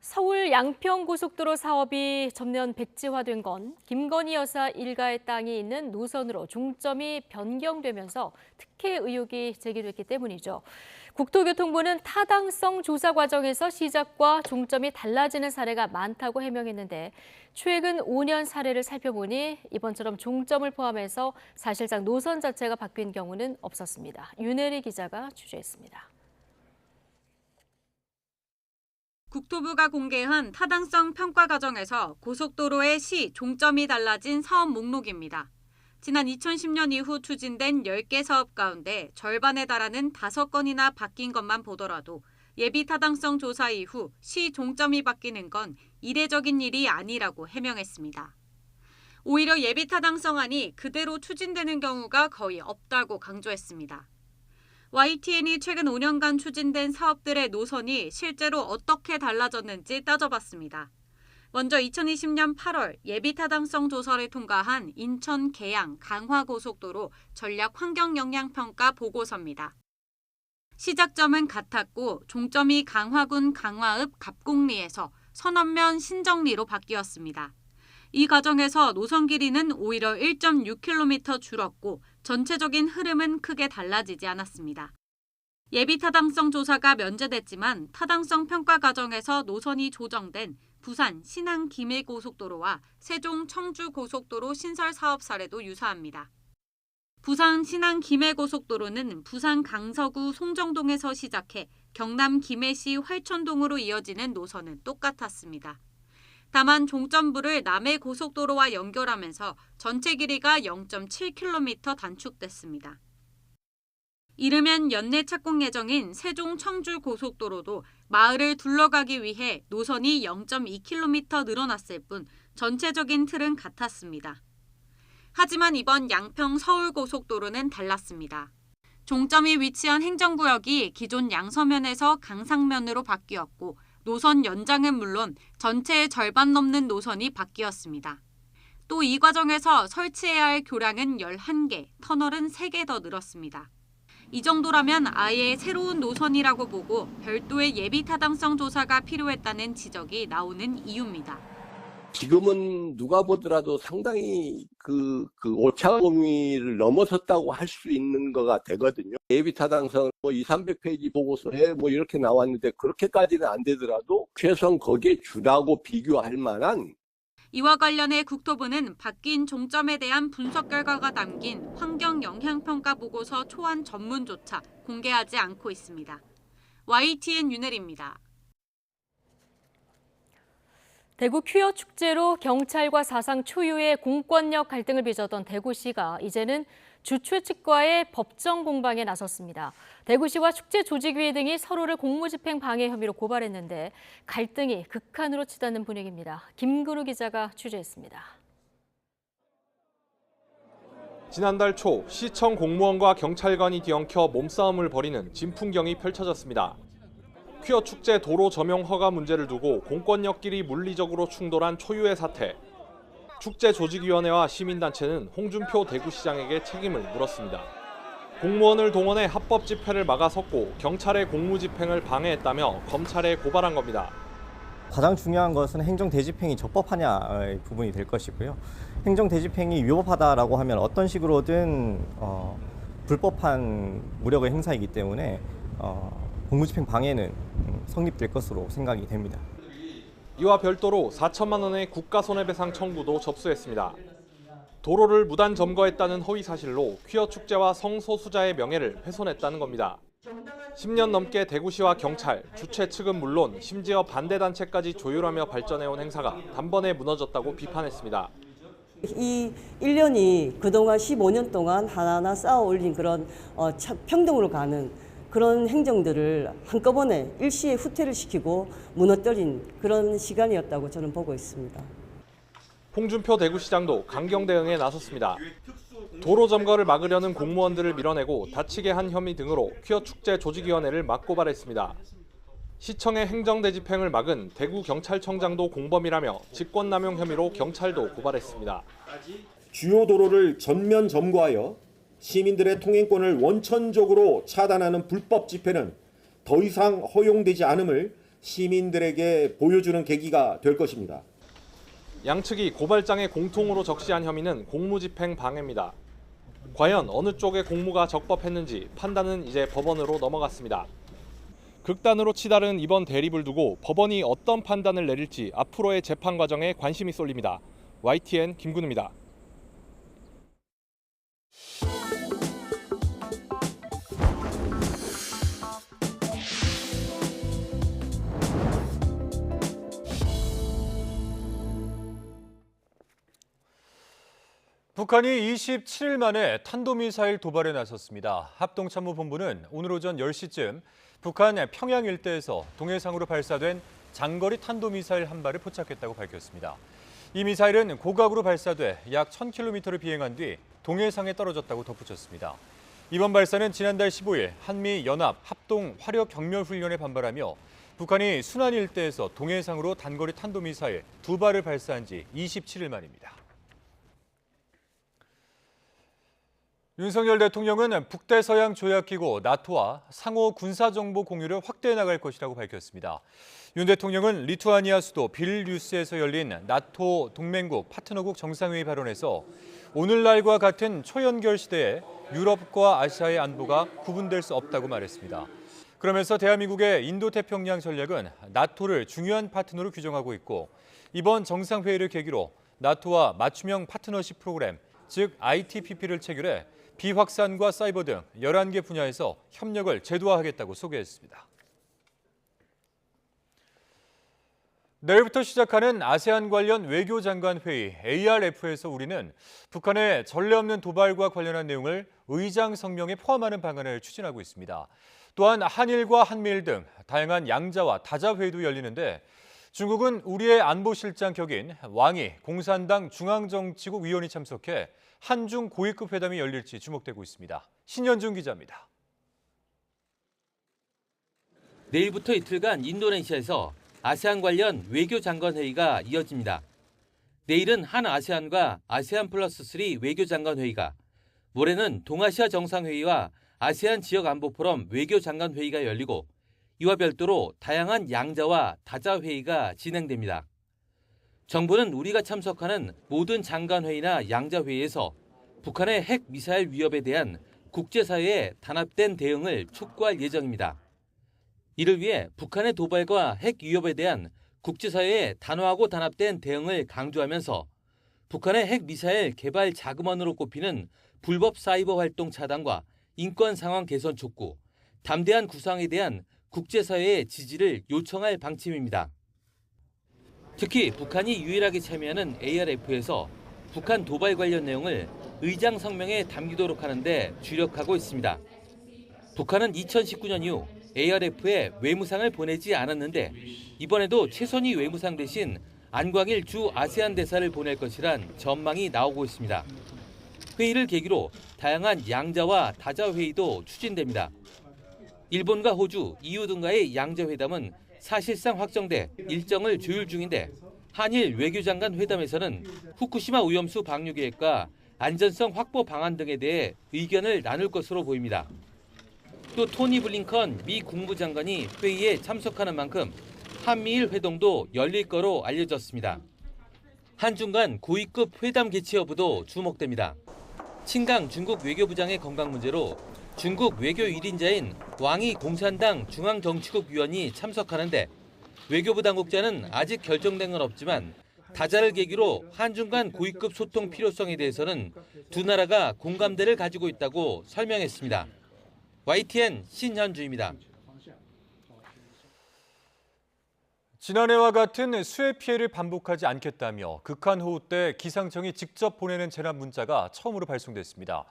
서울 양평고속도로 사업이 전면 백지화된 건 김건희 여사 일가의 땅이 있는 노선으로 종점이 변경되면서 특혜 의혹이 제기됐기 때문이죠. 국토교통부는 타당성 조사 과정에서 시작과 종점이 달라지는 사례가 많다고 해명했는데 최근 5년 사례를 살펴보니 이번처럼 종점을 포함해서 사실상 노선 자체가 바뀐 경우는 없었습니다. 윤혜리 기자가 취재했습니다. 국토부가 공개한 타당성 평가 과정에서 고속도로의 시 종점이 달라진 사업 목록입니다. 지난 2010년 이후 추진된 10개 사업 가운데 절반에 달하는 5건이나 바뀐 것만 보더라도 예비 타당성 조사 이후 시 종점이 바뀌는 건 이례적인 일이 아니라고 해명했습니다. 오히려 예비 타당성안이 그대로 추진되는 경우가 거의 없다고 강조했습니다. YTN이 최근 5년간 추진된 사업들의 노선이 실제로 어떻게 달라졌는지 따져봤습니다. 먼저 2020년 8월 예비타당성 조사를 통과한 인천 계양 강화고속도로 전략 환경영향평가 보고서입니다. 시작점은 같았고 종점이 강화군 강화읍 갑곡리에서 선언면 신정리로 바뀌었습니다. 이 과정에서 노선 길이는 오히려 1.6km 줄었고 전체적인 흐름은 크게 달라지지 않았습니다. 예비 타당성 조사가 면제됐지만 타당성 평가 과정에서 노선이 조정된 부산 신안 김해고속도로와 세종 청주 고속도로 신설 사업 사례도 유사합니다. 부산 신안 김해고속도로는 부산 강서구 송정동에서 시작해 경남 김해시 활천동으로 이어지는 노선은 똑같았습니다. 다만 종점부를 남해고속도로와 연결하면서 전체 길이가 0.7km 단축됐습니다. 이르면 연내 착공 예정인 세종 청주 고속도로도 마을을 둘러가기 위해 노선이 0.2km 늘어났을 뿐 전체적인 틀은 같았습니다. 하지만 이번 양평 서울 고속도로는 달랐습니다. 종점이 위치한 행정구역이 기존 양서면에서 강상면으로 바뀌었고 노선 연장은 물론 전체의 절반 넘는 노선이 바뀌었습니다. 또 이 과정에서 설치해야 할 교량은 11개, 터널은 3개 더 늘었습니다. 이 정도라면 아예 새로운 노선이라고 보고 별도의 예비 타당성 조사가 필요했다는 지적이 나오는 이유입니다. 지금은 누가 보더라도 상당히 그 오차 범위를 넘어섰다고 할 수 있는 거가 되거든요. 예비타당성 200~300페이지 보고서에 이렇게 나왔는데 그렇게까지는 안 되더라도 최소한 거기에 주라고 비교할 만한. 이와 관련해 국토부는 바뀐 종점에 대한 분석 결과가 담긴 환경 영향평가 보고서 초안 전문조차 공개하지 않고 있습니다. YTN 윤혜리입니다. 대구 퀴어 축제로 경찰과 사상 초유의 공권력 갈등을 빚었던 대구시가 이제는 주최 측과의 법정 공방에 나섰습니다. 대구시와 축제 조직위회 등이 서로를 공무집행 방해 혐의로 고발했는데 갈등이 극한으로 치닫는 분위기입니다. 김근우 기자가 취재했습니다. 지난달 초 시청 공무원과 경찰관이 뒤엉켜 몸싸움을 벌이는 진풍경이 펼쳐졌습니다. 퀴어 축제 도로 점용 허가 문제를 두고 공권력끼리 물리적으로 충돌한 초유의 사태. 축제 조직위원회와 시민단체는 홍준표 대구시장에게 책임을 물었습니다. 공무원을 동원해 합법 집회를 막아섰고 경찰의 공무집행을 방해했다며 검찰에 고발한 겁니다. 가장 중요한 것은 행정대집행이 적법하냐의 부분이 될 것이고요. 행정대집행이 위법하다라고 하면 어떤 식으로든 불법한 무력의 행사이기 때문에 공무집행 방해는 성립될 것으로 생각이 됩니다. 이와 별도로 4천만 원의 국가손해배상 청구도 접수했습니다. 도로를 무단 점거했다는 허위 사실로 퀴어 축제와 성소수자의 명예를 훼손했다는 겁니다. 10년 넘게 대구시와 경찰, 주최 측은 물론 심지어 반대단체까지 조율하며 발전해온 행사가 단번에 무너졌다고 비판했습니다. 이 1년이 그동안 15년 동안 하나하나 쌓아 올린 그런 평등으로 가는 그런 행정들을 한꺼번에 일시에 후퇴를 시키고 무너뜨린 그런 시간이었다고 저는 보고 있습니다. 홍준표 대구시장도 강경 대응에 나섰습니다. 도로 점거를 막으려는 공무원들을 밀어내고 다치게 한 혐의 등으로 퀴어 축제 조직위원회를 맞고발했습니다. 시청의 행정대집행을 막은 대구경찰청장도 공범이라며 직권남용 혐의로 경찰도 고발했습니다. 주요 도로를 전면 점거하여 시민들의 통행권을 원천적으로 차단하는 불법 집회는 더 이상 허용되지 않음을 시민들에게 보여주는 계기가 될 것입니다. 양측이 고발장에 공통으로 적시한 혐의는 공무집행 방해입니다. 과연 어느 쪽의 공무가 적법했는지 판단은 이제 법원으로 넘어갔습니다. 극단으로 치달은 이번 대립을 두고 법원이 어떤 판단을 내릴지 앞으로의 재판 과정에 관심이 쏠립니다. YTN 김근우입니다. 북한이 27일 만에 탄도미사일 도발에 나섰습니다. 합동참모본부는 오늘 오전 10시쯤 북한 평양 일대에서 동해상으로 발사된 장거리 탄도미사일 한 발을 포착했다고 밝혔습니다. 이 미사일은 고각으로 발사돼 약 1000km를 비행한 뒤 동해상에 떨어졌다고 덧붙였습니다. 이번 발사는 지난달 15일 한미 연합 합동 화력 경멸 훈련에 반발하며 북한이 순안 일대에서 동해상으로 단거리 탄도미사일 2발을 발사한 지 27일 만입니다. 윤석열 대통령은 북대서양 조약기구 나토와 상호 군사정보 공유를 확대해 나갈 것이라고 밝혔습니다. 윤 대통령은 리투아니아 수도 빌뉴스에서 열린 나토 동맹국 파트너국 정상회의 발언에서 오늘날과 같은 초연결 시대에 유럽과 아시아의 안보가 구분될 수 없다고 말했습니다. 그러면서 대한민국의 인도태평양 전략은 나토를 중요한 파트너로 규정하고 있고 이번 정상회의를 계기로 나토와 맞춤형 파트너십 프로그램, 즉 ITPP를 체결해 비확산과 사이버 등 11개 분야에서 협력을 제도화하겠다고 소개했습니다. 내일부터 시작하는 아세안 관련 외교장관 회의 ARF에서 우리는 북한의 전례 없는 도발과 관련한 내용을 의장 성명에 포함하는 방안을 추진하고 있습니다. 또한 한일과 한미일 등 다양한 양자와 다자 회의도 열리는데 중국은 우리의 안보실장 격인 왕이 공산당 중앙정치국 위원이 참석해 한중 고위급 회담이 열릴지 주목되고 있습니다. 신현중 기자입니다. 내일부터 이틀간 인도네시아에서 아세안 관련 외교장관 회의가 이어집니다. 내일은 한 아세안과 아세안 플러스 3 외교장관 회의가, 모레는 동아시아 정상회의와 아세안 지역안보포럼 외교장관 회의가 열리고 이와 별도로 다양한 양자와 다자 회의가 진행됩니다. 정부는 우리가 참석하는 모든 장관회의나 양자회의에서 북한의 핵 미사일 위협에 대한 국제사회의 단합된 대응을 촉구할 예정입니다. 이를 위해 북한의 도발과 핵 위협에 대한 국제사회의 단호하고 단합된 대응을 강조하면서 북한의 핵 미사일 개발 자금원으로 꼽히는 불법 사이버 활동 차단과 인권 상황 개선 촉구, 담대한 구상에 대한 국제사회의 지지를 요청할 방침입니다. 특히 북한이 유일하게 참여하는 ARF에서 북한 도발 관련 내용을 의장 성명에 담기도록 하는 데 주력하고 있습니다. 북한은 2019년 이후 ARF에 외무상을 보내지 않았는데 이번에도 최선희 외무상 대신 안광일 주 아세안 대사를 보낼 것이란 전망이 나오고 있습니다. 회의를 계기로 다양한 양자와 다자 회의도 추진됩니다. 일본과 호주, EU 등과의 양자회담은 사실상 확정돼 일정을 조율 중인데 한일 외교장관 회담에서는 후쿠시마 오염수 방류 계획과 안전성 확보 방안 등에 대해 의견을 나눌 것으로 보입니다. 또 토니 블링컨 미 국무장관이 회의에 참석하는 만큼 한미일 회동도 열릴 거로 알려졌습니다. 한중 간 고위급 회담 개최 여부도 주목됩니다. 친강 중국 외교부장의 건강 문제로 중국 외교 1인자인 왕이 공산당 중앙정치국 위원이 참석하는데 외교부 당국자는 아직 결정된 건 없지만 다자를 계기로 한중 간 고위급 소통 필요성에 대해서는 두 나라가 공감대를 가지고 있다고 설명했습니다. YTN 신현주입니다. 지난해와 같은 수해 피해를 반복하지 않겠다며 극한호우 때 기상청이 직접 보내는 재난 문자가 처음으로 발송됐습니다.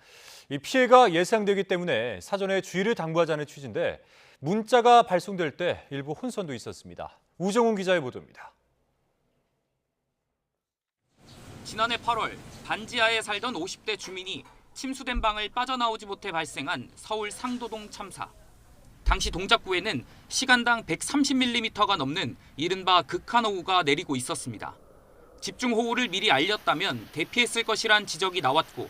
이 피해가 예상되기 때문에 사전에 주의를 당부하자는 취지인데 문자가 발송될 때 일부 혼선도 있었습니다. 우정훈 기자의 보도입니다. 지난해 8월 반지하에 살던 50대 주민이 침수된 방을 빠져나오지 못해 발생한 서울 상도동 참사. 당시 동작구에는 시간당 130mm가 넘는 이른바 극한호우가 내리고 있었습니다. 집중호우를 미리 알렸다면 대피했을 것이란 지적이 나왔고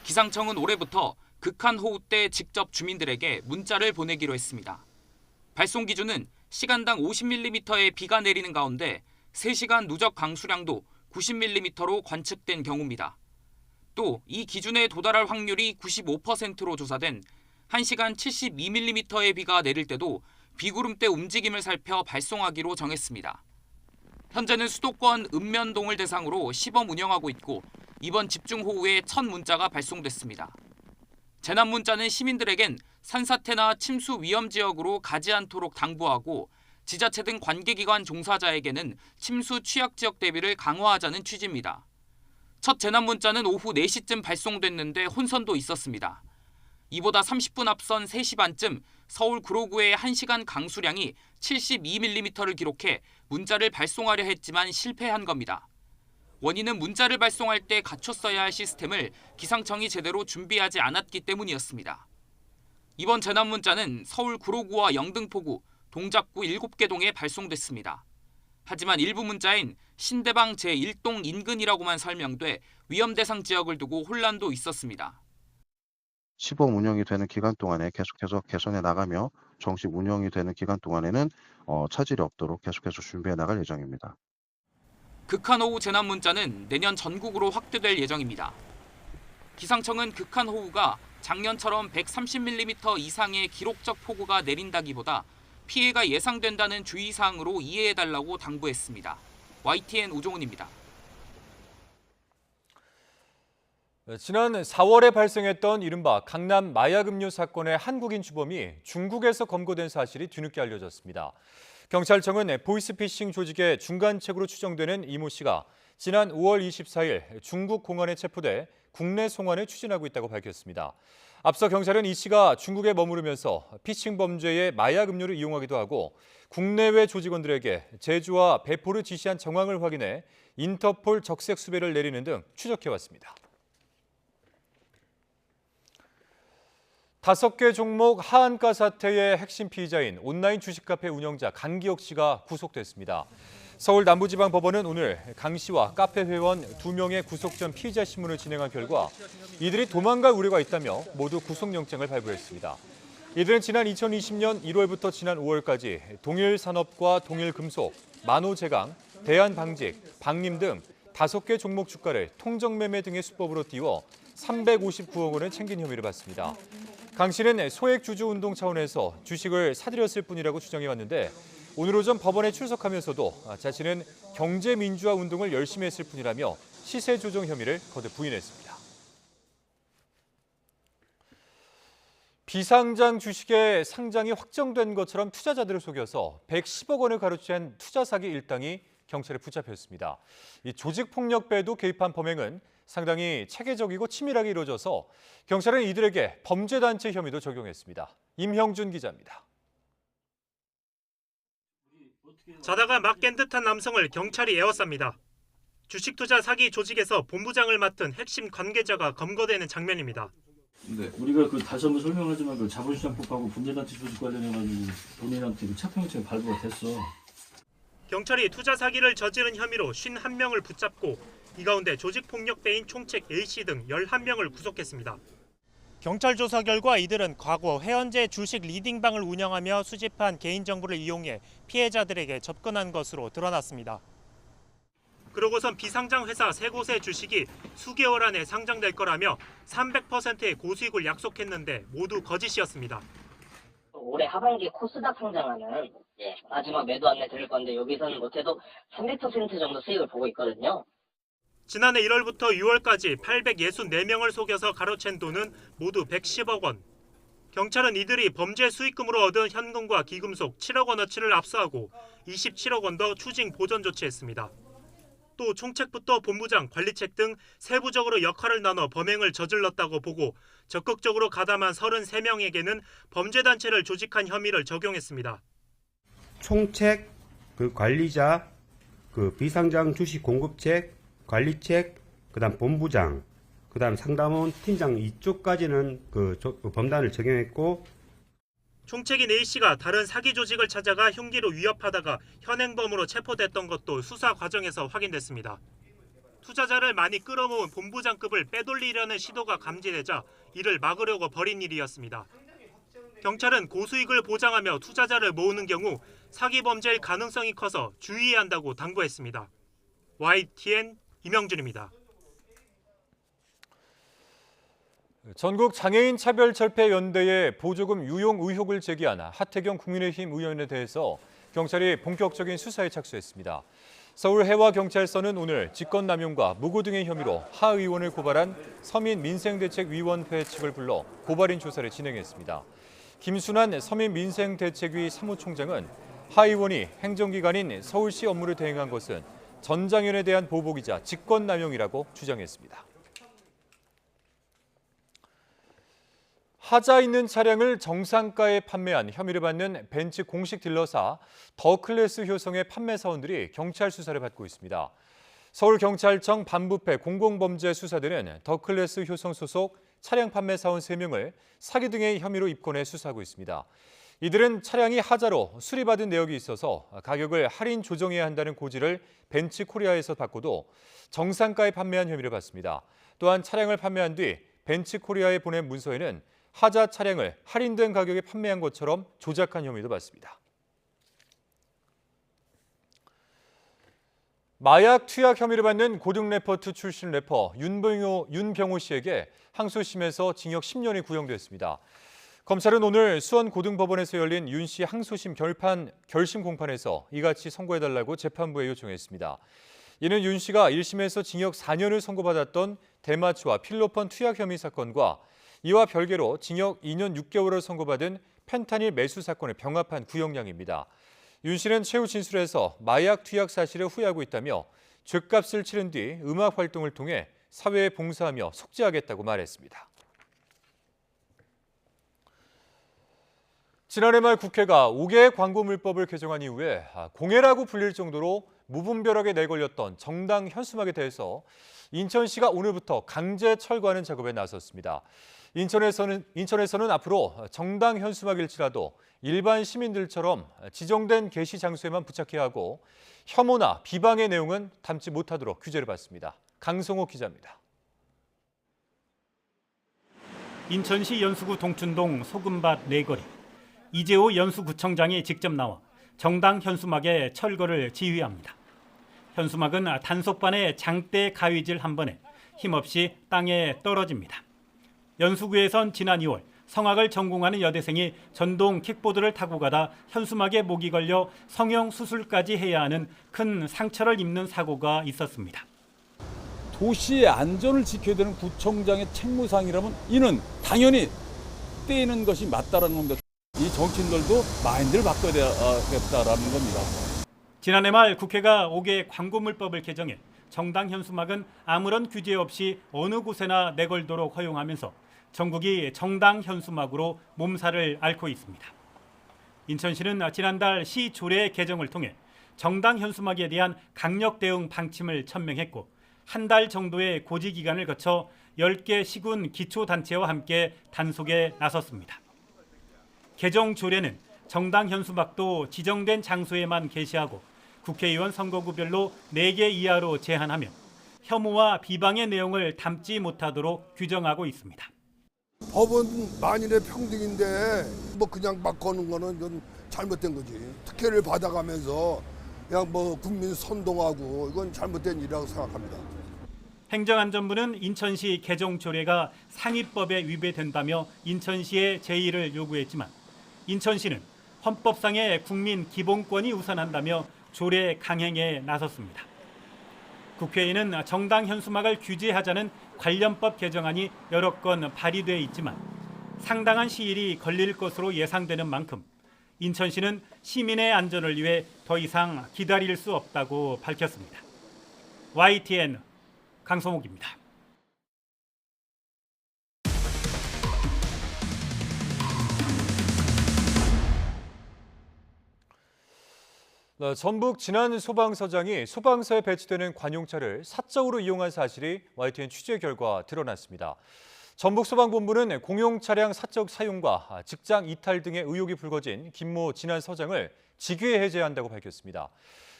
기상청은 올해부터 극한호우 때 직접 주민들에게 문자를 보내기로 했습니다. 발송 기준은 시간당 50mm의 비가 내리는 가운데 3시간 누적 강수량도 90mm로 관측된 경우입니다. 또 이 기준에 도달할 확률이 95%로 조사된 1시간 72mm의 비가 내릴 때도 비구름대 움직임을 살펴 발송하기로 정했습니다. 현재는 수도권 읍면동을 대상으로 시범 운영하고 있고 이번 집중호우에 첫 문자가 발송됐습니다. 재난 문자는 시민들에겐 산사태나 침수 위험 지역으로 가지 않도록 당부하고 지자체 등 관계기관 종사자에게는 침수 취약 지역 대비를 강화하자는 취지입니다. 첫 재난 문자는 오후 4시쯤 발송됐는데 혼선도 있었습니다. 이보다 30분 앞선 3시 반쯤 서울 구로구의 1시간 강수량이 72mm를 기록해 문자를 발송하려 했지만 실패한 겁니다. 원인은 문자를 발송할 때 갖췄어야 할 시스템을 기상청이 제대로 준비하지 않았기 때문이었습니다. 이번 재난 문자는 서울 구로구와 영등포구, 동작구 7개 동에 발송됐습니다. 하지만 일부 문자인 신대방 제1동 인근이라고만 설명돼 위험 대상 지역을 두고 혼란도 있었습니다. 시범 운영이 되는 기간 동안에 계속해서 개선해 나가며 정식 운영이 되는 기간 동안에는 차질이 없도록 계속해서 준비해 나갈 예정입니다. 극한호우 재난 문자는 내년 전국으로 확대될 예정입니다. 기상청은 극한호우가 작년처럼 130mm 이상의 기록적 폭우가 내린다기보다 피해가 예상된다는 주의사항으로 이해해달라고 당부했습니다. YTN 우종훈입니다. 지난 4월에 발생했던 이른바 강남 마약 음료 사건의 한국인 주범이 중국에서 검거된 사실이 뒤늦게 알려졌습니다. 경찰청은 보이스피싱 조직의 중간책으로 추정되는 이모 씨가 지난 5월 24일 중국 공안에 체포돼 국내 송환을 추진하고 있다고 밝혔습니다. 앞서 경찰은 이 씨가 중국에 머무르면서 피싱 범죄에 마약 음료를 이용하기도 하고 국내외 조직원들에게 제조와 배포를 지시한 정황을 확인해 인터폴 적색 수배를 내리는 등 추적해왔습니다. 5개 종목 하한가 사태의 핵심 피의자인 온라인 주식 카페 운영자 강기혁 씨가 구속됐습니다. 서울 남부지방법원은 오늘 강 씨와 카페 회원 2명의 구속 전 피의자 신문을 진행한 결과 이들이 도망갈 우려가 있다며 모두 구속영장을 발부했습니다. 이들은 지난 2020년 1월부터 지난 5월까지 동일산업과 동일금속, 만호제강, 대한방직, 방림 등 5개 종목 주가를 통정매매 등의 수법으로 띄워 359억 원을 챙긴 혐의를 받습니다. 강 씨는 소액 주주 운동 차원에서 주식을 사들였을 뿐이라고 주장해왔는데 오늘 오전 법원에 출석하면서도 자신은 경제민주화 운동을 열심히 했을 뿐이라며 시세 조정 혐의를 거듭 부인했습니다. 비상장 주식의 상장이 확정된 것처럼 투자자들을 속여서 110억 원을 가로챈 투자 사기 일당이 경찰에 붙잡혔습니다. 이 조직폭력배도 개입한 범행은 상당히 체계적이고 치밀하게 이루어져서 경찰은 이들에게 범죄단체 혐의도 적용했습니다. 임형준 기자입니다. 자다가 막 깬 듯한 남성을 경찰이 에워쌉니다. 주식 투자 사기 조직에서 본부장을 맡은 핵심 관계자가 검거되는 장면입니다. 네. 우리가 다시 한번 설명하지만 자본시장법하고 범죄단체 조직 관련해가지고 본인한테 체포영장이 발부가 됐어. 경찰이 투자 사기를 저지른 혐의로 51명을 붙잡고 이 가운데 조직폭력배인 총책 A씨 등 11명을 구속했습니다. 경찰 조사 결과 이들은 과거 해연제 주식 리딩방을 운영하며 수집한 개인정보를 이용해 피해자들에게 접근한 것으로 드러났습니다. 그러고선 비상장 회사 3곳의 주식이 수개월 안에 상장될 거라며 300%의 고수익을 약속했는데 모두 거짓이었습니다. 올해 하반기에 코스닥 상장하는 마지막 매도 안내 드릴 건데 여기서는 못해도 300% 정도 수익을 보고 있거든요. 지난해 1월부터 6월까지 864명을 속여서 가로챈 돈은 모두 110억 원. 경찰은 이들이 범죄 수익금으로 얻은 현금과 기금속 7억 원어치를 압수하고 27억 원 더 추징 보전 조치했습니다. 또 총책부터 본부장, 관리책 등 세부적으로 역할을 나눠 범행을 저질렀다고 보고 적극적으로 가담한 33명에게는 범죄단체를 조직한 혐의를 적용했습니다. 총책, 관리자, 비상장 주식 공급책, 관리책, 그다음 본부장, 그다음 상담원, 팀장 이쪽까지는 범단을 적용했고 총책인 A씨가 다른 사기 조직을 찾아가 흉기로 위협하다가 현행범으로 체포됐던 것도 수사 과정에서 확인됐습니다. 투자자를 많이 끌어모은 본부장급을 빼돌리려는 시도가 감지되자 이를 막으려고 벌인 일이었습니다. 경찰은 고수익을 보장하며 투자자를 모으는 경우 사기 범죄일 가능성이 커서 주의해야 한다고 당부했습니다. YTN 임영준입니다. 전국 장애인 차별철폐연대에 보조금 유용 의혹을 제기한 하태경 국민의힘 의원에 대해서 경찰이 본격적인 수사에 착수했습니다. 서울해와경찰서는 오늘 직권남용과 무고 등의 혐의로 하 의원을 고발한 서민민생대책위원회 측을 불러 고발인 조사를 진행했습니다. 김순환 서민민생대책위 사무총장은 하 의원이 행정기관인 서울시 업무를 대행한 것은 전 장현에 대한 보복이자 직권남용이라고 주장했습니다. 하자 있는 차량을 정상가에 판매한 혐의를 받는 벤츠 공식 딜러사 더클래스 효성의 판매 사원들이 경찰 수사를 받고 있습니다. 서울경찰청 반부패 공공범죄수사대는 더클래스 효성 소속 차량 판매 사원 3명을 사기 등의 혐의로 입건해 수사하고 있습니다. 이들은 차량이 하자로 수리받은 내역이 있어서 가격을 할인 조정해야 한다는 고지를 벤츠 코리아에서 받고도 정상가에 판매한 혐의를 받습니다. 또한 차량을 판매한 뒤 벤츠 코리아에 보낸 문서에는 하자 차량을 할인된 가격에 판매한 것처럼 조작한 혐의도 받습니다. 마약 투약 혐의를 받는 고등래퍼2 출신 래퍼 윤병호 씨에게 항소심에서 징역 10년이 구형됐습니다. 검찰은 오늘 수원고등법원에서 열린 윤 씨 항소심 결심 공판에서 이같이 선고해달라고 재판부에 요청했습니다. 이는 윤 씨가 1심에서 징역 4년을 선고받았던 대마초와 필로폰 투약 혐의 사건과 이와 별개로 징역 2년 6개월을 선고받은 펜타닐 매수 사건을 병합한 구형량입니다. 윤 씨는 최후 진술에서 마약 투약 사실을 후회하고 있다며 죗값을 치른 뒤 음악 활동을 통해 사회에 봉사하며 속죄하겠다고 말했습니다. 지난해 말 국회가 5개의 광고물법을 개정한 이후에 공해라고 불릴 정도로 무분별하게 내걸렸던 정당 현수막에 대해서 인천시가 오늘부터 강제 철거하는 작업에 나섰습니다. 인천에서는 앞으로 정당 현수막일지라도 일반 시민들처럼 지정된 게시 장소에만 부착해야 하고 혐오나 비방의 내용은 담지 못하도록 규제를 받습니다. 강성호 기자입니다. 인천시 연수구 동춘동 소금밭 내거리. 이재호 연수구청장이 직접 나와 정당 현수막의 철거를 지휘합니다. 현수막은 단속반의 장대 가위질 한 번에 힘없이 땅에 떨어집니다. 연수구에선 지난 2월 성악을 전공하는 여대생이 전동 킥보드를 타고 가다 현수막에 목이 걸려 성형 수술까지 해야 하는 큰 상처를 입는 사고가 있었습니다. 도시의 안전을 지켜야 되는 구청장의 책무상이라면 이는 당연히 떼이는 것이 맞다라는 겁니다. 이 정치인들도 마인드를 바꿔야겠다라는 겁니다. 지난해 말 국회가 5개 광고물법을 개정해 정당 현수막은 아무런 규제 없이 어느 곳에나 내걸도록 허용하면서 전국이 정당 현수막으로 몸살을 앓고 있습니다. 인천시는 지난달 시 조례 개정을 통해 정당 현수막에 대한 강력 대응 방침을 천명했고 한 달 정도의 고지 기간을 거쳐 10개 시군 기초단체와 함께 단속에 나섰습니다. 개정 조례는 정당 현수막도 지정된 장소에만 게시하고 국회의원 선거구별로 4개 이하로 제한하며 혐오와 비방의 내용을 담지 못하도록 규정하고 있습니다. 법은 만인의 평등인데 뭐 그냥 막 거는 거는 좀 잘못된 거지. 특혜를 받아가면서 그냥 뭐 국민 선동하고 이건 잘못된 일이라고 생각합니다. 행정안전부는 인천시 개정 조례가 상위법에 위배된다며 인천시의 제의를 요구했지만 인천시는 헌법상의 국민 기본권이 우선한다며 조례 강행에 나섰습니다. 국회에는 정당 현수막을 규제하자는 관련법 개정안이 여러 건 발의돼 있지만 상당한 시일이 걸릴 것으로 예상되는 만큼 인천시는 시민의 안전을 위해 더 이상 기다릴 수 없다고 밝혔습니다. YTN 강성옥입니다. 전북 진안 소방서장이 소방서에 배치되는 관용차를 사적으로 이용한 사실이 YTN 취재 결과 드러났습니다. 전북소방본부는 공용 차량 사적 사용과 직장 이탈 등의 의혹이 불거진 김모 진안 서장을 직위에 해제한다고 밝혔습니다.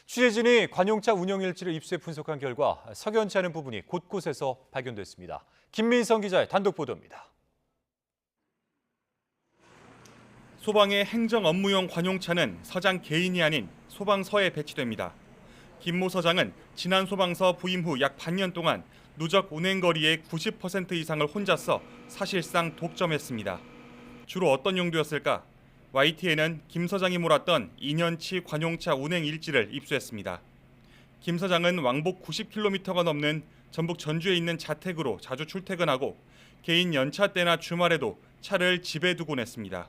취재진이 관용차 운영 일지를 입수해 분석한 결과 석연치 않은 부분이 곳곳에서 발견됐습니다. 김민성 기자의 단독 보도입니다. 소방의 행정 업무용 관용차는 서장 개인이 아닌 소방서에 배치됩니다. 김모 서장은 진안 소방서 부임 후 약 반년 동안 누적 운행 거리의 90% 이상을 혼자서 사실상 독점했습니다. 주로 어떤 용도였을까? YTN은 김 서장이 몰았던 2년치 관용차 운행 일지를 입수했습니다. 김 서장은 왕복 90km가 넘는 전북 전주에 있는 자택으로 자주 출퇴근하고 개인 연차 때나 주말에도 차를 집에 두곤 했습니다.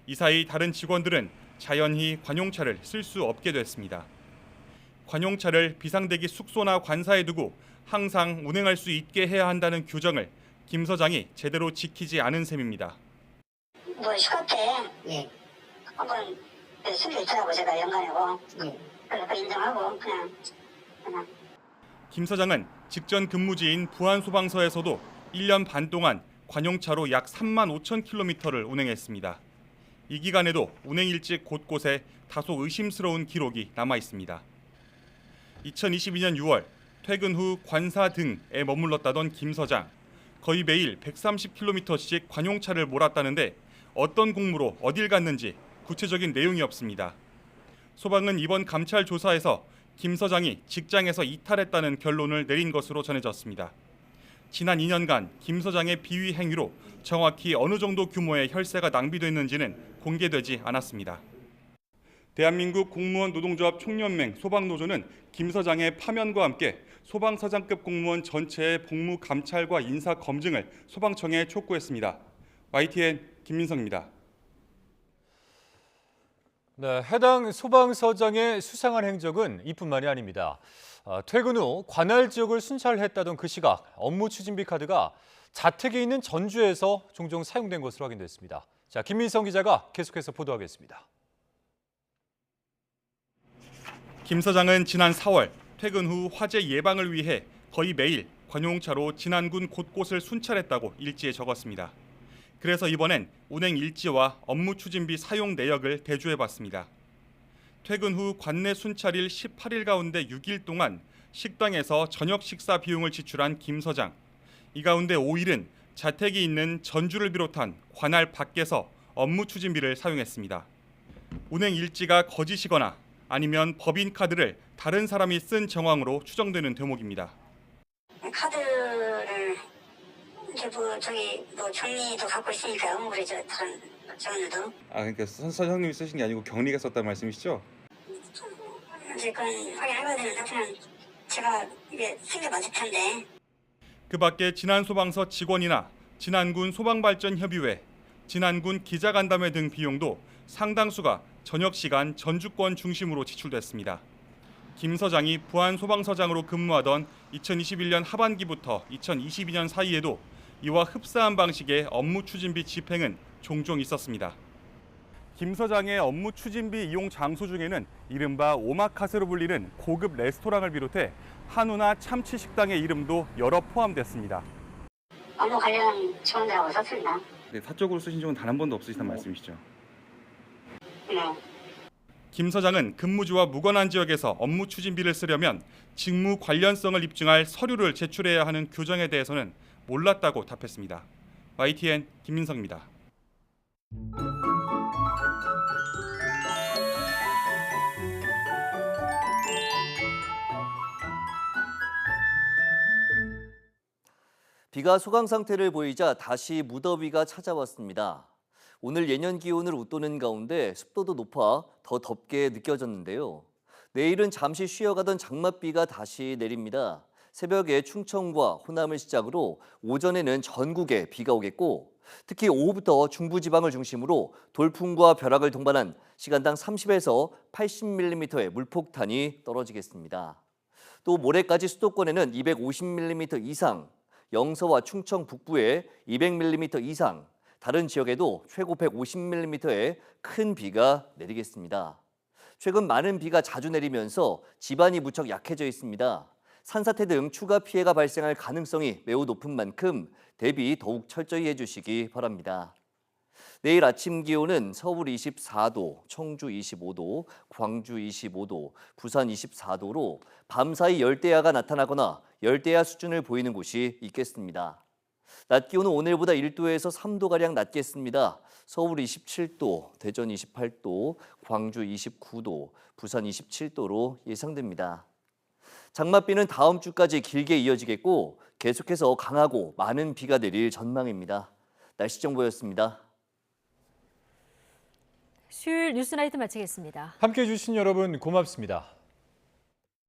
이 사이 다른 직원들은 자연히 관용차를 쓸 수 없게 됐습니다. 관용차를 비상대기 숙소나 관사에 두고 항상 운행할 수 있게 해야 한다는 규정을 김 서장이 제대로 지키지 않은 셈입니다. 뭐 휴가 때 한번 수리를 있더라고 제가 연간하고 그래서 인정하고 그냥. 김 서장은 직전 근무지인 부안소방서에서도 1년 반 동안 관용차로 약 3만 5천 킬로미터를 운행했습니다. 이 기간에도 운행 일지 곳곳에 다소 의심스러운 기록이 남아 있습니다. 2022년 6월 퇴근 후 관사 등에 머물렀다던 김 서장. 거의 매일 130km씩 관용차를 몰았다는데 어떤 공무로 어딜 갔는지 구체적인 내용이 없습니다. 소방은 이번 감찰 조사에서 김 서장이 직장에서 이탈했다는 결론을 내린 것으로 전해졌습니다. 지난 2년간 김 서장의 비위 행위로 정확히 어느 정도 규모의 혈세가 낭비됐는지는 공개되지 않았습니다. 대한민국 공무원 노동조합 총연맹 소방노조는 김 서장의 파면과 함께 소방서장급 공무원 전체의 복무 감찰과 인사 검증을 소방청에 촉구했습니다. YTN 김민성입니다. 네, 해당 소방서장의 수상한 행적은 이뿐만이 아닙니다. 퇴근 후 관할 지역을 순찰했다던 그 시각 업무 추진비 카드가 자택에 있는 전주에서 종종 사용된 것으로 확인됐습니다. 자, 김민성 기자가 계속해서 보도하겠습니다. 김 서장은 지난 4월 퇴근 후 화재 예방을 위해 거의 매일 관용차로 진안군 곳곳을 순찰했다고 일지에 적었습니다. 그래서 이번엔 운행 일지와 업무 추진비 사용 내역을 대조해봤습니다. 퇴근 후 관내 순찰일 18일 가운데 6일 동안 식당에서 저녁 식사 비용을 지출한 김 서장. 이 가운데 5일은 자택이 있는 전주를 비롯한 관할 밖에서 업무 추진비를 사용했습니다. 운행 일지가 거짓이거나 아니면 법인카드를 다른 사람이 쓴 정황으로 추정되는 대목입니다. 카드를 이제 경리도 갖고 있으니까 업무를 다른 저분들도. 그러니까 선생님이 쓰신 게 아니고 경리가 썼다는 말씀이시죠? 이제 그건 확인해봐야 되는데 그냥 제가 이게 쓴 게 맞을 텐데. 그 밖에 진안소방서 직원이나 진안군 소방발전협의회, 진안군 기자간담회 등 비용도 상당수가 저녁 시간 전주권 중심으로 지출됐습니다. 김 서장이 부안소방서장으로 근무하던 2021년 하반기부터 2022년 사이에도 이와 흡사한 방식의 업무 추진비 집행은 종종 있었습니다. 김 서장의 업무 추진비 이용 장소 중에는 이른바 오마카세로 불리는 고급 레스토랑을 비롯해 한우나 참치 식당의 이름도 여러 포함됐습니다. 업무 관련 지원들하고 썼습니다. 네, 사적으로 쓰신 적은 단 한 번도 없으시단 말씀이시죠? 네. 김 서장은 근무지와 무관한 지역에서 업무 추진비를 쓰려면 직무 관련성을 입증할 서류를 제출해야 하는 규정에 대해서는 몰랐다고 답했습니다. YTN 김민성입니다. 비가 소강 상태를 보이자 다시 무더위가 찾아왔습니다. 오늘 예년 기온을 웃도는 가운데 습도도 높아 더 덥게 느껴졌는데요. 내일은 잠시 쉬어가던 장맛비가 다시 내립니다. 새벽에 충청과 호남을 시작으로 오전에는 전국에 비가 오겠고 특히 오후부터 중부지방을 중심으로 돌풍과 벼락을 동반한 시간당 30에서 80mm의 물폭탄이 떨어지겠습니다. 또 모레까지 수도권에는 250mm 이상, 영서와 충청 북부에 200mm 이상, 다른 지역에도 최고 150mm의 큰 비가 내리겠습니다. 최근 많은 비가 자주 내리면서 지반이 무척 약해져 있습니다. 산사태 등 추가 피해가 발생할 가능성이 매우 높은 만큼 대비 더욱 철저히 해주시기 바랍니다. 내일 아침 기온은 서울 24도, 청주 25도, 광주 25도, 부산 24도로 밤사이 열대야가 나타나거나 열대야 수준을 보이는 곳이 있겠습니다. 낮 기온은 오늘보다 1도에서 3도가량 낮겠습니다. 서울 27도, 대전 28도, 광주 29도, 부산 27도로 예상됩니다. 장맛비는 다음 주까지 길게 이어지겠고 계속해서 강하고 많은 비가 내릴 전망입니다. 날씨 정보였습니다. 수요일 뉴스나이트 마치겠습니다. 함께해 주신 여러분 고맙습니다.